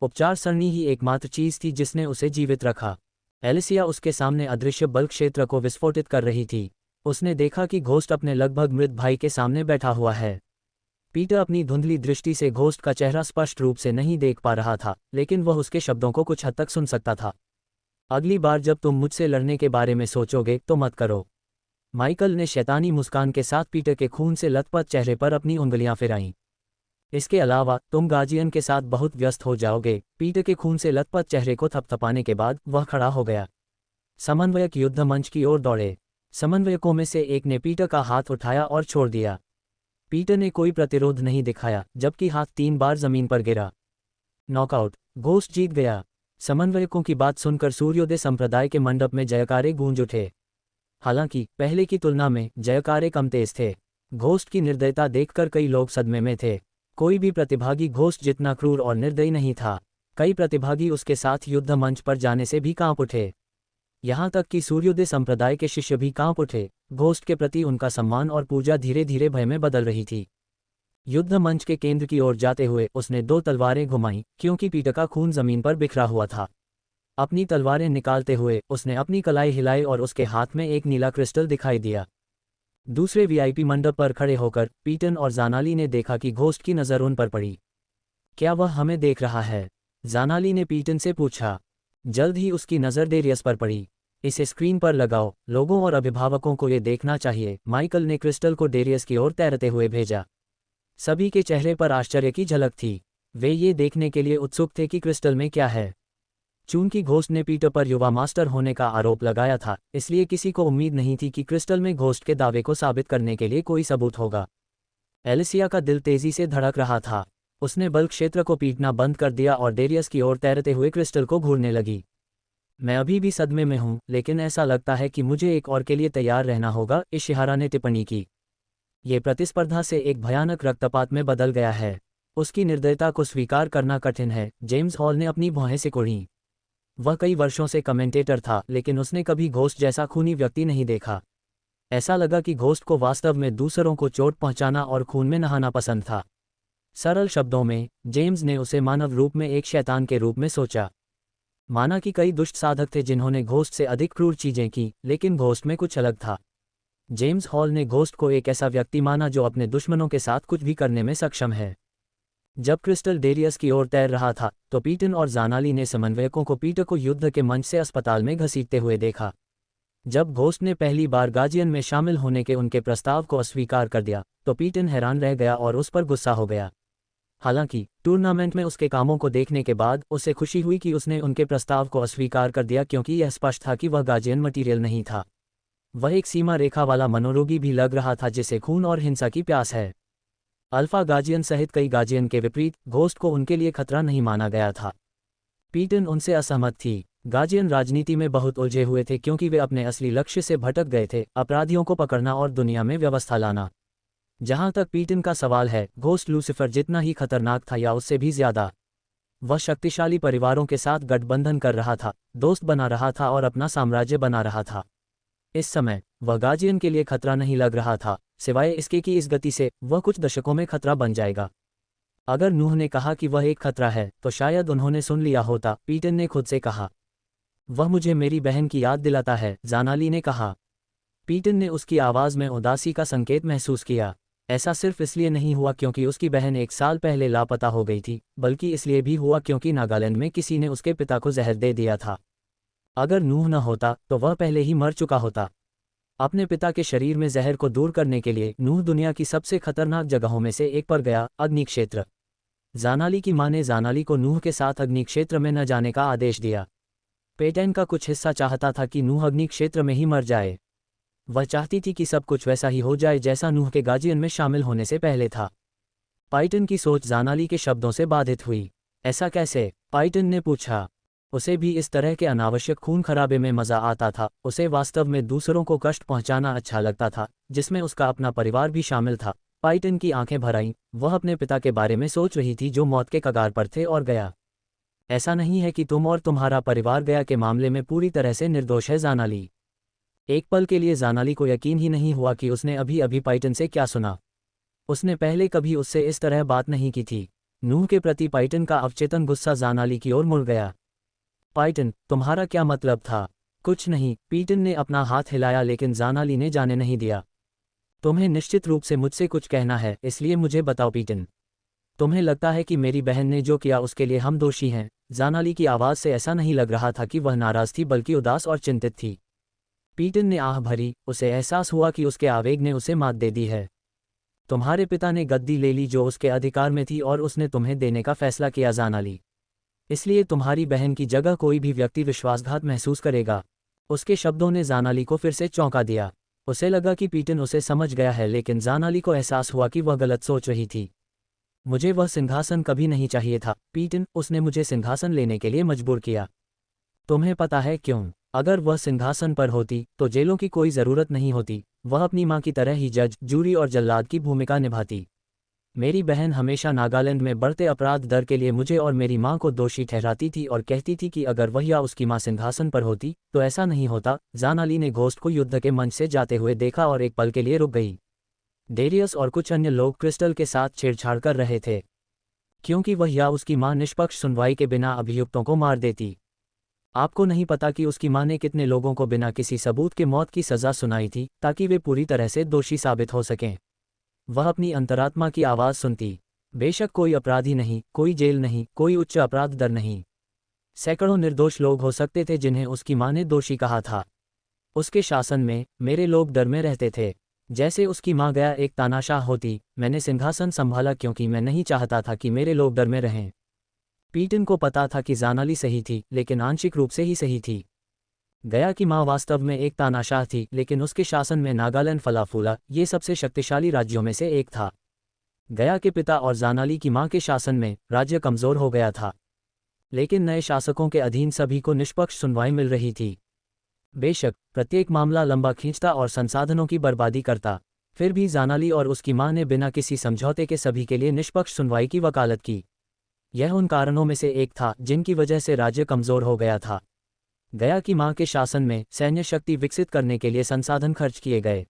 उपचार सरणी ही एकमात्र चीज थी जिसने उसे जीवित रखा। एलिसिया उसके सामने अदृश्य बल क्षेत्र को विस्फोटित कर रही थी। उसने देखा कि घोस्ट अपने लगभग मृत भाई के सामने बैठा हुआ है। पीटर अपनी धुंधली दृष्टि से घोस्ट का चेहरा स्पष्ट रूप से नहीं देख पा रहा था, लेकिन वह उसके शब्दों को कुछ हद तक सुन सकता था। अगली बार जब तुम मुझसे लड़ने के बारे में सोचोगे तो मत करो। माइकल ने शैतानी मुस्कान के साथ पीटर के खून से लथपथ चेहरे पर अपनी उंगलियां फिराईं। इसके अलावा तुम गार्जियन के साथ बहुत व्यस्त हो जाओगे। पीटर के खून से लथपथ चेहरे को थपथपाने के बाद वह खड़ा हो गया। समन्वयक युद्ध मंच की ओर दौड़े। समन्वयकों में से एक ने पीटर का हाथ उठाया और छोड़ दिया। पीटर ने कोई प्रतिरोध नहीं दिखाया, जबकि हाथ 3 बार जमीन पर गिरा। नॉकआउट, घोस्ट जीत गया। समन्वयकों की बात सुनकर सूर्योदय संप्रदाय के मंडप में जयकारे गूंज उठे। हालांकि पहले की तुलना में जयकारे कम तेज थे। घोस्ट की निर्दयता देखकर कई लोग सदमे में थे। कोई भी प्रतिभागी घोस्ट जितना क्रूर और निर्दयी नहीं था। कई प्रतिभागी उसके साथ युद्ध मंच पर जाने से भी कांप उठे। यहाँ तक कि सूर्योदय संप्रदाय के शिष्य भी कांप उठे। घोस्ट के प्रति उनका सम्मान और पूजा धीरे धीरे भय में बदल रही थी। युद्ध मंच के केंद्र की ओर जाते हुए उसने 2 तलवारें घुमाईं, क्योंकि पीटर का खून जमीन पर बिखरा हुआ था। अपनी तलवारें निकालते हुए उसने अपनी कलाई हिलाई और उसके हाथ में एक नीला क्रिस्टल दिखाई दिया। दूसरे वीआईपी मंडप पर खड़े होकर पीटन और जानाली ने देखा कि घोस्ट की नज़र उन पर पड़ी। क्या वह हमें देख रहा है? जानाली ने पीटन से पूछा। जल्द ही उसकी नज़र डेरियस पर पड़ी। इसे स्क्रीन पर लगाओ, लोगों और अभिभावकों को ये देखना चाहिए। माइकल ने क्रिस्टल को डेरियस की ओर तैरते हुए भेजा। सभी के चेहरे पर आश्चर्य की झलक थी। वे ये देखने के लिए उत्सुक थे कि क्रिस्टल में क्या है। चूंकि घोस्ट ने पीटर पर युवा मास्टर होने का आरोप लगाया था, इसलिए किसी को उम्मीद नहीं थी कि क्रिस्टल में घोस्ट के दावे को साबित करने के लिए कोई सबूत होगा। एलिसिया का दिल तेजी से धड़क रहा था। उसने बल क्षेत्र को पीटना बंद कर दिया और डेरियस की ओर तैरते हुए क्रिस्टल को घूरने लगी। मैं अभी भी सदमे में हूं, लेकिन ऐसा लगता है कि मुझे एक और के लिए तैयार रहना होगा, इशिहारा ने टिप्पणी की। ये प्रतिस्पर्धा से एक भयानक रक्तपात में बदल गया है। उसकी निर्दयता को स्वीकार करना कठिन है। जेम्स हॉल ने अपनी भौहें सिकुड़ी। वह कई वर्षों से कमेंटेटर था, लेकिन उसने कभी घोस्ट जैसा खूनी व्यक्ति नहीं देखा। ऐसा लगा कि घोस्ट को वास्तव में दूसरों को चोट पहुंचाना और खून में नहाना पसंद था। सरल शब्दों में, जेम्स ने उसे मानव रूप में एक शैतान के रूप में सोचा। माना कि कई दुष्ट साधक थे जिन्होंने घोस्ट से अधिक क्रूर चीजें की, लेकिन घोस्ट में कुछ अलग था। जेम्स हॉल ने घोस्ट को एक ऐसा व्यक्ति माना जो अपने दुश्मनों के साथ कुछ भी करने में सक्षम है। जब क्रिस्टल डेरियस की ओर तैर रहा था तो पीटन और जानाली ने समन्वयकों को पीटर को युद्ध के मंच से अस्पताल में घसीटते हुए देखा। जब घोस्ट ने पहली बार गार्जियन में शामिल होने के उनके प्रस्ताव को अस्वीकार कर दिया तो पीटन हैरान रह गया और उस पर गुस्सा हो गया। हालांकि टूर्नामेंट में उसके कामों को देखने के बाद उसे खुशी हुई कि उसने उनके प्रस्ताव को अस्वीकार कर दिया, क्योंकि यह स्पष्ट था कि वह गार्जियन मटीरियल नहीं था। वह एक सीमा रेखा वाला मनोरोगी भी लग रहा था जिसे खून और हिंसा की प्यास है। अल्फा गार्जियन सहित कई गार्जियन के विपरीत घोस्ट को उनके लिए खतरा नहीं माना गया था। पीटन उनसे असहमत थी। गार्जियन राजनीति में बहुत उलझे हुए थे क्योंकि वे अपने असली लक्ष्य से भटक गए थे, अपराधियों को पकड़ना और दुनिया में व्यवस्था लाना। जहां तक पीटन का सवाल है, घोस्ट लूसिफर जितना ही खतरनाक था या उससे भी ज्यादा। वह शक्तिशाली परिवारों के साथ गठबंधन कर रहा था, दोस्त बना रहा था और अपना साम्राज्य बना रहा था। इस समय वह गार्जियन के लिए खतरा नहीं लग रहा था, सिवाय इसके कि इस गति से वह कुछ दशकों में खतरा बन जाएगा। अगर नूह ने कहा कि वह एक खतरा है तो शायद उन्होंने सुन लिया होता, पीटन ने खुद से कहा। वह मुझे मेरी बहन की याद दिलाता है, जानाली ने कहा। पीटन ने उसकी आवाज़ में उदासी का संकेत महसूस किया। ऐसा सिर्फ इसलिए नहीं हुआ क्योंकि उसकी बहन 1 साल पहले लापता हो गई थी, बल्कि इसलिए भी हुआ क्योंकि नागालैंड में किसी ने उसके पिता को जहर दे दिया था। अगर नूह न होता तो वह पहले ही मर चुका होता। अपने पिता के शरीर में जहर को दूर करने के लिए नूह दुनिया की सबसे खतरनाक जगहों में से एक पर गया, अग्नि क्षेत्र। जानाली की मां ने जानाली को नूह के साथ अग्नि क्षेत्र में न जाने का आदेश दिया। पेटेन का कुछ हिस्सा चाहता था कि नूह अग्नि क्षेत्र में ही मर जाए। वह चाहती थी कि सब कुछ वैसा ही हो जाए जैसा नूह के गार्जियन में शामिल होने से पहले था। पाइटन की सोच जानाली के शब्दों से बाधित हुई। ऐसा कैसे? पाइटन ने पूछा। उसे भी इस तरह के अनावश्यक खून खराबे में मजा आता था। उसे वास्तव में दूसरों को कष्ट पहुंचाना अच्छा लगता था, जिसमें उसका अपना परिवार भी शामिल था। पाइटन की आंखें भर आईं, वह अपने पिता के बारे में सोच रही थी जो मौत के कगार पर थे और गया। ऐसा नहीं है कि तुम और तुम्हारा परिवार गया के मामले में पूरी तरह से निर्दोष है जानाली। एक पल के लिए जानाली को यकीन ही नहीं हुआ कि उसने अभी अभी पाइटन से क्या सुना। उसने पहले कभी उससे इस तरह बात नहीं की थी। नूह के प्रति पाइटन का अवचेतन गुस्सा जानाली की ओर मुड़ गया। पाइटन, तुम्हारा क्या मतलब था? कुछ नहीं, पीटन ने अपना हाथ हिलाया लेकिन जानाली ने जाने नहीं दिया। तुम्हें निश्चित रूप से मुझसे कुछ कहना है, इसलिए मुझे बताओ पीटन। तुम्हें लगता है कि मेरी बहन ने जो किया उसके लिए हम दोषी हैं? जानाली की आवाज़ से ऐसा नहीं लग रहा था कि वह नाराज़ थी बल्कि उदास और चिंतित थी। पीटन ने आह भरी, उसे एहसास हुआ कि उसके आवेग ने उसे मात दे दी है। तुम्हारे पिता ने गद्दी ले ली जो उसके अधिकार में थी और उसने तुम्हें देने का फैसला किया जानाली। इसलिए तुम्हारी बहन की जगह कोई भी व्यक्ति विश्वासघात महसूस करेगा। उसके शब्दों ने जानाली को फिर से चौंका दिया। उसे लगा कि पीटन उसे समझ गया है, लेकिन जानाली को एहसास हुआ कि वह गलत सोच रही थी। मुझे वह सिंहासन कभी नहीं चाहिए था पीटन, उसने मुझे सिंहासन लेने के लिए मजबूर किया। तुम्हें पता है क्यों? अगर वह सिंहासन पर होती तो जेलों की कोई ज़रूरत नहीं होती। वह अपनी माँ की तरह ही जज, जूरी और जल्लाद की भूमिका निभाती। मेरी बहन हमेशा नागालैंड में बढ़ते अपराध दर के लिए मुझे और मेरी माँ को दोषी ठहराती थी और कहती थी कि अगर वह या उसकी माँ सिंहासन पर होती तो ऐसा नहीं होता। जानाली ने घोस्ट को युद्ध के मंच से जाते हुए देखा और एक पल के लिए रुक गई। डेरियस और कुछ अन्य लोग क्रिस्टल के साथ छेड़छाड़ कर रहे थे, क्योंकि वह या उसकी माँ निष्पक्ष सुनवाई के बिना अभियुक्तों को मार देती। आपको नहीं पता कि उसकी माँ ने कितने लोगों को बिना किसी सबूत के मौत की सज़ा सुनाई थी ताकि वे पूरी तरह से दोषी साबित हो सकें। वह अपनी अंतरात्मा की आवाज़ सुनती। बेशक कोई अपराधी नहीं, कोई जेल नहीं, कोई उच्च अपराध दर नहीं। सैकड़ों निर्दोष लोग हो सकते थे जिन्हें उसकी माँ ने दोषी कहा था। उसके शासन में मेरे लोग डर में रहते थे, जैसे उसकी माँ गया एक तानाशाह होती। मैंने सिंहासन संभाला क्योंकि मैं नहीं चाहता था कि मेरे लोग डर में रहें। पीटन को पता था कि जानाली सही थी, लेकिन आंशिक रूप से ही सही थी। गया की माँ वास्तव में एक तानाशाह थी, लेकिन उसके शासन में नागालैंड फला फूला, ये सबसे शक्तिशाली राज्यों में से एक था। गया के पिता और जानाली की माँ के शासन में राज्य कमज़ोर हो गया था, लेकिन नए शासकों के अधीन सभी को निष्पक्ष सुनवाई मिल रही थी। बेशक प्रत्येक मामला लंबा खींचता और संसाधनों की बर्बादी करता, फिर भी जानाली और उसकी माँ ने बिना किसी समझौते के सभी के लिए निष्पक्ष सुनवाई की वकालत की। यह उन कारणों में से एक था जिनकी वजह से राज्य कमज़ोर हो गया था। गया की माँ के शासन में सैन्य शक्ति विकसित करने के लिए संसाधन खर्च किए गए।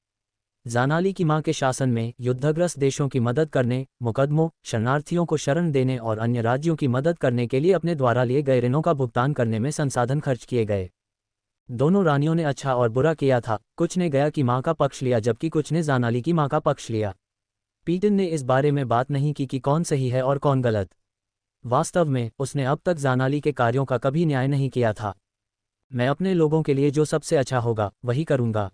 जानाली की माँ के शासन में युद्धग्रस्त देशों की मदद करने, मुकदमों, शरणार्थियों को शरण देने और अन्य राज्यों की मदद करने के लिए अपने द्वारा लिए गए ऋणों का भुगतान करने में संसाधन खर्च किए गए। दोनों रानियों ने अच्छा और बुरा किया था। कुछ ने गया की माँ का पक्ष लिया जबकि कुछ ने जानाली की माँ का पक्ष लिया। पीटन ने इस बारे में बात नहीं की कि कौन सही है और कौन गलत। वास्तव में उसने अब तक जानाली के कार्यों का कभी न्याय नहीं किया था। मैं अपने लोगों के लिए जो सबसे अच्छा होगा वही करूंगा,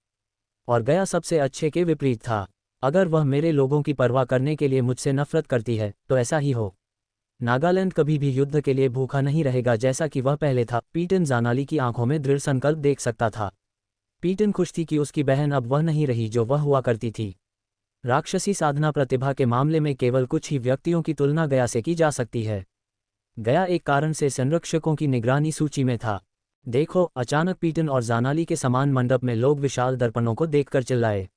और गया सबसे अच्छे के विपरीत था। अगर वह मेरे लोगों की परवाह करने के लिए मुझसे नफरत करती है तो ऐसा ही हो। नागालैंड कभी भी युद्ध के लिए भूखा नहीं रहेगा जैसा कि वह पहले था। पीटन जानाली की आंखों में दृढ़ संकल्प देख सकता था। पीटन खुश थी कि उसकी बहन अब वह नहीं रही जो वह हुआ करती थी। राक्षसी साधना प्रतिभा के मामले में केवल कुछ ही व्यक्तियों की तुलना गया से की जा सकती है। गया एक कारण से संरक्षकों की निगरानी सूची में था। देखो, अचानक पीटन और जानाली के समान मंडप में लोग विशाल दर्पणों को देखकर चिल्लाए।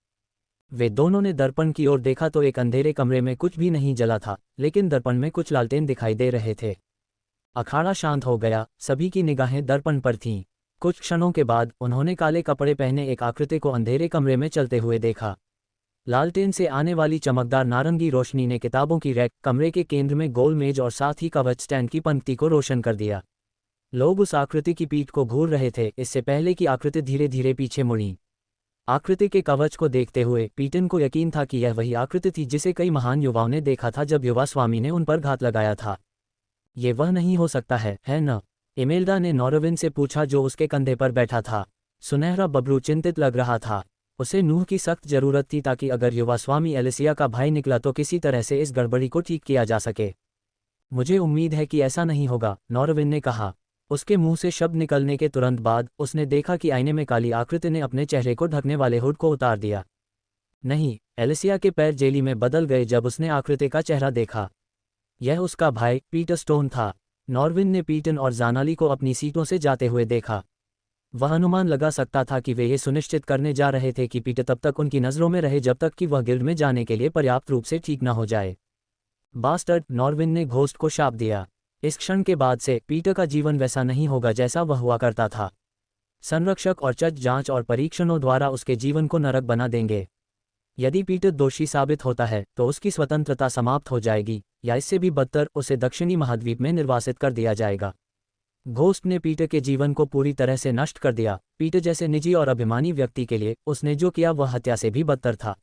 वे दोनों ने दर्पण की ओर देखा तो एक अंधेरे कमरे में कुछ भी नहीं जला था, लेकिन दर्पण में कुछ लालटेन दिखाई दे रहे थे। अखाड़ा शांत हो गया, सभी की निगाहें दर्पण पर थीं। कुछ क्षणों के बाद उन्होंने काले कपड़े पहने एक आकृति को अंधेरे कमरे में चलते हुए देखा। लालटेन से आने वाली चमकदार नारंगी रोशनी ने किताबों की रैक, कमरे के केंद्र में गोल मेज और साथ ही कवच स्टैंड की पंक्ति को रोशन कर दिया। लोग उस आकृति की पीठ को घूर रहे थे, इससे पहले कि आकृति धीरे धीरे पीछे मुड़ी। आकृति के कवच को देखते हुए पीटन को यकीन था कि यह वही आकृति थी जिसे कई महान युवाओं ने देखा था जब युवा स्वामी ने उन पर घात लगाया था। ये वह नहीं हो सकता है न? इमेल्डा ने नॉरविन से पूछा जो उसके कंधे पर बैठा था। सुनहरा बबरू चिंतित लग रहा था। उसे नूह की सख्त जरूरत थी ताकि अगर युवा स्वामी एलिसिया का भाई निकला तो किसी तरह से इस गड़बड़ी को ठीक किया जा सके। मुझे उम्मीद है कि ऐसा नहीं होगा, नॉरविन ने कहा। उसके मुंह से शब्द निकलने के तुरंत बाद उसने देखा कि आईने में काली आकृति ने अपने चेहरे को ढकने वाले हुड को उतार दिया। नहीं, एलिसिया के पैर जेली में बदल गए जब उसने आकृति का चेहरा देखा। यह उसका भाई पीटर स्टोन था। नॉरविन ने पीटन और जानाली को अपनी सीटों से जाते हुए देखा। वह अनुमान लगा सकता था कि वे ये सुनिश्चित करने जा रहे थे कि पीटर तब तक उनकी नज़रों में रहे जब तक कि वह गिल्ड में जाने के लिए पर्याप्त रूप से ठीक न हो जाए। बास्टर्ड, नॉर्विन ने घोस्ट को शाप दिया। इस क्षण के बाद से पीटर का जीवन वैसा नहीं होगा जैसा वह हुआ करता था। संरक्षक और जज जांच और परीक्षणों द्वारा उसके जीवन को नरक बना देंगे। यदि पीटर दोषी साबित होता है तो उसकी स्वतंत्रता समाप्त हो जाएगी, या इससे भी बदतर, उसे दक्षिणी महाद्वीप में निर्वासित कर दिया जाएगा। घोस्ट ने पीटर के जीवन को पूरी तरह से नष्ट कर दिया। पीटर जैसे निजी और अभिमानी व्यक्ति के लिए उसने जो किया वह हत्या से भी बदतर था।